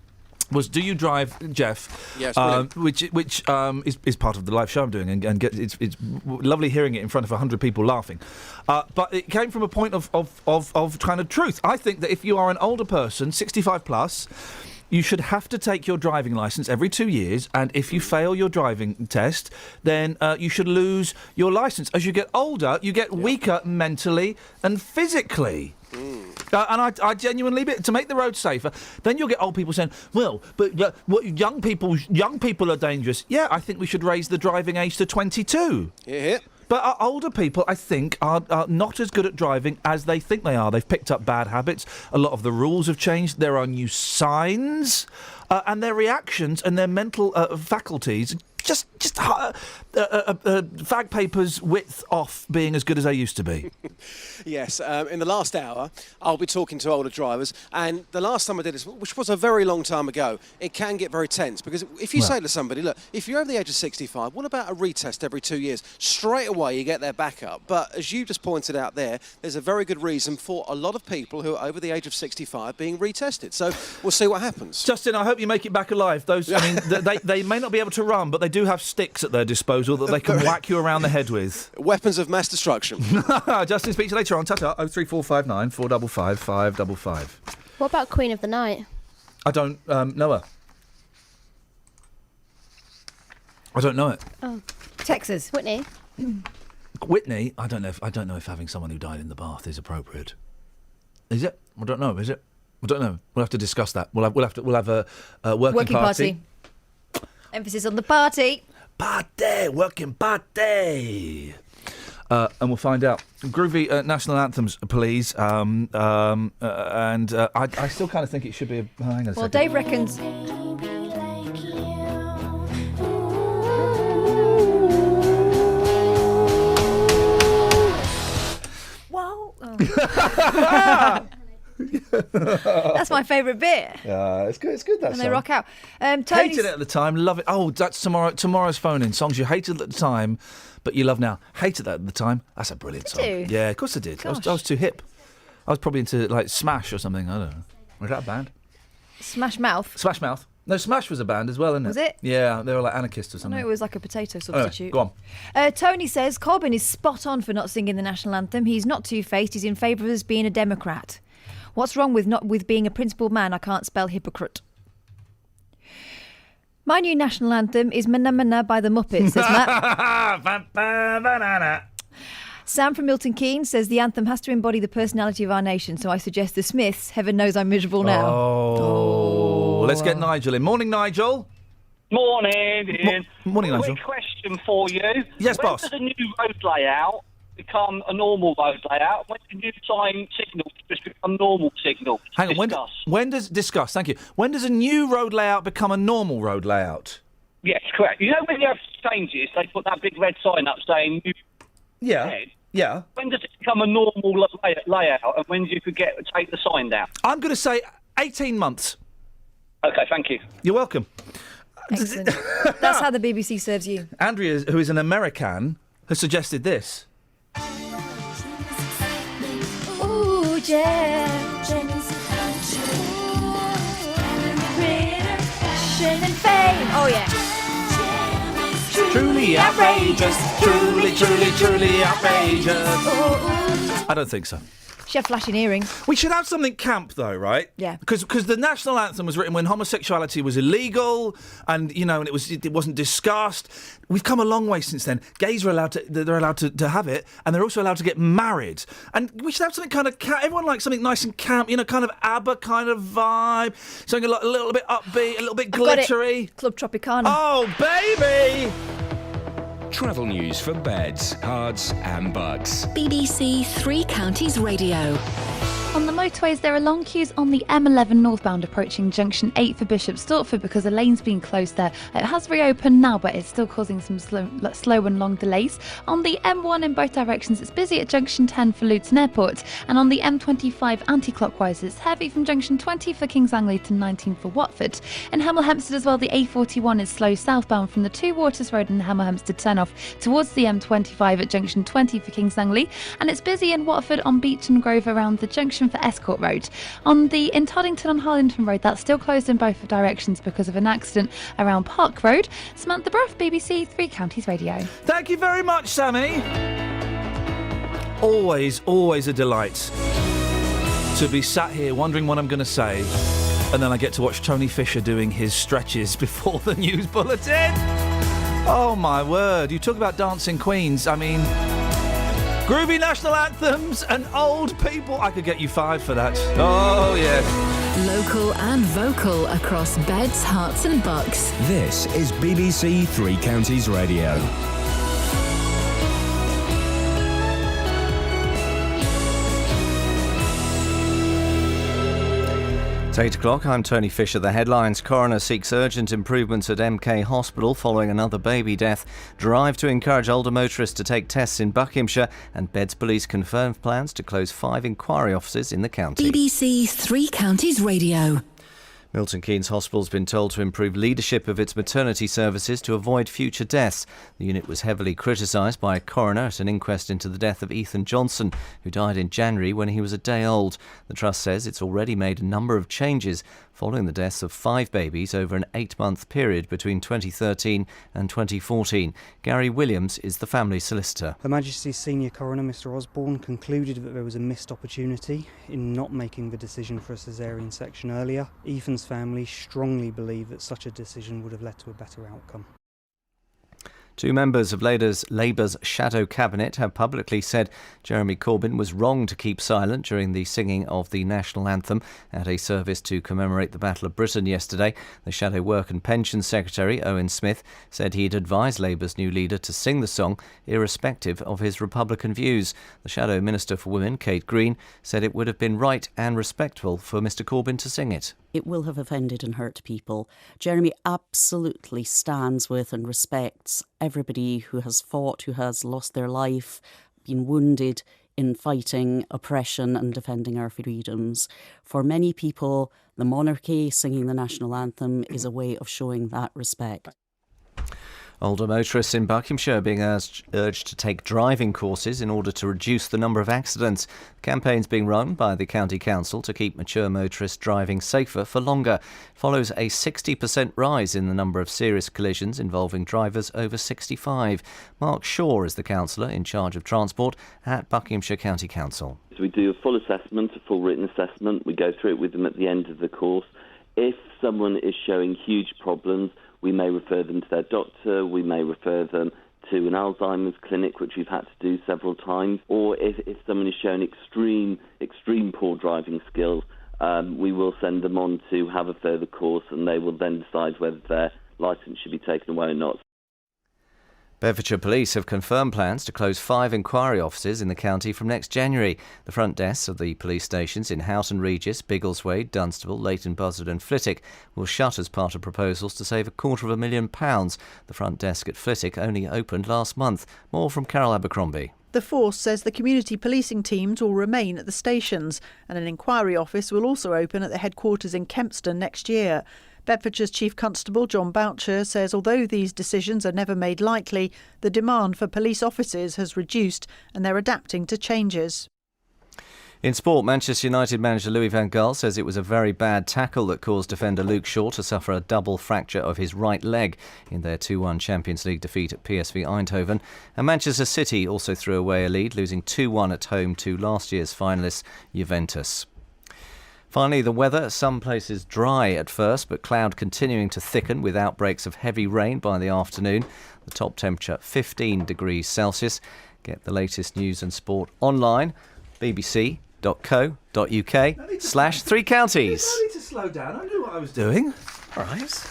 Was Do You Drive, Jeff? Yes, which is part of the live show I'm doing, and it's lovely hearing it in front of 100 people laughing. But it came from a point of kind of truth. I think that if you are an older person, 65 plus, you should have to take your driving licence every 2 years, and if you fail your driving test, then you should lose your licence. As you get older, you get weaker mentally and physically. And I genuinely, to make the road safer, then you'll get old people saying, well, but young people are dangerous. Yeah, I think we should raise the driving age to 22. Yeah. But our older people, I think, are not as good at driving as they think they are. They've picked up bad habits. A lot of the rules have changed. There are new signs. And their reactions and their mental faculties just fag papers width off being as good as they used to be. Yes, in the last hour, I'll be talking to older drivers, and the last time I did this, which was a very long time ago, it can get very tense, because if you say to somebody, look, if you're over the age of 65, what about a retest every 2 years? Straight away, you get their back up. But as you just pointed out there, there's a very good reason for a lot of people who are over the age of 65 being retested. So we'll see what happens. Justin, I hope you make it back alive. Those, I mean, they may not be able to run, but they do have sticks at their disposal that they can whack you around the head with. Weapons of mass destruction. Justin, speak to you later on. Ta-ta. 03459 455 555. What about Queen of the Night? I don't know her. I don't know it. Oh, Texas. Whitney. Whitney. I don't know if having someone who died in the bath is appropriate. Is it? I don't know. Is it? I don't know. We'll have to discuss that. We'll have a working party. Emphasis on the party. Party, working party. And we'll find out. Groovy national anthems, please. And I still kind of think it should be a... hang on a second. Dave reckons... Whoa. Oh. That's my favourite bit. It's good. It's good. That when song. they rock out. Hated it at the time, love it. Oh, that's tomorrow's phone-in. Songs you hated at the time, but you love now. Hated that at the time. That's a brilliant song. Did you? Yeah, of course I did. I was too hip. I was probably into like Smash or something. I don't know. Was that a band? Smash Mouth. Smash Mouth. No, Smash was a band as well, isn't it? Was it? Yeah, they were like anarchists or I something. know it was like a potato substitute. Go on. Tony says Corbyn is spot on for not singing the national anthem. He's not two-faced. He's in favour of us being a Democrat. What's wrong with being a principled man? I can't spell hypocrite. My new national anthem is Manna Manna by the Muppets, says Matt. Sam from Milton Keynes says the anthem has to embody the personality of our nation, so I suggest the Smiths. Heaven knows I'm miserable now. Oh. Let's get Nigel in. Morning, Nigel. Morning, Ian. Morning, Nigel. Quick question for you. Yes, boss. When does a new road layout become a normal road layout? When do new time signals just become normal signals? Hang on. When does discuss? Thank you. When does a new road layout become a normal road layout? Yes, correct. You know when you have changes, they put that big red sign up saying new. Yeah. Head. Yeah. When does it become a normal layout, and when do you take the sign down? I'm going to say 18 months. Okay, thank you. You're welcome. Excellent. That's how the BBC serves you. Andrea, who is an American, has suggested this. Ooh, yeah. And fame. Oh, yeah. Truly outrageous. Truly outrageous. I don't think so. She had flashing earrings. We should have something camp, though, right? Yeah. Because the national anthem was written when homosexuality was illegal, and and it wasn't discussed. We've come a long way since then. Gays are allowed to have it, and they're also allowed to get married. And we should have something kind of camp. Everyone likes something nice and camp, kind of ABBA kind of vibe, something a little bit upbeat, a little bit glittery. Club Tropicana. Oh, baby! Travel news for beds, cards and bugs. BBC Three Counties Radio. On the motorways, there are long queues on the M11 northbound approaching junction 8 for Bishop Stortford because a lane's been closed there. It has reopened now, but it's still causing some slow and long delays. On the M1 in both directions, it's busy at junction 10 for Luton Airport, and on the M25 anti-clockwise, it's heavy from junction 20 for Kings Langley to 19 for Watford. In Hemel Hempstead as well, the A41 is slow southbound from the Two Waters Road and Hemel Hempstead turn-off towards the M25 at junction 20 for Kings Langley, and it's busy in Watford on Beecham Grove around the junction for Escort Road. In Toddington on Harlington Road, that's still closed in both directions because of an accident around Park Road. Samantha Bruff, BBC Three Counties Radio. Thank you very much, Sammy. Always a delight to be sat here wondering what I'm going to say, and then I get to watch Tony Fisher doing his stretches before the news bulletin. Oh my word, you talk about dancing queens. I mean, groovy national anthems and old people. I could get you 5 for that. Oh, yeah. Local and vocal across beds, hearts and bucks. This is BBC Three Counties Radio. It's 8 o'clock, I'm Tony Fisher. The headlines: coroner seeks urgent improvements at MK Hospital following another baby death. Drive to encourage older motorists to take tests in Buckinghamshire. And Beds Police confirm plans to close 5 inquiry offices in the county. BBC Three Counties Radio. Milton Keynes Hospital has been told to improve leadership of its maternity services to avoid future deaths. The unit was heavily criticised by a coroner at an inquest into the death of Ethan Johnson, who died in January when he was a day old. The Trust says it's already made a number of changes following the deaths of 5 babies over an 8-month period between 2013 and 2014. Gary Williams is the family solicitor. Her Majesty's Senior Coroner, Mr Osborne, concluded that there was a missed opportunity in not making the decision for a caesarean section earlier. Ethan's family strongly believe that such a decision would have led to a better outcome. 2 members of Labour's shadow cabinet have publicly said Jeremy Corbyn was wrong to keep silent during the singing of the national anthem at a service to commemorate the Battle of Britain yesterday. The Shadow Work and Pensions Secretary, Owen Smith, said he'd advised Labour's new leader to sing the song irrespective of his Republican views. The Shadow Minister for Women, Kate Green, said it would have been right and respectful for Mr Corbyn to sing it. It will have offended and hurt people. Jeremy absolutely stands with and respects everybody who has fought, who has lost their life, been wounded in fighting oppression and defending our freedoms. For many people, the monarchy singing the national anthem is a way of showing that respect. Older motorists in Buckinghamshire are being urged to take driving courses in order to reduce the number of accidents. The campaign's being run by the County Council to keep mature motorists driving safer for longer. It follows a 60% rise in the number of serious collisions involving drivers over 65. Mark Shaw is the councillor in charge of transport at Buckinghamshire County Council. So we do a full assessment, a full written assessment. We go through it with them at the end of the course. If someone is showing huge problems, we may refer them to their doctor, we may refer them to an Alzheimer's clinic, which we've had to do several times, or if someone is showing extreme poor driving skills, we will send them on to have a further course, and they will then decide whether their licence should be taken away or not. Bedfordshire Police have confirmed plans to close 5 inquiry offices in the county from next January. The front desks of the police stations in Houghton Regis, Biggleswade, Dunstable, Leighton Buzzard and Flitwick will shut as part of proposals to save £250,000. The front desk at Flitwick only opened last month. More from Carol Abercrombie. The force says the community policing teams will remain at the stations, and an inquiry office will also open at the headquarters in Kempston next year. Bedfordshire's Chief Constable John Boucher says although these decisions are never made lightly, the demand for police officers has reduced and they're adapting to changes. In sport, Manchester United manager Louis van Gaal says it was a very bad tackle that caused defender Luke Shaw to suffer a double fracture of his right leg in their 2-1 Champions League defeat at PSV Eindhoven. And Manchester City also threw away a lead, losing 2-1 at home to last year's finalists Juventus. Finally, the weather. Some places dry at first, but cloud continuing to thicken with outbreaks of heavy rain by the afternoon. The top temperature 15 degrees Celsius. Get the latest news and sport online, bbc.co.uk/3 counties. I need to slow down. I knew what I was doing. All right.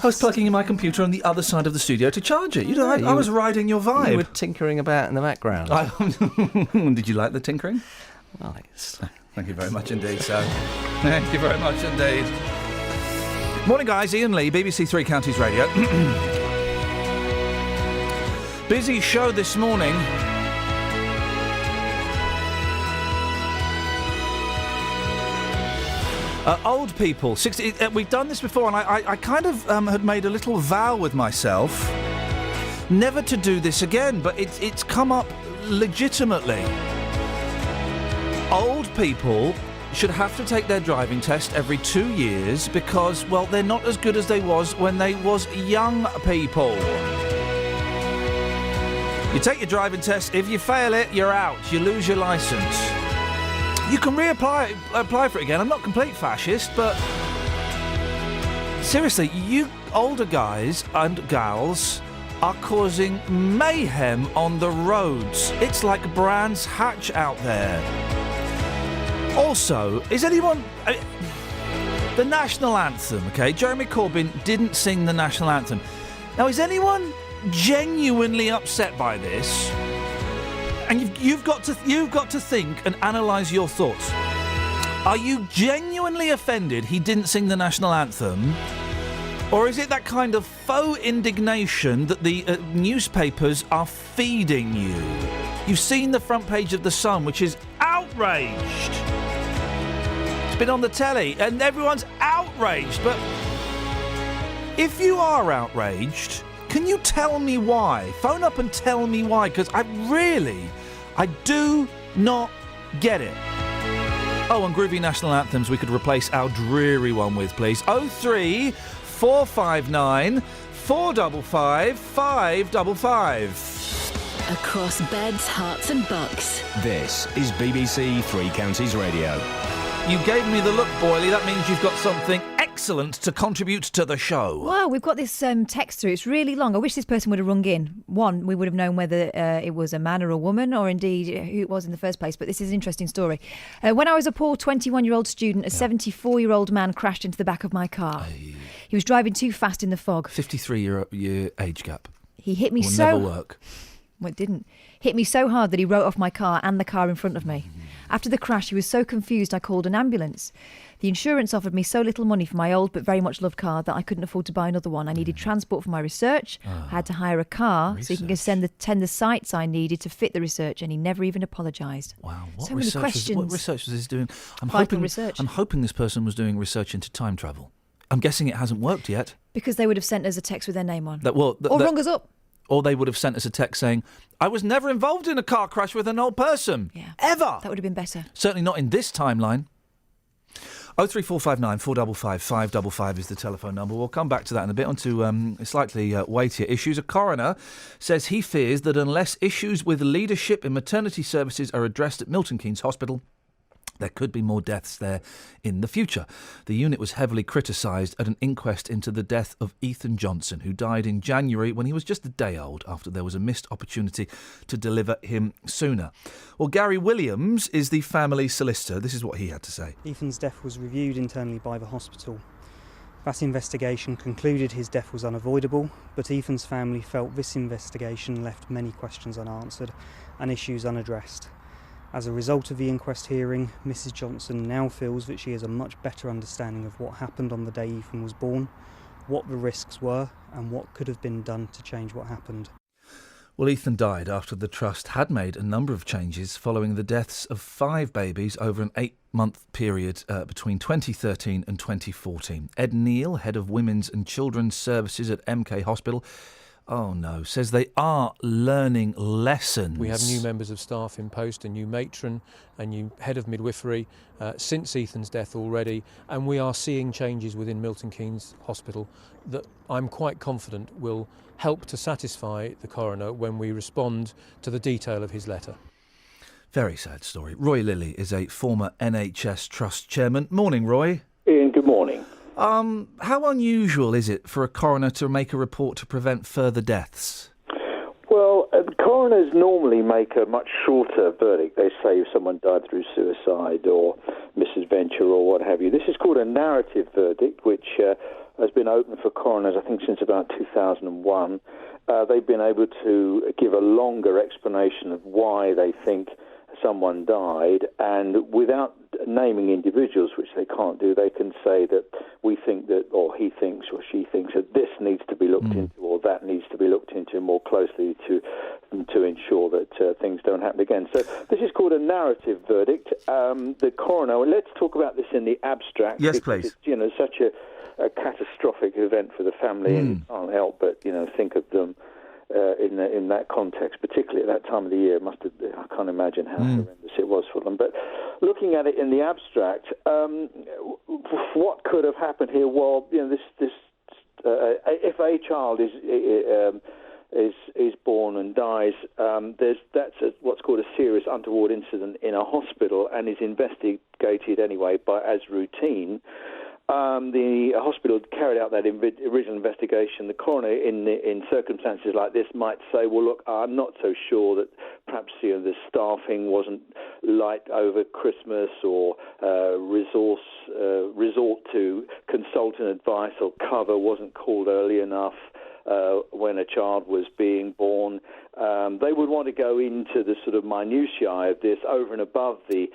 I was plugging in my computer on the other side of the studio to charge it. I was riding your vibe. You were tinkering about in the background. Did you like the tinkering? Well, it's Thank you very much indeed, sir. Thank you very much indeed. Morning, guys. Iain Lee, BBC Three Counties Radio. Busy show this morning. Old people, 60. We've done this before, and I kind of had made a little vow with myself never to do this again, but it's come up legitimately. Old people should have to take their driving test every 2 years because, well, they're not as good as they was when they was young people. You take your driving test, if you fail it, you're out. You lose your licence. You can apply for it again. I'm not a complete fascist, but seriously, you older guys and gals are causing mayhem on the roads. It's like Brands Hatch out there. Also, is anyone... the national anthem, OK? Jeremy Corbyn didn't sing the national anthem. Now, is anyone genuinely upset by this? And you've got to think and analyse your thoughts. Are you genuinely offended he didn't sing the national anthem? Or is it that kind of faux indignation that the newspapers are feeding you? You've seen the front page of The Sun, which is outraged. It's been on the telly, and everyone's outraged. But if you are outraged, can you tell me why? Phone up and tell me why, because I do not get it. Oh, and groovy national anthems we could replace our dreary one with, please. 03 459 455 555. Across beds, hearts and bucks. This is BBC Three Counties Radio. You gave me the look, Boyley. That means you've got something excellent to contribute to the show. Wow, we've got this text through. It's really long. I wish this person would have rung in. One, we would have known whether it was a man or a woman, or indeed who it was in the first place. But this is an interesting story. When I was a poor 21-year-old student, a 74-year-old man crashed into the back of my car. He was driving too fast in the fog. 53-year age gap. He hit me Will so... never work. Well, it didn't. Hit me so hard that he wrote off my car and the car in front of me. After the crash, he was so confused I called an ambulance. The insurance offered me so little money for my old but very much loved car that I couldn't afford to buy another one. I needed transport for my research. I had to hire a car so he can attend the sites I needed to fit the research, and he never even apologised. Wow, so many questions. What research was he doing? Vital research. I'm hoping this person was doing research into time travel. I'm guessing it hasn't worked yet. Because they would have sent us a text with their name on. Or rung us up. Or they would have sent us a text saying, I was never involved in a car crash with an old person. Yeah. Ever. That would have been better. Certainly not in this timeline. 03459 455 555 is the telephone number. We'll come back to that in a bit, onto slightly weightier issues. A coroner says he fears that unless issues with leadership in maternity services are addressed at Milton Keynes Hospital, there could be more deaths there in the future. The unit was heavily criticised at an inquest into the death of Ethan Johnson, who died in January when he was just a day old after there was a missed opportunity to deliver him sooner. Well, Gary Williams is the family solicitor. This is what he had to say. Ethan's death was reviewed internally by the hospital. That investigation concluded his death was unavoidable, but Ethan's family felt this investigation left many questions unanswered and issues unaddressed. As a result of the inquest hearing, Mrs. Johnson now feels that she has a much better understanding of what happened on the day Ethan was born, what the risks were, and what could have been done to change what happened. Well, Ethan died after the Trust had made a number of changes following the deaths of 5 babies over an 8-month period between 2013 and 2014. Ed Neal, head of Women's and Children's Services at MK Hospital, says they are learning lessons. We have new members of staff in post, a new matron, a new head of midwifery since Ethan's death already, and we are seeing changes within Milton Keynes Hospital that I'm quite confident will help to satisfy the coroner when we respond to the detail of his letter. Very sad story. Roy Lilly is a former NHS Trust chairman. Morning, Roy. Ian, good morning. How unusual is it for a coroner to make a report to prevent further deaths? Well, the coroners normally make a much shorter verdict. They say if someone died through suicide or misadventure or what have you. This is called a narrative verdict, which has been open for coroners, I think, since about 2001. They've been able to give a longer explanation of why they think someone died, and without naming individuals, which they can't do, they can say that we think that, or he thinks or she thinks that this needs to be looked into or that needs to be looked into more closely to ensure that things don't happen again. So this is called a narrative verdict. The coroner, well, let's talk about this in the abstract. Yes, please. It's such a catastrophic event for the family, and you can't help but think of them in that context, particularly at that time of the year. I can't imagine how horrendous it was for them. But looking at it in the abstract, what could have happened here? Well, if a child is born and dies, that's what's called a serious untoward incident in a hospital and is investigated anyway as routine. The hospital carried out that original investigation. The coroner, in circumstances like this, might say, well, look, I'm not so sure that perhaps the staffing wasn't light over Christmas, or resort to consultant advice or cover wasn't called early enough when a child was being born. They would want to go into the sort of minutiae of this over and above the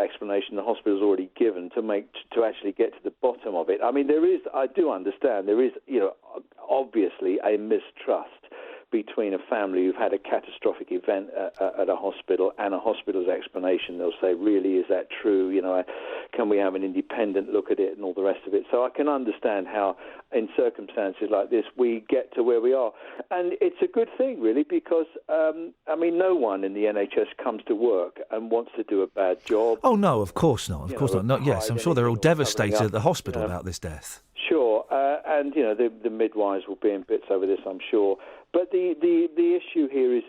explanation the hospital's already given to actually get to the bottom of it. I mean, I do understand there is, obviously a mistrust between a family who've had a catastrophic event at a hospital and a hospital's explanation. They'll say, really, is that true? Can we have an independent look at it and all the rest of it? So I can understand how, in circumstances like this, we get to where we are. And it's a good thing, really, because, no one in the NHS comes to work and wants to do a bad job. Oh, no, of course not. Of course not. Yes, I'm sure they're all devastated at the hospital about this death. Sure, and the midwives will be in bits over this, I'm sure. But the issue here is,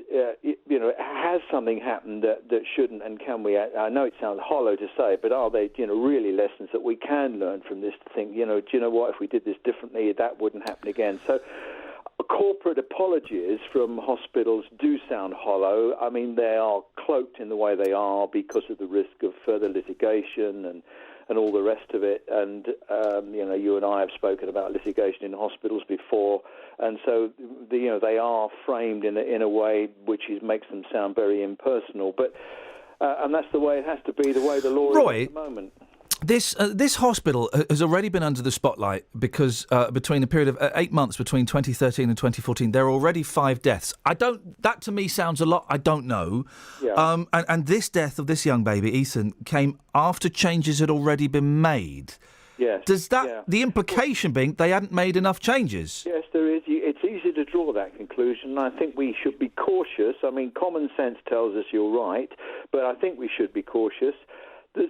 has something happened that shouldn't, and can we? I know it sounds hollow to say, but are they, really lessons that we can learn from this? To think, do you know what? If we did this differently, that wouldn't happen again. So, corporate apologies from hospitals do sound hollow. I mean, they are cloaked in the way they are because of the risk of further litigation and all the rest of it. And, you and I have spoken about litigation in hospitals before. And so, they are framed in a way which makes them sound very impersonal. But and that's the way it has to be, the way the law is at the moment. This hospital has already been under the spotlight because between a period of 8 months between 2013 and 2014, there are already 5 deaths. That to me sounds a lot. I don't know. Yeah. And this death of this young baby, Ethan, came after changes had already been made. Yes. Does that the implication being they hadn't made enough changes? Yes, there is. It's easy to draw that conclusion. I think we should be cautious. I mean, common sense tells us you're right, but I think we should be cautious. The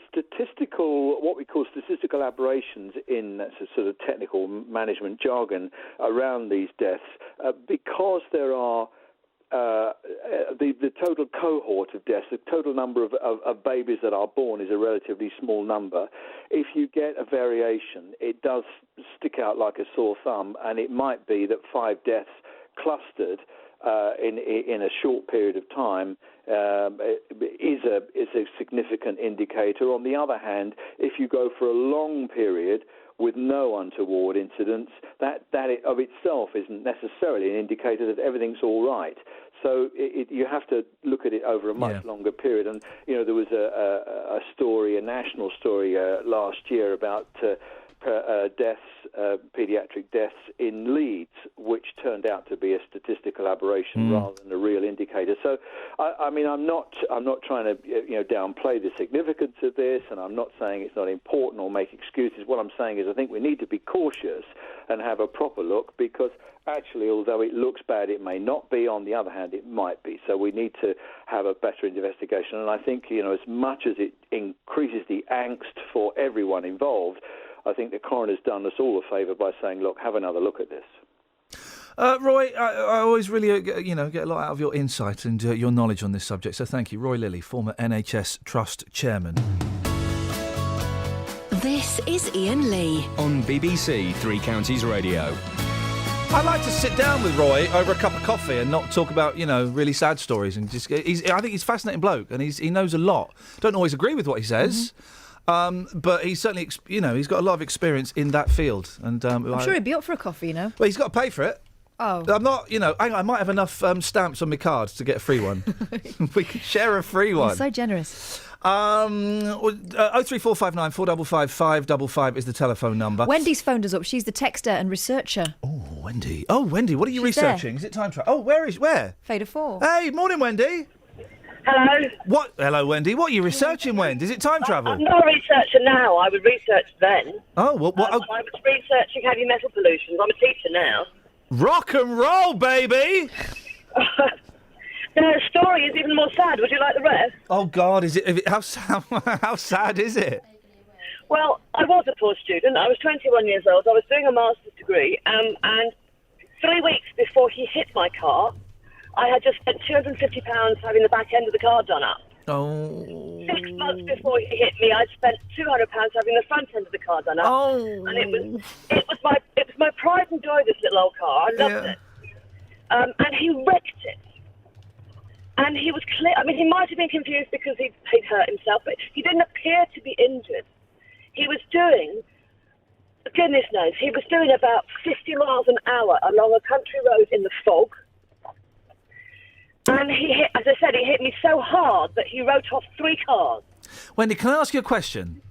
what we call statistical aberrations in sort of technical management jargon around these deaths, because there are the total cohort of deaths, the total number of babies that are born is a relatively small number. If you get a variation, it does stick out like a sore thumb, and it might be that 5 deaths clustered in a short period of time is a significant indicator. On the other hand, if you go for a long period with no untoward incidents, that of itself isn't necessarily an indicator that everything's all right. So you have to look at it over a much longer period. And there was a story, a national story last year about paediatric deaths in Leeds, which turned out to be a statistical aberration rather than a real indicator. So, I'm not trying to downplay the significance of this, and I'm not saying it's not important or make excuses. What I'm saying is I think we need to be cautious and have a proper look, because actually, although it looks bad, it may not be. On the other hand, it might be. So we need to have a better investigation. And I think, as much as it increases the angst for everyone involved, I think the coroner's done us all a favour by saying, look, have another look at this. Roy, I always really, get a lot out of your insight and your knowledge on this subject. So thank you. Roy Lilly, former NHS Trust Chairman. This is Iain Lee on BBC Three Counties Radio. I like to sit down with Roy over a cup of coffee and not talk about, really sad stories. And I think he's a fascinating bloke, and he knows a lot. Don't always agree with what he says. But he's certainly, he's got a lot of experience in that field. And I'm sure he'd be up for a coffee, Well, he's got to pay for it. Oh. I'm not, I might have enough stamps on my cards to get a free one. We could share a free one. You're so generous. 03459 455 555 is the telephone number. Wendy's phoned us up. She's the texter and researcher. Wendy. Oh, Wendy, what are you She's researching? there. Is it time travel? Oh, where? Fader 4. Hey, morning, Wendy. Hello. What? Hello, Wendy. What are you researching, Wendy? Is it time travel? I'm not a researcher now. I was researched then. Oh, well, what? I was researching heavy metal pollution. I'm a teacher now. Rock and roll, baby! The story is even more sad. Would you like the rest? Oh, God, is it? How sad is it? Well, I was a poor student. I was 21 years old. I was doing a master's degree. And 3 weeks before he hit my car, I had just spent £250 having the back end of the car done up. Oh. 6 months before he hit me, I'd spent £200 having the front end of the car done up. Oh. And it was my pride and joy, this little old car. I loved it. And he wrecked it. And he was clear. I mean, he might have been confused because he'd hurt himself, but he didn't appear to be injured. He was doing, goodness knows, he was doing about 50 miles an hour along a country road in the fog. And he hit, as I said, he hit me so hard that he wrote off 3 cars. Wendy, can I ask you a question?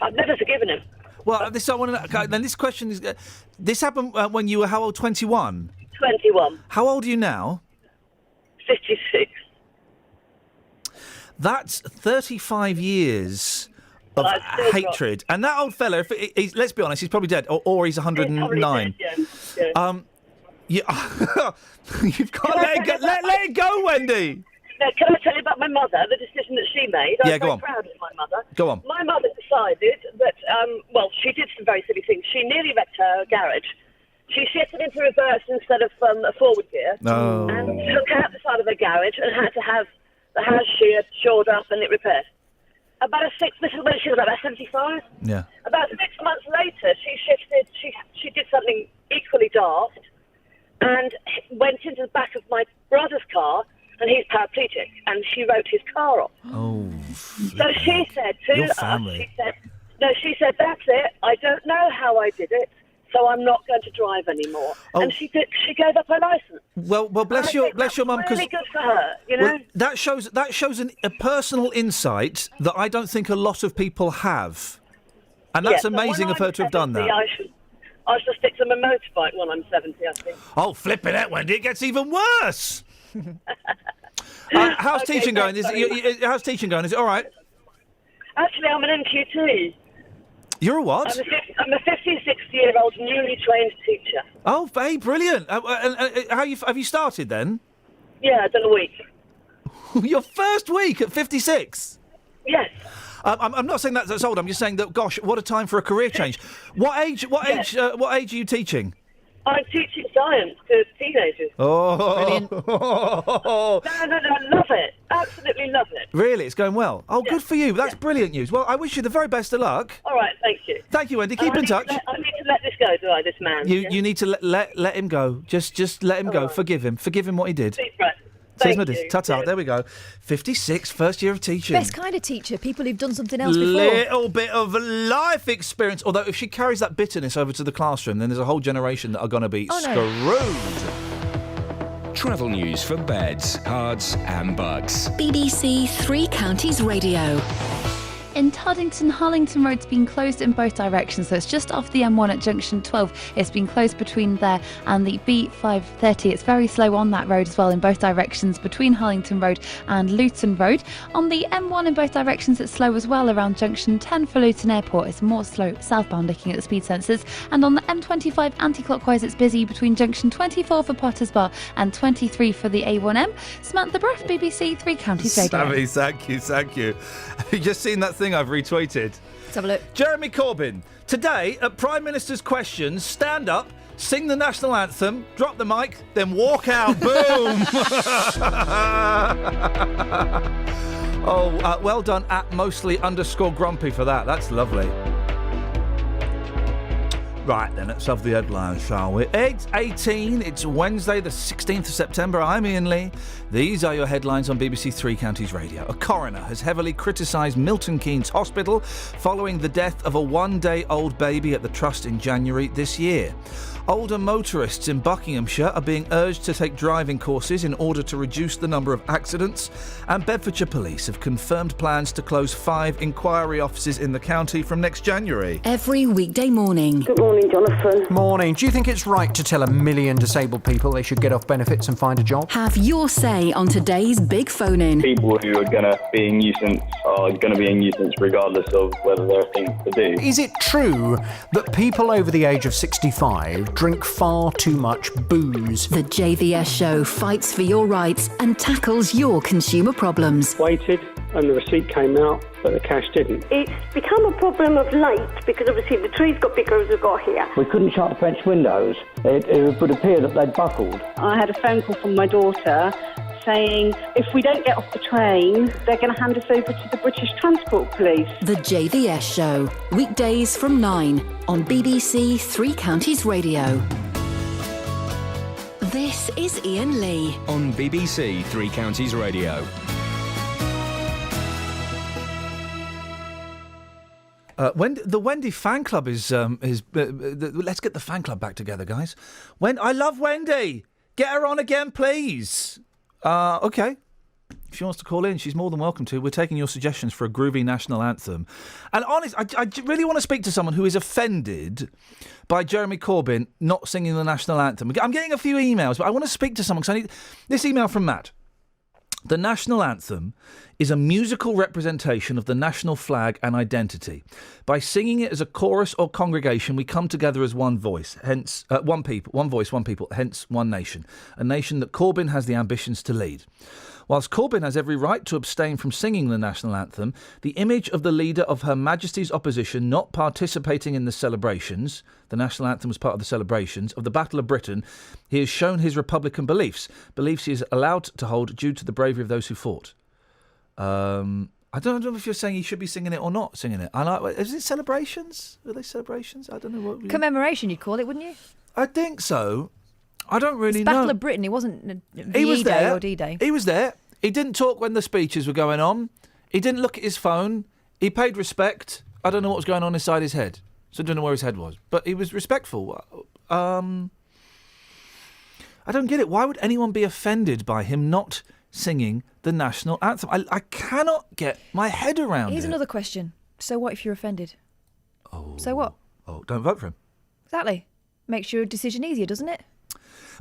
I've never forgiven him. Well, this I want to. Then this question is: this happened when you were how old? 21. 21. How old are you now? 56. That's 35 years of hatred. And that old fella, let's be honest, he's probably dead, or he's 109. You've got to let it go, Wendy. Now, can I tell you about my mother, the decision that she made? I'm very proud of my mother. Go on. My mother decided that, she did some very silly things. She nearly wrecked her garage. She shifted into reverse instead of a forward gear. Oh. And took out the side of her garage and had to have the house shored up and it repaired. This is when she was about 75. Yeah. About 6 months later, she shifted. She did something equally daft and went into the back of my brother's car, and he's paraplegic, and she wrote his car off. Oh. So she said to us, she said, that's it. I don't know how I did it, so I'm not going to drive anymore. Oh. And she gave up her license. Well, bless your mum, because really good for her, you know. Well, that shows a personal insight that I don't think a lot of people have, and that's amazing of her to have done that. I shall stick to my motorbike when I'm 70, I think. Oh, flipping it, Wendy! It gets even worse. How's teaching going? How's teaching going? Is it all right? Actually, I'm an NQT. You're a what? I'm a 56-year-old newly trained teacher. Oh, hey, brilliant! Have you started then? Yeah, I've done a week. Your first week at 56? Yes. I'm not saying that's old. I'm just saying that. Gosh, what a time for a career change. What age are you teaching? I'm teaching science to teenagers. Oh, brilliant! No, love it. Absolutely love it. Really, it's going well. Oh, good for you. That's brilliant news. Well, I wish you the very best of luck. All right, thank you. Thank you, Wendy. Keep in touch. I need to let this go, do I? This man. You need to let him go. Just let him go. right. Forgive him. Forgive him what he did. Deep breath. Says Thank Modest. you. Ta-ta. There we go. 56, first year of teaching. Best kind of teacher, people who've done something else before. Little bit of life experience. Although if she carries that bitterness over to the classroom, then there's a whole generation that are going to be screwed. Travel news for beds, cards and bugs. BBC Three Counties Radio. In Tuddington, Harlington Road's been closed in both directions, so it's just off the M1 at junction 12. It's been closed between there and the B530. It's very slow on that road as well in both directions between Harlington Road and Luton Road. On the M1 in both directions, it's slow as well around junction 10 for Luton Airport. It's more slow southbound looking at the speed sensors. And on the M25 anti-clockwise, it's busy between junction 24 for Potters Bar and 23 for the A1M. Samantha Bruff, BBC Three Counties Radio. Savvy, thank you. Have you just seen that thing I've retweeted? Let's have a look. Jeremy Corbyn. Today, at Prime Minister's Questions, stand up, sing the national anthem, drop the mic, then walk out. Boom! Well done at mostly_grumpy for that. That's lovely. Right then, let's have the headlines, shall we? 8:18, it's Wednesday the 16th of September. I'm Iain Lee. These are your headlines on BBC Three Counties Radio. A coroner has heavily criticised Milton Keynes Hospital following the death of a one-day-old baby at the trust in January this year. Older motorists in Buckinghamshire are being urged to take driving courses in order to reduce the number of accidents. And Bedfordshire Police have confirmed plans to close 5 inquiry offices in the county from next January. Every weekday morning. Good morning, Jonathan. Morning. Do you think it's right to tell 1 million disabled people they should get off benefits and find a job? Have your say on today's big phone-in. People who are going to be a nuisance are going to be a nuisance regardless of whether there are things to do. Is it true that people over the age of 65 drink far too much booze? The JVS show fights for your rights and tackles your consumer problems. Waited and the receipt came out, but the cash didn't. It's become a problem of late because obviously the trees got bigger as we've got here. We couldn't shut the French windows. It would appear that they'd buckled. I had a phone call from my daughter saying if we don't get off the train, they're going to hand us over to the British Transport Police. The JVS show, weekdays from 9 on BBC Three Counties Radio. This is Iain Lee on BBC Three Counties Radio. The Wendy fan club is let's get the fan club back together, guys. I love Wendy. Get her on again, please. Okay. If she wants to call in, she's more than welcome to. We're taking your suggestions for a groovy national anthem. And honest, I really want to speak to someone who is offended by Jeremy Corbyn not singing the national anthem. I'm getting a few emails, but I want to speak to someone because I need this email from Matt. The national anthem is a musical representation of the national flag and identity. By singing it as a chorus or congregation, we come together as one voice, hence one voice, one people, hence one nation. A nation that Corbyn has the ambitions to lead. Whilst Corbyn has every right to abstain from singing the national anthem, the image of the leader of Her Majesty's opposition not participating in the celebrations, the national anthem was part of the celebrations, of the Battle of Britain, he has shown his Republican beliefs he is allowed to hold due to the bravery of those who fought. I don't know if you're saying he should be singing it or not singing it. Is it celebrations? Are they celebrations? I don't know what. Commemoration, you'd call it, wouldn't you? I think so. I don't really know. Battle of Britain, it wasn't He was D-Day there. or D-Day. He was there. He didn't talk when the speeches were going on. He didn't look at his phone. He paid respect. I don't know what was going on inside his head. So I don't know where his head was. But he was respectful. I don't get it. Why would anyone be offended by him not singing the national anthem? I cannot get my head around it. Here's another question. So what if you're offended? Oh. So what? Oh, don't vote for him. Exactly. Makes your decision easier, doesn't it?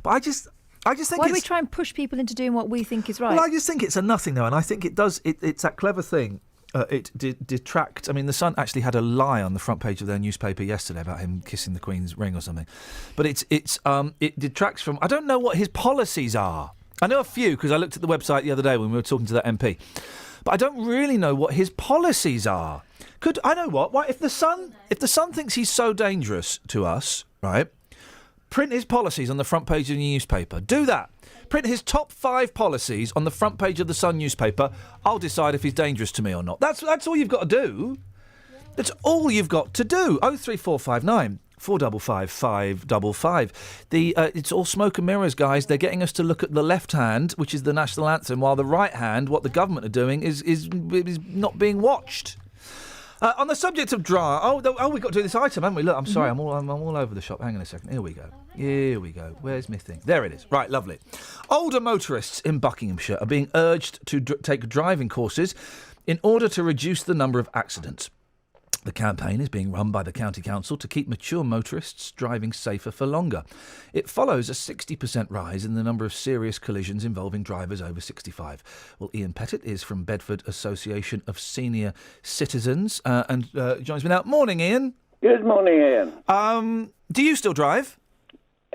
But I just think Why do we try and push people into doing what we think is right? Well, I just think it's a nothing, though, and I think it does. It's that clever thing. It detracts. I mean, The Sun actually had a lie on the front page of their newspaper yesterday about him kissing the Queen's ring or something. But it detracts from. I don't know what his policies are. I know a few because I looked at the website the other day when we were talking to that MP. But I don't really know what his policies are. I know what? Why if the Sun thinks he's so dangerous to us, right? Print his policies on the front page of the newspaper. Do that. Print his top 5 policies on the front page of the Sun newspaper. I'll decide if he's dangerous to me or not. That's all you've got to do. That's all you've got to do. 03459 455 555. It's all smoke and mirrors, guys. They're getting us to look at the left hand, which is the national anthem, while the right hand, what the government are doing, is not being watched. On the subject of we've got to do this item, haven't we? Look, I'm sorry, I'm all over the shop. Hang on a second. Here we go. Where's my thing? There it is. Right, lovely. Older motorists in Buckinghamshire are being urged to take driving courses in order to reduce the number of accidents. The campaign is being run by the County Council to keep mature motorists driving safer for longer. It follows a 60% rise in the number of serious collisions involving drivers over 65. Well, Ian Pettit is from Bedford Association of Senior Citizens and joins me now. Morning, Ian. Good morning, Ian. Do you still drive?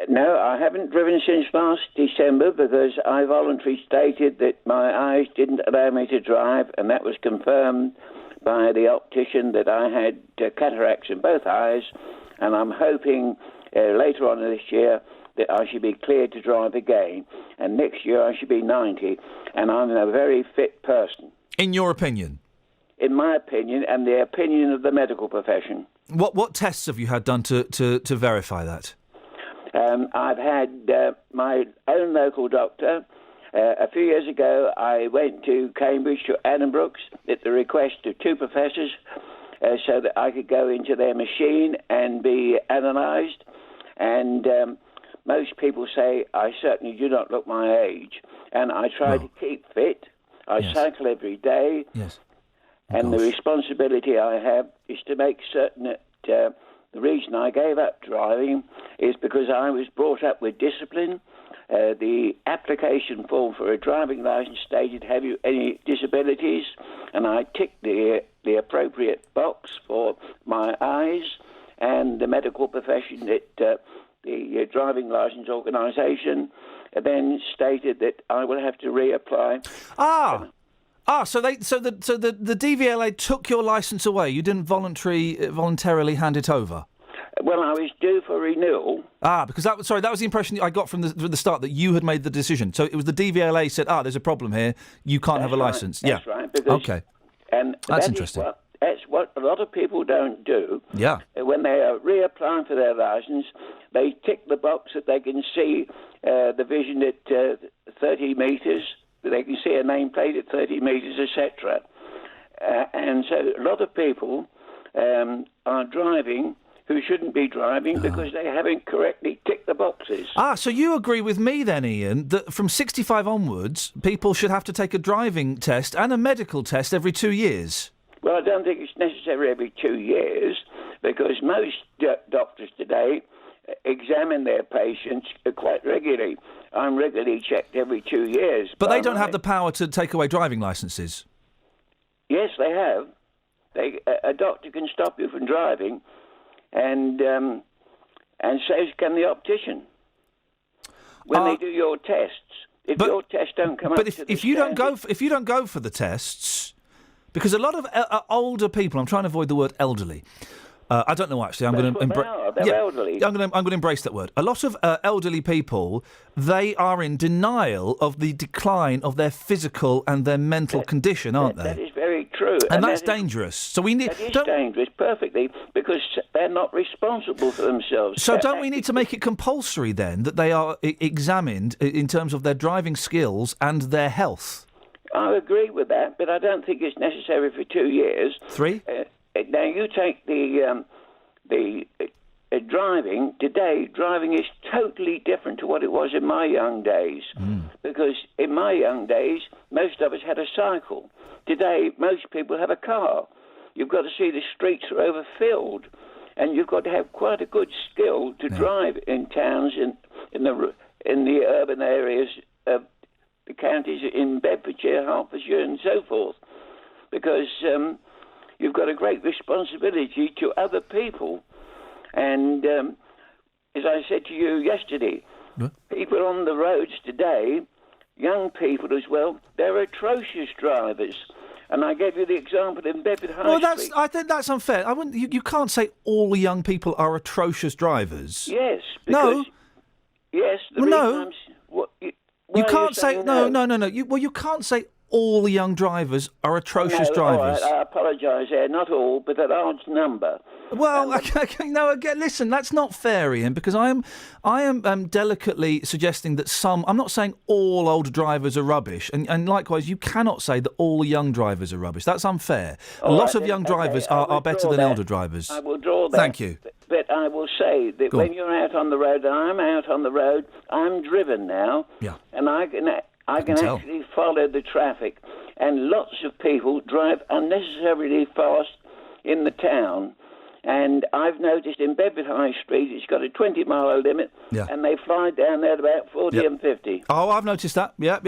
No, I haven't driven since last December because I voluntarily stated that my eyes didn't allow me to drive, and that was confirmed by the optician that I had cataracts in both eyes, and I'm hoping later on this year that I should be cleared to drive again, and next year I should be 90, and I'm a very fit person. In your opinion? in my opinion, and the opinion of the medical profession. What tests have you had done to verify that? I've had my own local doctor. A few years ago, I went to Cambridge, to Addenbrooke's, at the request of two professors, so that I could go into their machine and be analysed. And most people say I certainly do not look my age. And I try to keep fit. I cycle every day. Yes. And the responsibility I have is to make certain that the reason I gave up driving is because I was brought up with discipline. The application form for a driving licence stated, have you any disabilities? And I ticked the appropriate box for my eyes, and the medical profession at the driving licence organisation then stated that I will have to reapply. So the DVLA took your licence away. You didn't voluntarily hand it over. Well, I was due for renewal. Because that was the impression I got from the start, that you had made the decision. So it was the DVLA said, there's a problem here. You can't have a licence. That's right. Because, and that's interesting. That's what a lot of people don't do. Yeah. When they are reapplying for their licence, they tick the box that they can see the vision at 30 metres. They can see a nameplate at 30 metres, etc. And so a lot of people are driving who shouldn't be driving because they haven't correctly ticked the boxes. So you agree with me then, Iain, that from 65 onwards, people should have to take a driving test and a medical test every 2 years? Well, I don't think it's necessary every 2 years, because most doctors today examine their patients quite regularly. I'm regularly checked every 2 years. But they don't have the power to take away driving licences? Yes, they have. A doctor can stop you from driving, and so can the optician. When they do your tests, if your tests don't come up to the standard... But if you don't go for the tests, because a lot of older people, I'm trying to avoid the word elderly. I don't know, actually. I'm going to embrace. They're elderly. I'm going to embrace that word. A lot of elderly people, they are in denial of the decline of their physical and their mental condition, aren't they? That is very true, and that's dangerous. So we need. That is dangerous, perfectly, because they're not responsible for themselves. So don't we need to make it compulsory then that they are examined in terms of their driving skills and their health? I agree with that, but I don't think it's necessary for 2 years. 3? Now, you take the driving. Today, driving is totally different to what it was in my young days. Because in my young days, most of us had a cycle. Today, most people have a car. You've got to see the streets are overfilled, and you've got to have quite a good skill to drive in towns, in the urban areas of the counties in Bedfordshire, Hertfordshire, and so forth. Because you've got a great responsibility to other people. And as I said to you yesterday, people on the roads today, young people as well, they're atrocious drivers. And I gave you the example in Bedford High Street. I think that's unfair. You can't say all young people are atrocious drivers. Yes. Because, yes. You can't say no. You can't say all young drivers are atrocious drivers. All right, I apologise there. Not all, but a large number. Well, listen, that's not fair, Iain, because I am delicately suggesting that some. I'm not saying all old drivers are rubbish, and likewise, you cannot say that all young drivers are rubbish. That's unfair. A lot of young drivers are better than elder drivers. I will draw that. Thank you. But I will say that when you're out on the road, and I'm out on the road, I'm driven now, and I can actually follow the traffic, and lots of people drive unnecessarily fast in the town. And I've noticed in Bedford High Street, it's got a 20-mile limit, and they fly down there at about 40 and 50. Oh, I've noticed that. Yeah.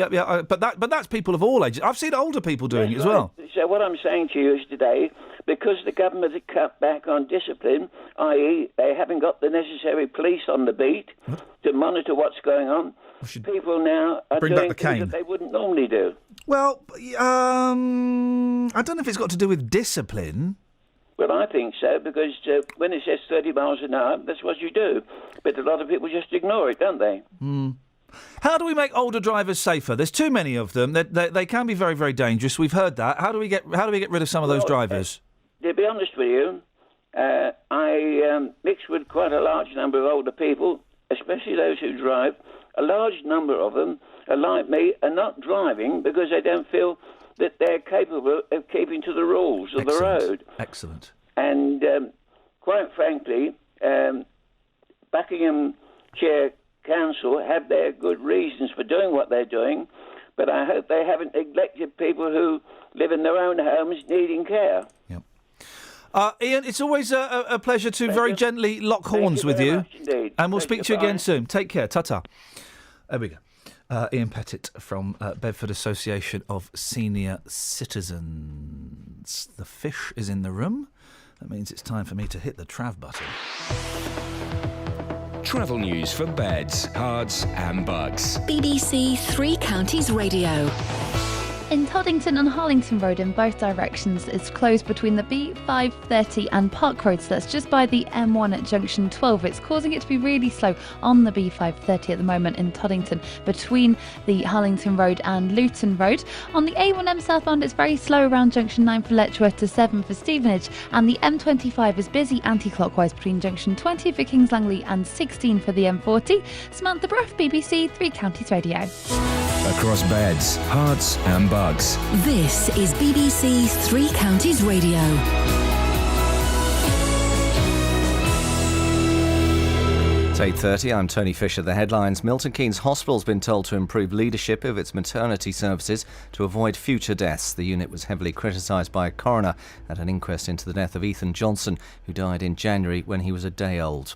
But that's people of all ages. I've seen older people doing it as well. So what I'm saying to you is today, because the government has cut back on discipline, i.e. they haven't got the necessary police on the beat to monitor what's going on, people now are doing things that they wouldn't normally do. Well, I don't know if it's got to do with discipline. Well, I think so, because when it says 30 miles an hour, that's what you do. But a lot of people just ignore it, don't they? How do we make older drivers safer? There's too many of them. They can be very, very dangerous. We've heard that. How do we get rid of some of those drivers? To be honest with you, I mix with quite a large number of older people, especially those who drive. A large number of them are like me, are not driving because they don't feel that they're capable of keeping to the rules of the road. Excellent. And quite frankly, Buckinghamshire Council have their good reasons for doing what they're doing, but I hope they haven't neglected people who live in their own homes needing care. Iain, it's always a pleasure to very gently lock horns with you. And we'll speak to you again soon. Take care. Ta-ta. There we go. Iain Pettit from Bedford Association of Senior Citizens. The fish is in the room. That means it's time for me to hit the trav button. Travel news for beds, cards and bugs. BBC Three Counties Radio. In Toddington and Harlington Road in both directions is closed between the B530 and Park Road, so that's just by the M1 at junction 12. It's causing it to be really slow on the B530 at the moment in Toddington between the Harlington Road and Luton Road. On the A1M southbound it's very slow around junction 9 for Letchworth to 7 for Stevenage, and the M25 is busy anti-clockwise between junction 20 for Kings Langley and 16 for the M40. Samantha Bruff, BBC Three Counties Radio. Across beds, cards and bugs. This is BBC Three Counties Radio. It's 8:30. I'm Tony Fisher. The headlines. Milton Keynes Hospital's been told to improve leadership of its maternity services to avoid future deaths. The unit was heavily criticised by a coroner at an inquest into the death of Ethan Johnson, who died in January when he was a day old.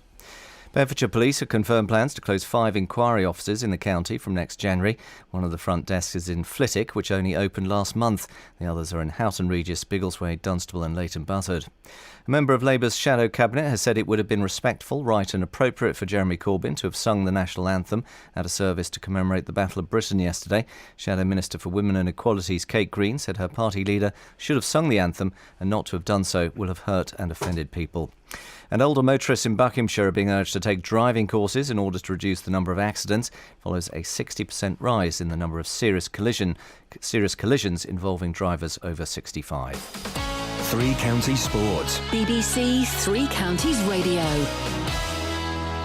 Bedfordshire Police have confirmed plans to close 5 inquiry offices in the county from next January. One of the front desks is in Flitwick, which only opened last month. The others are in Houghton Regis, Biggleswade, Dunstable and Leighton Buzzard. A member of Labour's shadow cabinet has said it would have been respectful, right and appropriate for Jeremy Corbyn to have sung the national anthem at a service to commemorate the Battle of Britain yesterday. Shadow Minister for Women and Equalities Kate Green said her party leader should have sung the anthem, and not to have done so will have hurt and offended people. And older motorists in Buckinghamshire are being urged to take driving courses in order to reduce the number of accidents. It follows a 60% rise in the number of serious collisions involving drivers over 65. Three Counties Sport. BBC Three Counties Radio.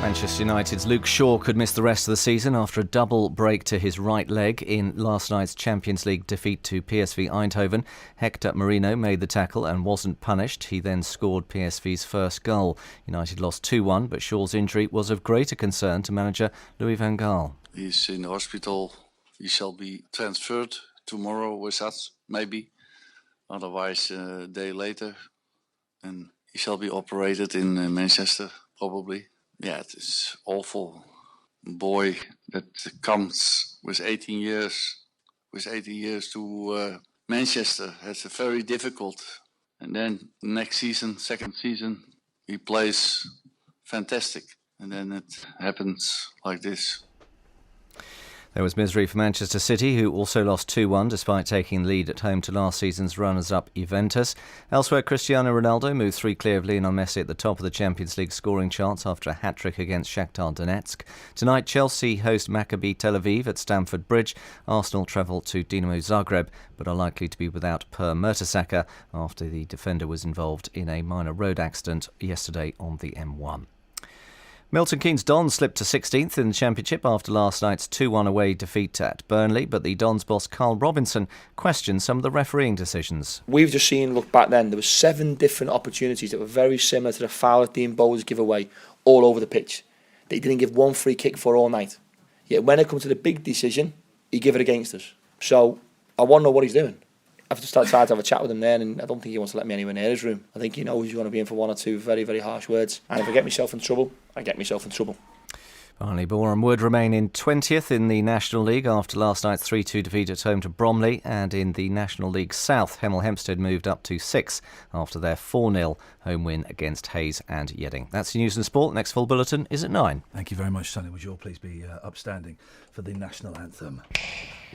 Manchester United's Luke Shaw could miss the rest of the season after a double break to his right leg in last night's Champions League defeat to PSV Eindhoven. Hector Marino made the tackle and wasn't punished. He then scored PSV's first goal. United lost 2-1, but Shaw's injury was of greater concern to manager Louis van Gaal. He's in the hospital. He shall be transferred tomorrow with us, maybe. Otherwise, a day later. And he shall be operated in Manchester, probably. Yeah, it is awful. A boy that comes with 18 years to Manchester. It's very difficult. And then next season, second season, he plays fantastic. And then it happens like this. There was misery for Manchester City, who also lost 2-1 despite taking the lead at home to last season's runners-up Juventus. Elsewhere, Cristiano Ronaldo moved 3 clear of Lionel Messi at the top of the Champions League scoring charts after a hat-trick against Shakhtar Donetsk. Tonight, Chelsea host Maccabi Tel Aviv at Stamford Bridge. Arsenal travel to Dinamo Zagreb, but are likely to be without Per Mertesacker after the defender was involved in a minor road accident yesterday on the M1. Milton Keynes Dons slipped to 16th in the Championship after last night's 2-1 away defeat at Burnley, but the Dons boss Carl Robinson questioned some of the refereeing decisions. We've just seen, look back then, there were 7 different opportunities that were very similar to the foul that Dean Bowles give away all over the pitch. They didn't give one free kick for all night. Yet when it comes to the big decision, he gave it against us. So I want to know what he's doing. I've just tried to have a chat with him then, and I don't think he wants to let me anywhere near his room. I think he knows he's going to be in for 1 or 2 very, very harsh words. And if I get myself in trouble, I get myself in trouble. Finally, Boreham Wood remain in 20th in the National League after last night's 3-2 defeat at home to Bromley, and in the National League South, Hemel Hempstead moved up to 6th after their 4-0 home win against Hayes and Yedding. That's the news and sport. Next full bulletin is at 9. Thank you very much, Sonny. Would you all please be upstanding for the national anthem?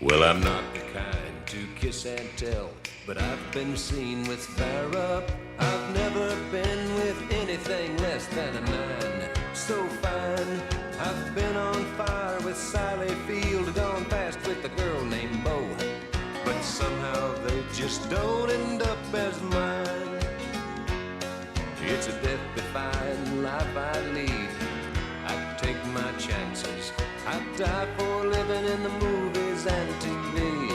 Well, I'm not the kind to kiss and tell, but I've been seen with fire up. I've never been with anything less than a 9. So fine, I've been on fire with Sally Field. don't end up as mine. It's a death-defying life I lead. I take my chances. I die for living in the movies and TV.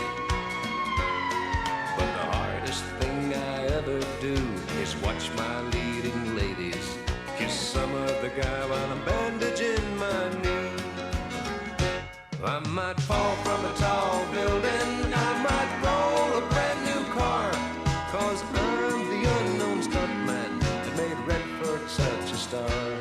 But the hardest thing I ever do is watch my leading ladies kiss some other guy while I'm bandaging my knee. I might fall from a tall building, I might roll a brand new car, 'cause I'm the unknown stuntman that made Redford such a star.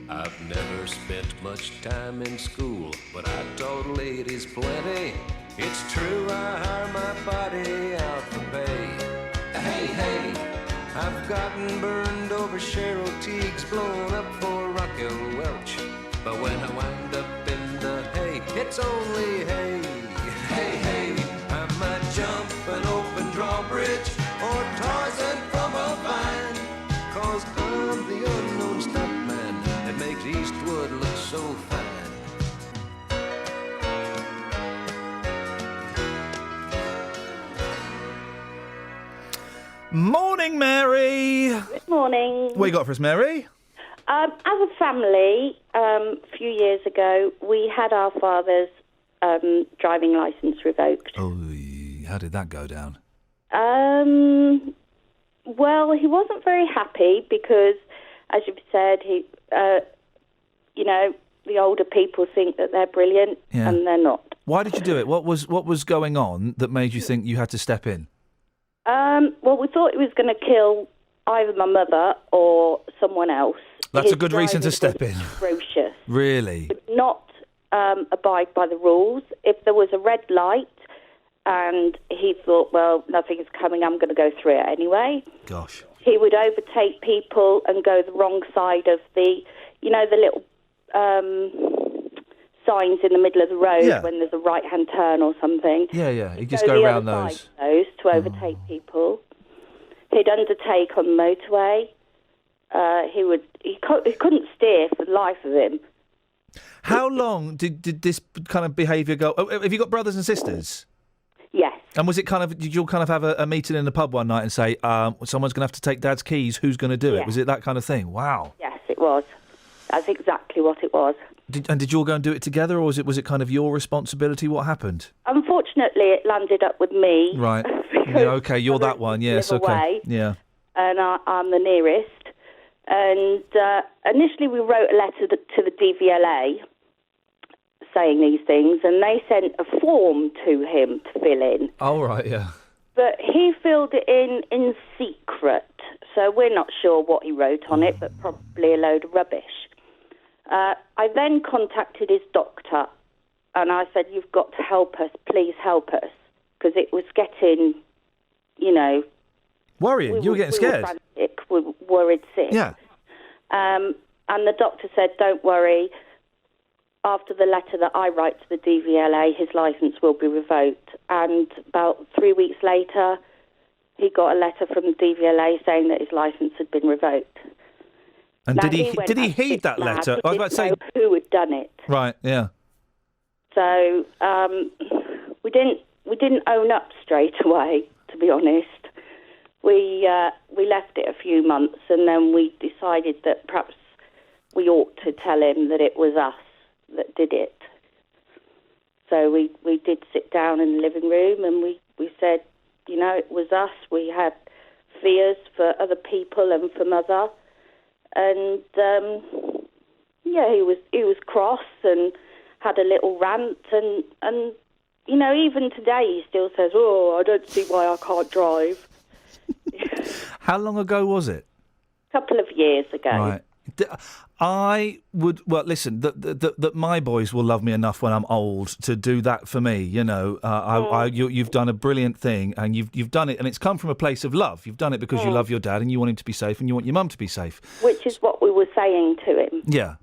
I've never spent much time in school, but I taught ladies plenty. It's true, I hire my body out for pay. Hey, hey, I've gotten burned over Cheryl Teague's, blown up for Raquel Welch. But when I wind up in the hay, it's only hay. Hey, hey, I might jump an open drawbridge or Tarzan from a vine, 'cause I'm the unknown stuntman that makes Eastwood look so fine. Morning, Mary. Good morning. What you got for us, Mary? As a family, a few years ago, we had our father's driving licence revoked. Oh, how did that go down? Well, he wasn't very happy because, as you've said, he, the older people think that they're brilliant and they're not. Why did you do it? What was going on that made you think you had to step in? Well, we thought it was going to kill either my mother or someone else. That's a good reason to step in. Ferocious. Really? Not abide by the rules. If there was a red light and he thought, well, nothing's coming, I'm going to go through it anyway. Gosh. He would overtake people and go the wrong side of the little signs in the middle of the road when there's a right-hand turn or something. Yeah. He'd just go around those. To overtake people. He'd undertake on the motorway. He couldn't steer for the life of him. How long did this kind of behaviour go? Oh, have you got brothers and sisters? Yes. And was it did you all kind of have a meeting in the pub one night and say, someone's going to have to take Dad's keys, who's going to do it? Was it that kind of thing? Wow. Yes, it was. That's exactly what it was. Did you all go and do it together, or was it kind of your responsibility? What happened? Unfortunately, it landed up with me. Right. Yeah, okay, you're that one. Yes, okay. Away, yeah. And I'm the nearest. And initially we wrote a letter to the DVLA saying these things, and they sent a form to him to fill in. Oh, right, yeah. But he filled it in secret, so we're not sure what he wrote on it, but probably a load of rubbish. I then contacted his doctor, and I said, you've got to help us, please help us, because it was getting, worrying. You were getting scared. Frantic, we were worried sick. Yeah. And the doctor said, don't worry, after the letter that I write to the DVLA, his licence will be revoked. And about 3 weeks later, he got a letter from the DVLA saying that his licence had been revoked. And now, did he heed that letter? I was about to say who had done it. Right, yeah. So we didn't own up straight away, to be honest. We left it a few months, and then we decided that perhaps we ought to tell him that it was us that did it. So we did sit down in the living room, and we said, it was us. We had fears for other people and for Mother. And, he was cross and had a little rant. And even today he still says, oh, I don't see why I can't drive. How long ago was it? A couple of years ago. Right. I would, listen, that my boys will love me enough when I'm old to do that for me, you've done a brilliant thing, and you've done it, and it's come from a place of love. You've done it because you love your dad and you want him to be safe and you want your mum to be safe. Which is what we were saying to him. Yeah,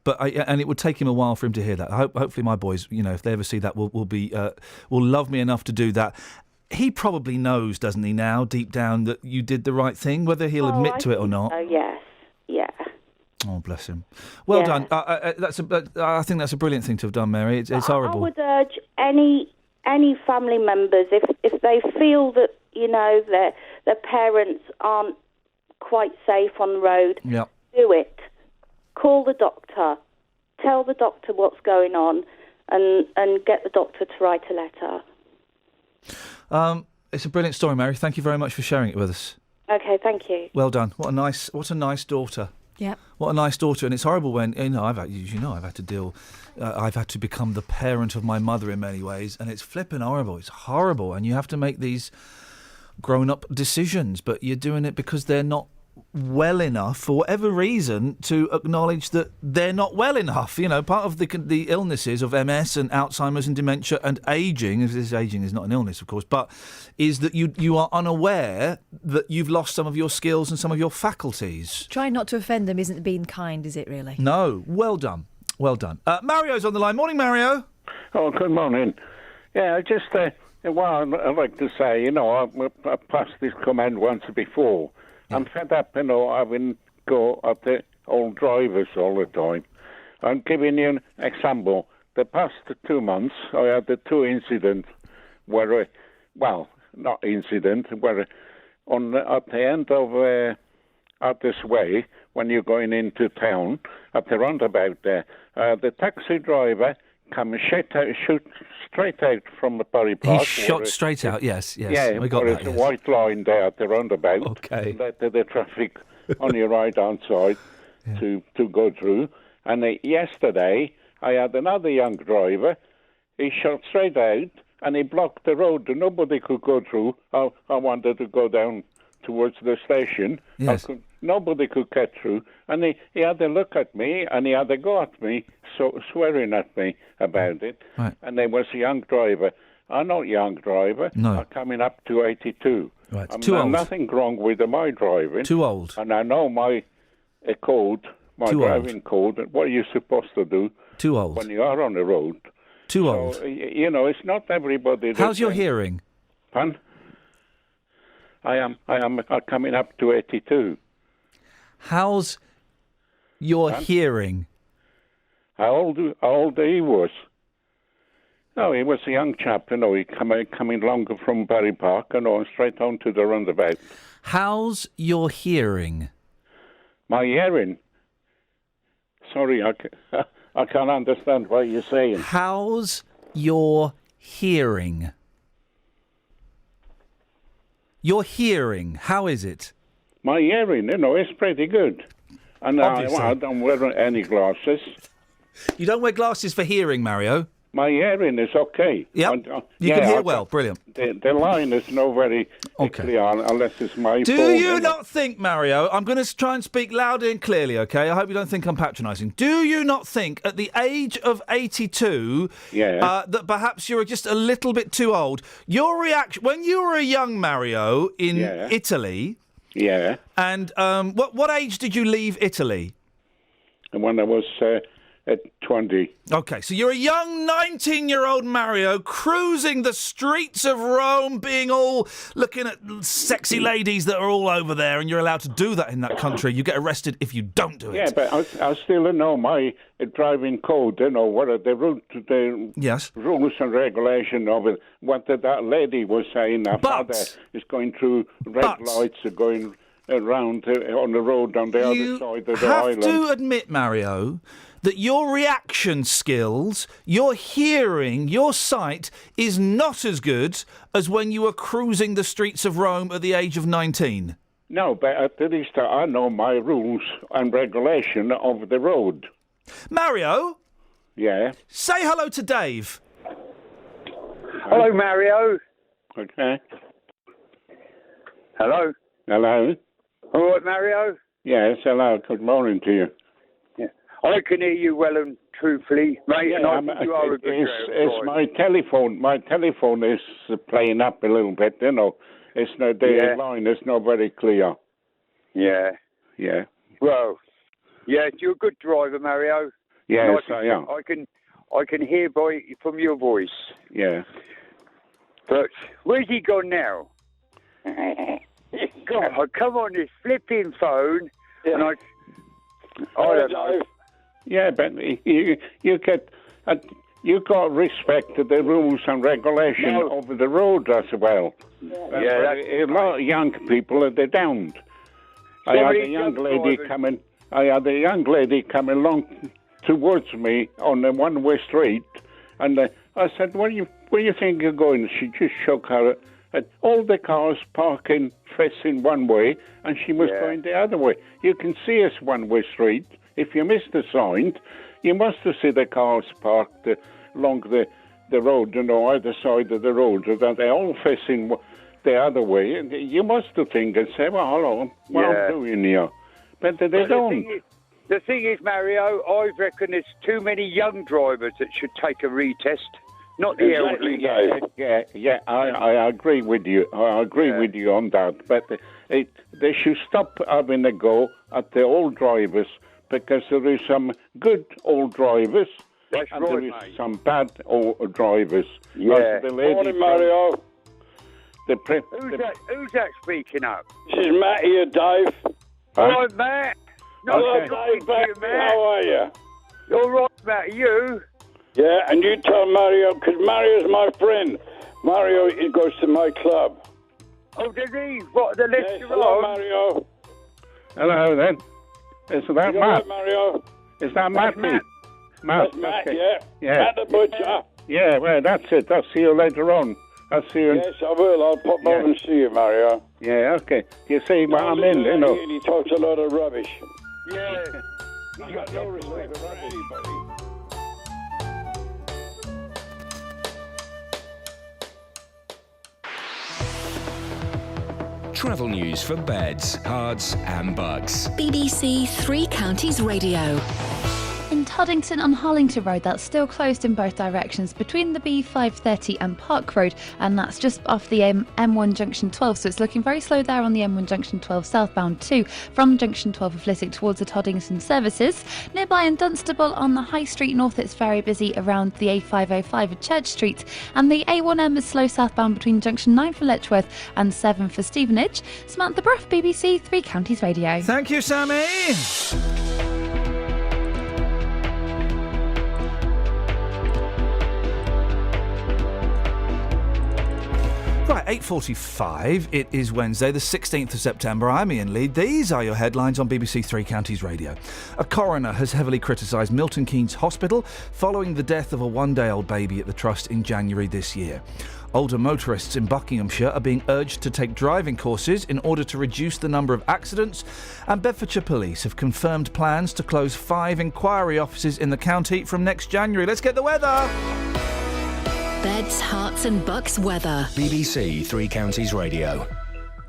and it would take him a while for him to hear that. Hopefully my boys, if they ever see that, will love me enough to do that. He probably knows, doesn't he, now, deep down, that you did the right thing, whether he'll admit to it or not. Oh, yes, yeah. Oh, bless him. Well Yeah. done. I think that's a brilliant thing to have done, Mary. It's horrible. I would urge any family members, if they feel that, you know, their parents aren't quite safe on the road, Yeah. do it. Call the doctor. Tell the doctor what's going on and get the doctor to write a letter. It's a brilliant story, Mary. Thank you very much for sharing it with us. Okay, thank you. Well done. What a nice daughter. Yeah. What a nice daughter. And it's horrible when, I've had to become the parent of my mother in many ways, and it's flipping horrible. It's horrible, and you have to make these grown-up decisions, but you're doing it because they're not well enough, for whatever reason, to acknowledge that they're not well enough. You know, part of the illnesses of MS and Alzheimer's and dementia and ageing, if this ageing is not an illness, of course, but is that you are unaware that you've lost some of your skills and some of your faculties. Trying not to offend them isn't being kind, is it, really? No. Well done. Well done. Mario's on the line. Morning, Mario. Oh, good morning. Yeah, just, well, I'd like to say, I passed this command once before. Yeah. I'm fed up, having go at the old drivers all the time. I'm giving you an example. The past 2 months, I had the 2 incidents where, not incident, where at the end of out this way, when you're going into town, at the roundabout there, the taxi driver come shoot straight out from the Bury Park. He shot straight out, yes. Yeah, we got that, a white line there at the roundabout. Okay. Let the traffic on your right-hand side to go through. And yesterday, I had another young driver. He shot straight out, and he blocked the road. Nobody could go through. I wanted to go down towards the station. Yes. Nobody could get through. And he had a look at me, and he had a go at me, swearing at me about it. Right. And there was a young driver. I'm not a young driver. No. I'm coming up to 82. Right. I'm Too old. nothing wrong with my driving. Too old. And I know my code, my Too driving code, and what you're supposed to do Too old. when you are on the road. Too old. It's not everybody. How's your hearing? Pardon? I am coming up to 82. How's your hearing? How old he was? No, he was a young chap, he coming longer from Bury Park, and straight on to the roundabout. How's your hearing? My hearing? Sorry, I can't understand what you're saying. How's your hearing? Your hearing, how is it? My hearing, it's pretty good. And I don't wear any glasses. You don't wear glasses for hearing, Mario? My hearing is okay. Yep. You can hear well. Brilliant. The line is not very clear unless it's my Do phone. you not think, Mario, I'm going to try and speak loudly and clearly, OK? I hope you don't think I'm patronising. Do you not think at the age of 82 that perhaps you're just a little bit too old? Your reaction, when you were a young Mario in Italy... Yeah. And what age did you leave Italy? When I was at 20. OK, so you're a young 19-year-old Mario cruising the streets of Rome, being all looking at sexy ladies that are all over there, and you're allowed to do that in that country. You get arrested if you don't do it. Yeah, but I still know my driving code, what are the rules and regulation of it. What that lady was saying, her father is going through red lights, going around on the road on the other side of the island. You have to admit, Mario, that your reaction skills, your hearing, your sight is not as good as when you were cruising the streets of Rome at the age of 19. No, but at least I know my rules and regulation of the road. Mario? Yeah? Say hello to Dave. Hello, Mario. Okay. Hello. Hello. All right, Mario? Yes, hello. Good morning to you. Yeah. I can hear you well and truthfully, mate, and I think you are a good It's my telephone. My telephone is playing up a little bit, It's no, the line is not very clear. Yeah. Yeah. Well, you're a good driver, Mario. Yes, I am. I can hear from your voice. Yeah. But where's he gone now? God, I come on this flipping phone, and I don't know. Yeah, but you got respect to the rules and regulation over the road as well. Yeah, a lot of young people they don't. I had a young lady coming along towards me on a one-way street, and I said, "Where you think you're going?" She just shook her head. All the cars parking facing one way, and she was going the other way. You can see us one-way street. If you miss the sign, you must have seen the cars parked along the road, either side of the road, so that they're all facing the other way. And you must have think and say, "Well, hold on, what I'm doing here?" But they don't. The thing is, Mario, I reckon there's too many young drivers that should take a retest, not the elderly. Yeah, I agree with you. I agree with you on that. But they should stop having a go at the old drivers, because there is some good old drivers and there is some bad old drivers. Yeah. Like the lady Morning, Mario. Who's that speaking up? This is Matt here, Dave. Hello, Matt. Hello, Dave. How are you? All right, Matt. You? Yeah, and you tell Mario, because Mario's my friend. Mario, he goes to my club. Oh, does he? What, the list yes, hello, Mario. Hello, then. Is that you Matt? Right, Mario? Is that Matt? Matt. Matt, That's Matt, okay. yeah. Matt the butcher. Yeah, well, that's it. I'll see you later on. I'll see you. Yes, I will. I'll pop over and see you, Mario. Yeah, okay. You see what I'm in, you know. He talks a lot of rubbish. Yeah. He's got no respect for anybody. Travel news for beds, cards and bugs. BBC Three Counties Radio. In Toddington on Harlington Road, that's still closed in both directions between the B530 and Park Road, and that's just off the M1 Junction 12, so it's looking very slow there on the M1 Junction 12 southbound too, from Junction 12 of Flitwick towards the Toddington services. Nearby in Dunstable on the High Street North, it's very busy around the A505 at Church Street, and the A1M is slow southbound between Junction 9 for Letchworth and 7 for Stevenage. Samantha Bruff, BBC Three Counties Radio. Thank you, Sammy. Right, 8:45. It is Wednesday, the 16th of September. I'm Iain Lead. These are your headlines on BBC Three Counties Radio. A coroner has heavily criticised Milton Keynes Hospital following the death of a one-day-old baby at the trust in January this year. Older motorists in Buckinghamshire are being urged to take driving courses in order to reduce the number of accidents, and Bedfordshire Police have confirmed plans to close 5 inquiry offices in the county from next January. Let's get the weather! Beds, Herts and Bucks weather. BBC Three Counties Radio.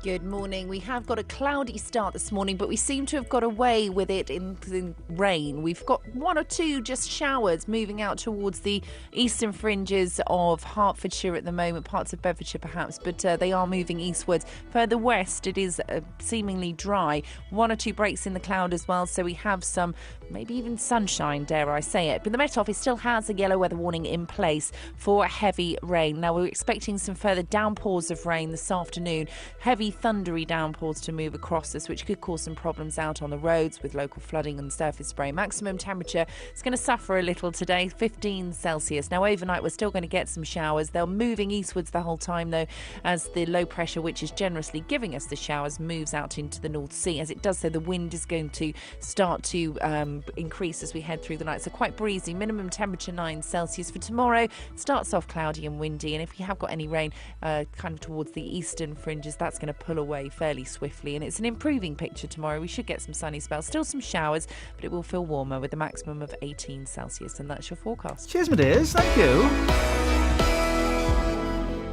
Good morning. We have got a cloudy start this morning, but we seem to have got away with it in the rain. We've got one or two just showers moving out towards the eastern fringes of Hertfordshire at the moment, parts of Bedfordshire perhaps, but they are moving eastwards. Further west, it is seemingly dry. One or two breaks in the cloud as well, so we have some, maybe even sunshine, dare I say it. But the Met Office still has a yellow weather warning in place for heavy rain. Now, we're expecting some further downpours of rain this afternoon. Heavy thundery downpours to move across us, which could cause some problems out on the roads with local flooding and surface spray. Maximum temperature is going to suffer a little today, 15 Celsius. Now, overnight, we're still going to get some showers. They're moving eastwards the whole time, though, as the low pressure, which is generously giving us the showers, moves out into the North Sea. As it does so, the wind is going to start to increase as we head through the night. So quite breezy. Minimum temperature 9 Celsius for tomorrow. Starts off cloudy and windy, and if you have got any rain kind of towards the eastern fringes, that's going to pull away fairly swiftly, and it's an improving picture tomorrow. We should get some sunny spells, still some showers, but it will feel warmer with a maximum of 18 Celsius, and that's your forecast. Cheers, my dears. Thank you.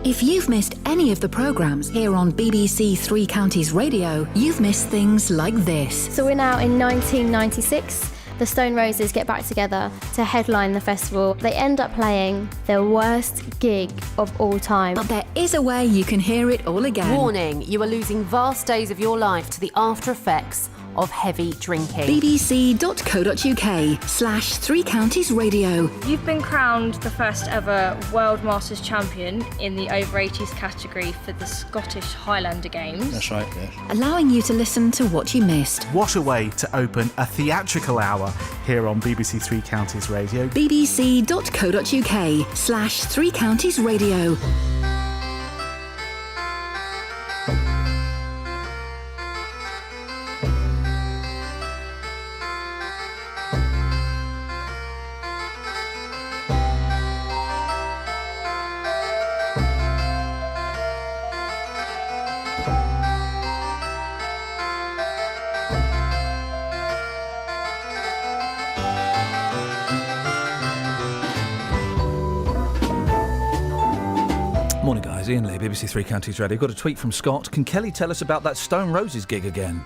If you've missed any of the programmes here on BBC Three Counties Radio, you've missed things like this. So we're now in 1996. The Stone Roses get back together to headline the festival. They end up playing their worst gig of all time. But there is a way you can hear it all again. Warning, you are losing vast days of your life to the after effects of heavy drinking. bbc.co.uk/Three Counties Radio. You've been crowned the first ever World Masters champion in the over-80s category for the Scottish Highlander Games. That's right, yeah. Allowing you to listen to what you missed. What a way to open a theatrical hour here on BBC Three Counties Radio. bbc.co.uk/Three Counties Radio. Morning, guys. Iain Lee, BBC Three Counties Radio. Got a tweet from Scott. Can Kelly tell us about that Stone Roses gig again?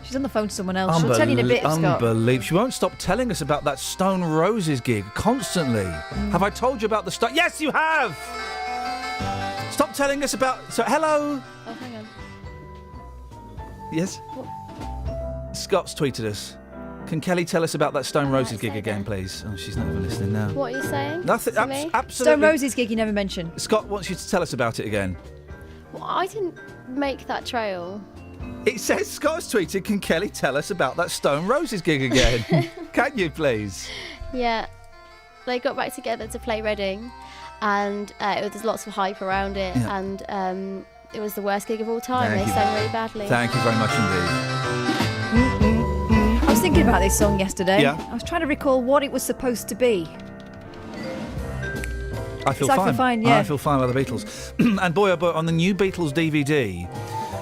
She's on the phone to someone else. She'll tell you in a bit, Scott. Unbelievable. She won't stop telling us about that Stone Roses gig constantly. Have I told you about the Stone... Yes, you have! Stop telling us about... So, hello? Oh, hang on. Yes? Scott's tweeted us. Can Kelly tell us about that Stone Roses gig again, please? Oh, she's not even listening now. What are you saying? Nothing. to me? Absolutely. Stone Roses gig you never mentioned. Scott wants you to tell us about it again. Well, I didn't make that trail. It says Scott's tweeted, can Kelly tell us about that Stone Roses gig again? Can you, please? Yeah. They got back together to play Reading, and there's lots of hype around it, Yeah. and it was the worst gig of all time. Thank They you. sang really badly. Thank you very much indeed. I was thinking about this song yesterday. Yeah. I was trying to recall what it was supposed to be. I feel It's I fine. Feel Fine, yeah. I feel fine by the Beatles. And boy, oh boy, on the new Beatles DVD,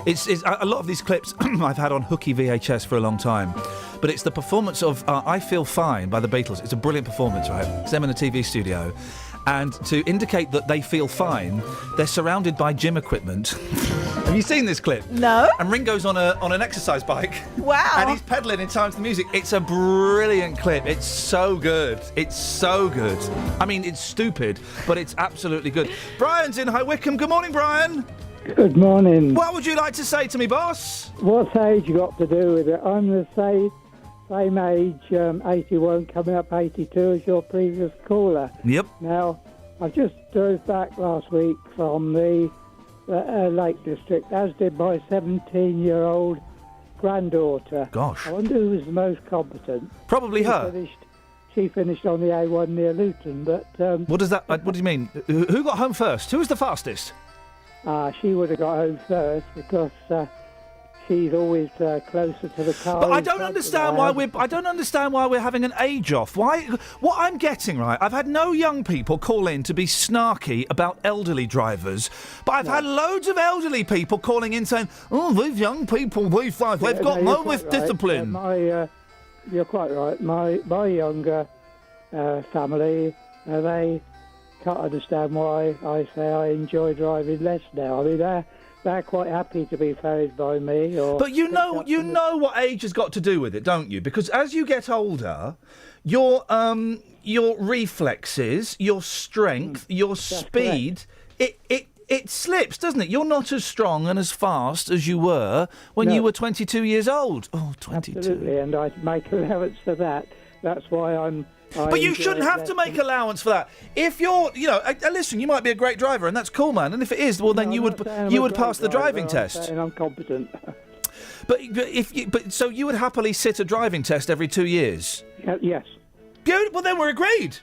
it's a lot of these clips I've had on hooky VHS for a long time. But it's the performance of I Feel Fine by the Beatles. It's a brilliant performance, right? It's them in a TV studio. And to indicate that they feel fine, they're surrounded by gym equipment. Have you seen this clip? No. And Ringo's on an exercise bike. Wow. And he's pedalling in time to the music. It's a brilliant clip. It's so good. It's so good. I mean, it's stupid, but it's absolutely good. Brian's in High Wycombe. Good morning, Brian. Good morning. What would you like to say to me, boss? What's age got to do with it? I'm the same age, 81, coming up 82 as your previous caller. Yep. Now, I just drove back last week from the Lake District, as did my 17-year-old granddaughter. Gosh. I wonder who was the most competent. Probably her. She finished on the A1 near Luton, but... What does that... what do you mean? Who got home first? Who was the fastest? She would have got home first because she's always closer to the car. But I don't understand why we're having an age off. Why? What I'm getting, right? I've had no young people call in to be snarky about elderly drivers, but I've had loads of elderly people calling in saying, "Oh, these young people, they've got no discipline." You're quite right. My younger family, they can't understand why I say I enjoy driving less now. I mean, they're quite happy to be ferried by me. But you know what age has got to do with it, don't you? Because as you get older, your reflexes, your strength, your speed, it slips, doesn't it? You're not as strong and as fast as you were when you were 22 years old. Oh, 22. Absolutely, and I make allowance for that. That's why But you shouldn't have to make allowance for that. If you're, listen, you might be a great driver, and that's cool, man. And if it is, well, then you would pass the driving test. I'm competent. But so you would happily sit a driving test every 2 years? Yes. Good. Well, then we're agreed.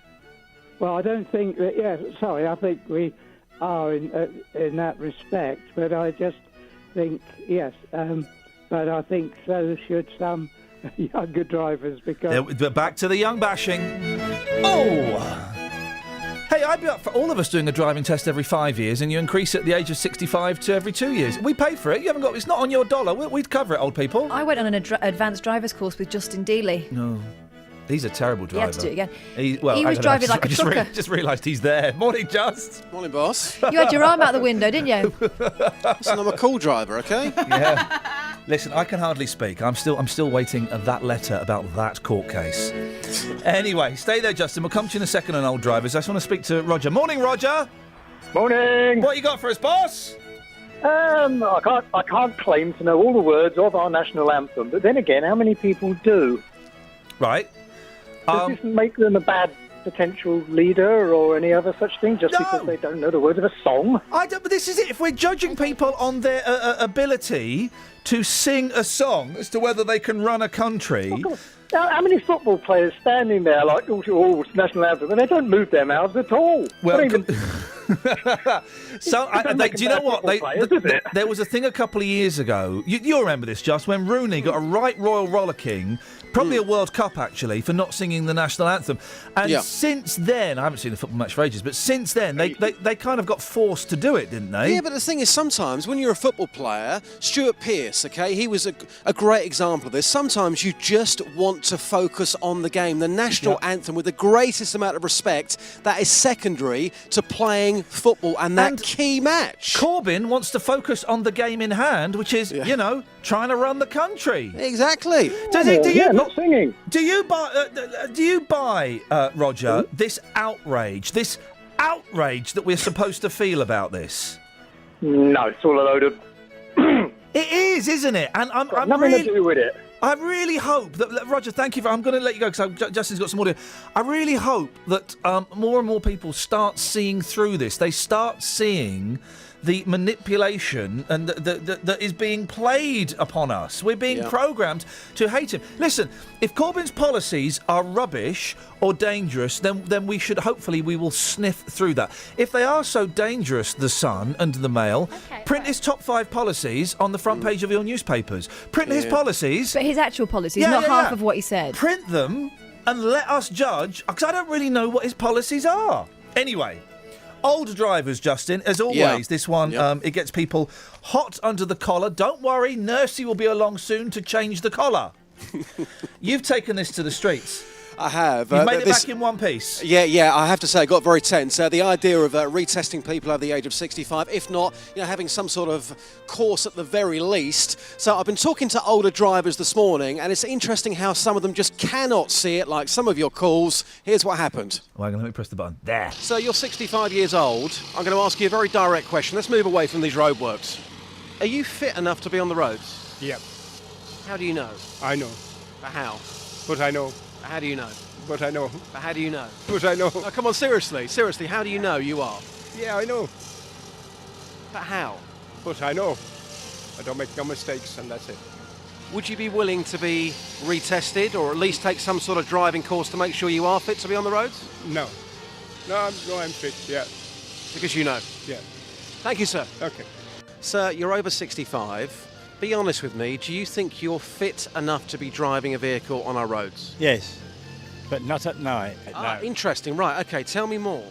Well, I don't think that. Yeah, sorry. I think we are in that respect, but I just think yes. But I think so should some younger drivers, because... But back to the young bashing. Oh! Hey, I'd be up for all of us doing a driving test every 5 years, and you increase it at the age of 65 to every 2 years. We pay for it. You haven't got... It's not on your dollar. We'd cover it, old people. I went on an advanced driver's course with Justin Dealey. No. He's a terrible driver. He had to do it again. He was driving like a trucker. I just realised he's there. Morning, Just. Morning, boss. You had your arm out the window, didn't you? Listen, I'm a cool driver, okay? Yeah. Listen, I can hardly speak. I'm still waiting that letter about that court case. Anyway, stay there, Justin. We'll come to you in a second on old drivers. I just want to speak to Roger. Morning, Roger. Morning. What you got for us, boss? I can't claim to know all the words of our national anthem, but then again, how many people do? Right. Does this make them a bad potential leader or any other such thing just because they don't know the words of a song? But this is it. If we're judging people on their ability to sing a song as to whether they can run a country... How many football players standing there like, oh, national anthem, and they don't move their mouths at all? Well, do you know what? There was a thing a couple of years ago. You'll remember this, Just, when Rooney got a right royal rollicking, probably a World Cup actually, for not singing the national anthem. And since then, I haven't seen a football match for ages, but since then they kind of got forced to do it, didn't they? Yeah, but the thing is, sometimes when you're a football player, Stuart Pearce, okay, he was a great example of this. Sometimes you just want to focus on the game. The national anthem, with the greatest amount of respect, that is secondary to playing football and that key match. Corbyn wants to focus on the game in hand, which is, trying to run the country. Exactly. Not singing. Do you buy, Roger, this outrage that we're supposed to feel about this? No, it's all a load of... It is, isn't it? And I'm nothing to do with it. I really hope that, Roger, thank you I'm going to let you go because Justin's got some audio. I really hope that more and more people start seeing through this. They start seeing the manipulation and that is being played upon us. We're being programmed to hate him. Listen, if Corbyn's policies are rubbish or dangerous, then we will sniff through that. If they are so dangerous, the Sun and the Mail, print his top 5 policies on the front page of your newspapers. Print his policies. But his actual policies, not half of what he said. Print them and let us judge, because I don't really know what his policies are. Anyway, old drivers, Justin, as always, this one, it gets people hot under the collar. Don't worry, Nursey will be along soon to change the collar. You've taken this to the streets. I have. You've made it back in one piece. Yeah, I have to say, it got very tense. The idea of retesting people over the age of 65, if not, having some sort of course at the very least. So I've been talking to older drivers this morning, and it's interesting how some of them just cannot see it, like some of your calls. Here's what happened. Well, let me press the button. There. So you're 65 years old. I'm going to ask you a very direct question. Let's move away from these roadworks. Are you fit enough to be on the roads? Yep. How do you know? I know. But how? But I know. How do you know? But I know. But how do you know? But I know. Oh, come on, seriously, how do you know you are? Yeah, I know. But how? But I know. I don't make no mistakes, and that's it. Would you be willing to be retested, or at least take some sort of driving course to make sure you are fit to be on the roads? No. I'm fit, yeah. Because you know? Yeah. Thank you, sir. Okay. Sir, you're over 65. Be honest with me, do you think you're fit enough to be driving a vehicle on our roads? Yes, but not at night. No. Interesting. Right, OK, tell me more.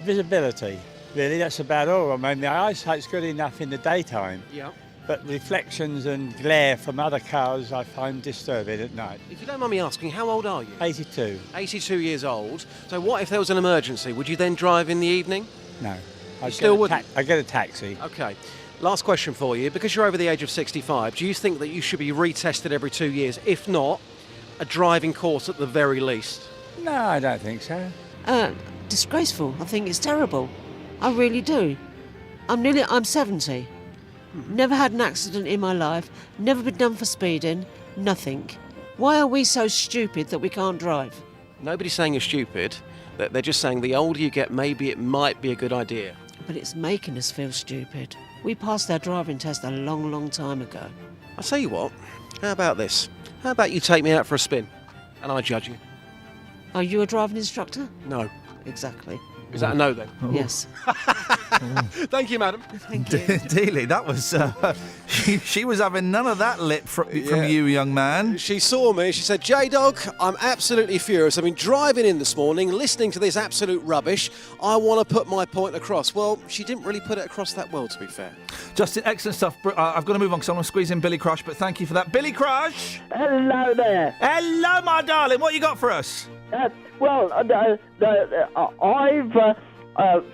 Visibility, really, that's about all. I mean, the eyesight's good enough in the daytime. Yeah. But reflections and glare from other cars I find disturbing at night. If you don't mind me asking, how old are you? 82. 82 years old. So what if there was an emergency? Would you then drive in the evening? No. I still wouldn't? I get a taxi. OK. Last question for you. Because you're over the age of 65, do you think that you should be retested every 2 years? If not, a driving course at the very least? No, I don't think so. Disgraceful. I think it's terrible. I really do. I'm 70. Never had an accident in my life. Never been done for speeding. Nothing. Why are we so stupid that we can't drive? Nobody's saying you're stupid. They're just saying the older you get, maybe it might be a good idea. But it's making us feel stupid. We passed our driving test a long, long time ago. I'll tell you what. How about this? How about you take me out for a spin and I judge you? Are you a driving instructor? No. Exactly. Is that a no then? Yes. Thank you, madam. Thank you. Dealey, that was... she was having none of that lip from you, young man. She saw me. She said, J-Dog, I'm absolutely furious. I've been driving in this morning, listening to this absolute rubbish. I want to put my point across. Well, she didn't really put it across that well, to be fair. Justin, excellent stuff. I've got to move on because I want to squeeze in Billy Crush, but thank you for that. Billy Crush! Hello there. Hello, my darling. What you got for us? I've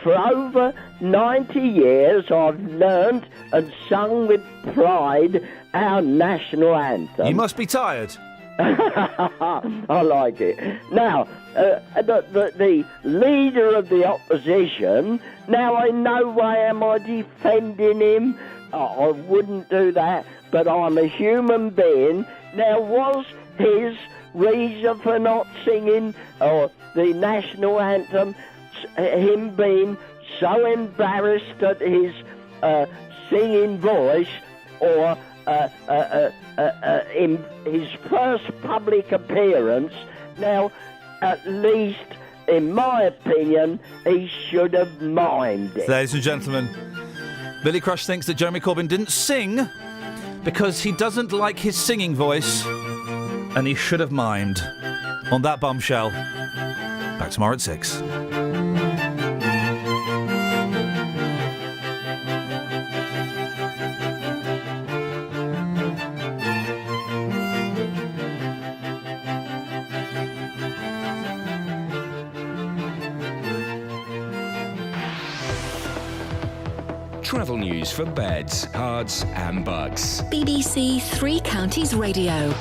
for over 90 years I've learned and sung with pride our national anthem. You must be tired. I like it. Now, the leader of the opposition, now in no way am I defending him. I wouldn't do that, but I'm a human being. Now, was his reason for not singing the national anthem him being so embarrassed at his singing voice, or in his first public appearance? Now, at least, in my opinion, he should have mimed it. Ladies and gentlemen, Billy Crush thinks that Jeremy Corbyn didn't sing because he doesn't like his singing voice, and he should have mimed. On that bombshell, back tomorrow at 6. Travel news for beds, cards and bugs. BBC Three Counties Radio.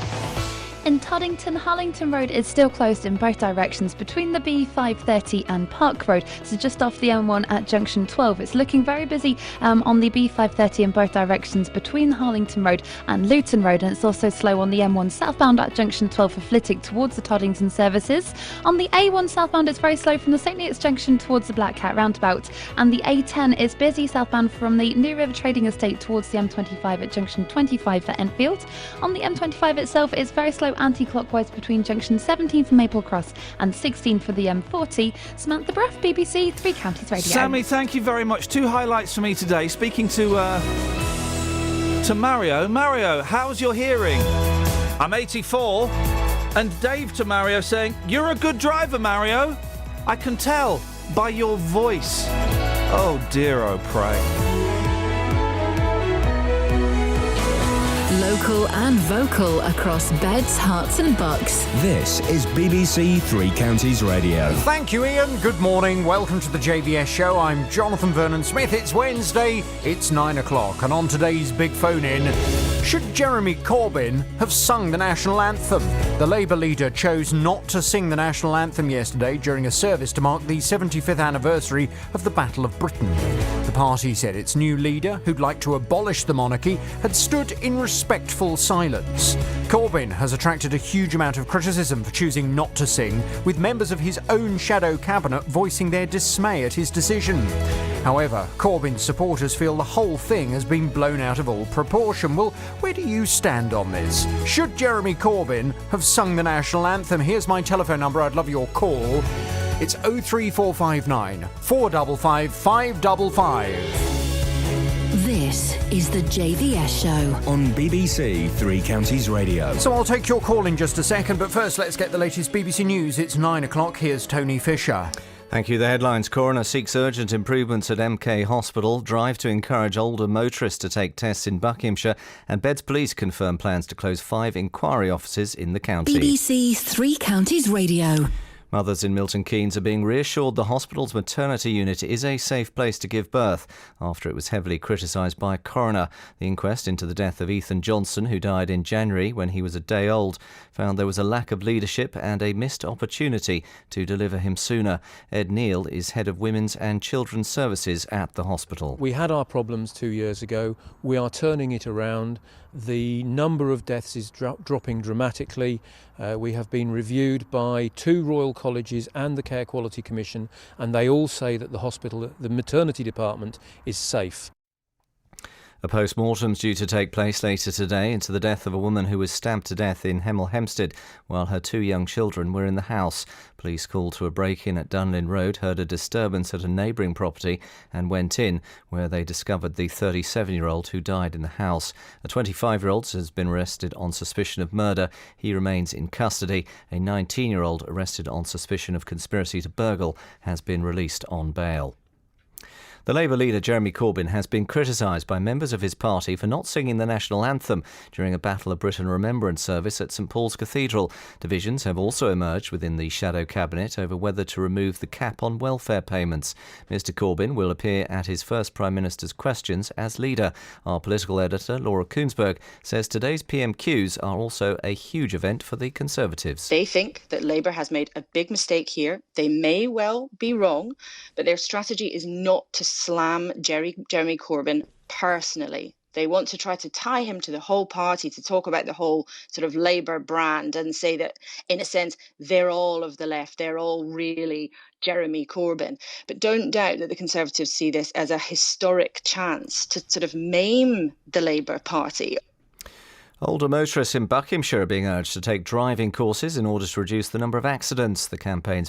In Toddington, Harlington Road is still closed in both directions between the B530 and Park Road, so just off the M1 at junction 12. It's looking very busy on the B530 in both directions between Harlington Road and Luton Road, and it's also slow on the M1 southbound at junction 12 for Flitwick towards the Toddington services. On the A1 southbound, it's very slow from the St Neots junction towards the Black Cat roundabout, and the A10 is busy southbound from the New River Trading Estate towards the M25 at junction 25 for Enfield. On the M25 itself, it's very slow anti-clockwise between junction 17 for Maple Cross and 16 for the M40. Samantha Bruff, BBC Three Counties Radio. Sammy, thank you very much. 2 highlights for me today. Speaking to Mario. Mario, how's your hearing? I'm 84. And Dave to Mario saying, you're a good driver, Mario. I can tell by your voice. Oh dear, oh pray. Local and vocal across beds, hearts and bucks. This is BBC Three Counties Radio. Thank you, Iain. Good morning. Welcome to the JVS show. I'm Jonathan Vernon Smith. It's Wednesday. It's 9 o'clock. And on today's big phone-in, should Jeremy Corbyn have sung the national anthem? The Labour leader chose not to sing the national anthem yesterday during a service to mark the 75th anniversary of the Battle of Britain. The party said its new leader, who'd like to abolish the monarchy, had stood in respectful silence. Corbyn has attracted a huge amount of criticism for choosing not to sing, with members of his own shadow cabinet voicing their dismay at his decision. However, Corbyn's supporters feel the whole thing has been blown out of all proportion. Well, where do you stand on this? Should Jeremy Corbyn have sung the national anthem? Here's my telephone number. I'd love your call. It's 03459 455 555. This is the JVS show on BBC Three Counties Radio. So I'll take your call in just a second, but first let's get the latest BBC News. It's 9 o'clock. Here's Tony Fisher. Thank you. The headlines: Coroner seeks urgent improvements at MK Hospital, drive to encourage older motorists to take tests in Buckinghamshire, and Beds Police confirm plans to close 5 inquiry offices in the county. BBC Three Counties Radio. Mothers in Milton Keynes are being reassured the hospital's maternity unit is a safe place to give birth after it was heavily criticised by a coroner. The inquest into the death of Ethan Johnson, who died in January when he was a day old, found there was a lack of leadership and a missed opportunity to deliver him sooner. Ed Neal is head of Women's and Children's Services at the hospital. We had our problems 2 years ago. We are turning it around. The number of deaths is dropping dramatically. We have been reviewed by 2 Royal Colleges and the Care Quality Commission, and they all say that the hospital, the maternity department, is safe. A post-mortem is due to take place later today into the death of a woman who was stabbed to death in Hemel Hempstead while her 2 young children were in the house. Police called to a break-in at Dunlin Road, heard a disturbance at a neighbouring property and went in, where they discovered the 37-year-old who died in the house. A 25-year-old has been arrested on suspicion of murder. He remains in custody. A 19-year-old arrested on suspicion of conspiracy to burgle has been released on bail. The Labour leader Jeremy Corbyn has been criticised by members of his party for not singing the national anthem during a Battle of Britain remembrance service at St Paul's Cathedral. Divisions have also emerged within the shadow cabinet over whether to remove the cap on welfare payments. Mr Corbyn will appear at his first Prime Minister's questions as leader. Our political editor Laura Koonsberg says today's PMQs are also a huge event for the Conservatives. They think that Labour has made a big mistake here. They may well be wrong, but their strategy is not to slam Jeremy Corbyn personally. They want to try to tie him to the whole party, to talk about the whole sort of Labour brand and say that, in a sense, they're all of the left. They're all really Jeremy Corbyn. But don't doubt that the Conservatives see this as a historic chance to sort of maim the Labour Party. Older motorists in Buckinghamshire are being urged to take driving courses in order to reduce the number of accidents. The campaign's being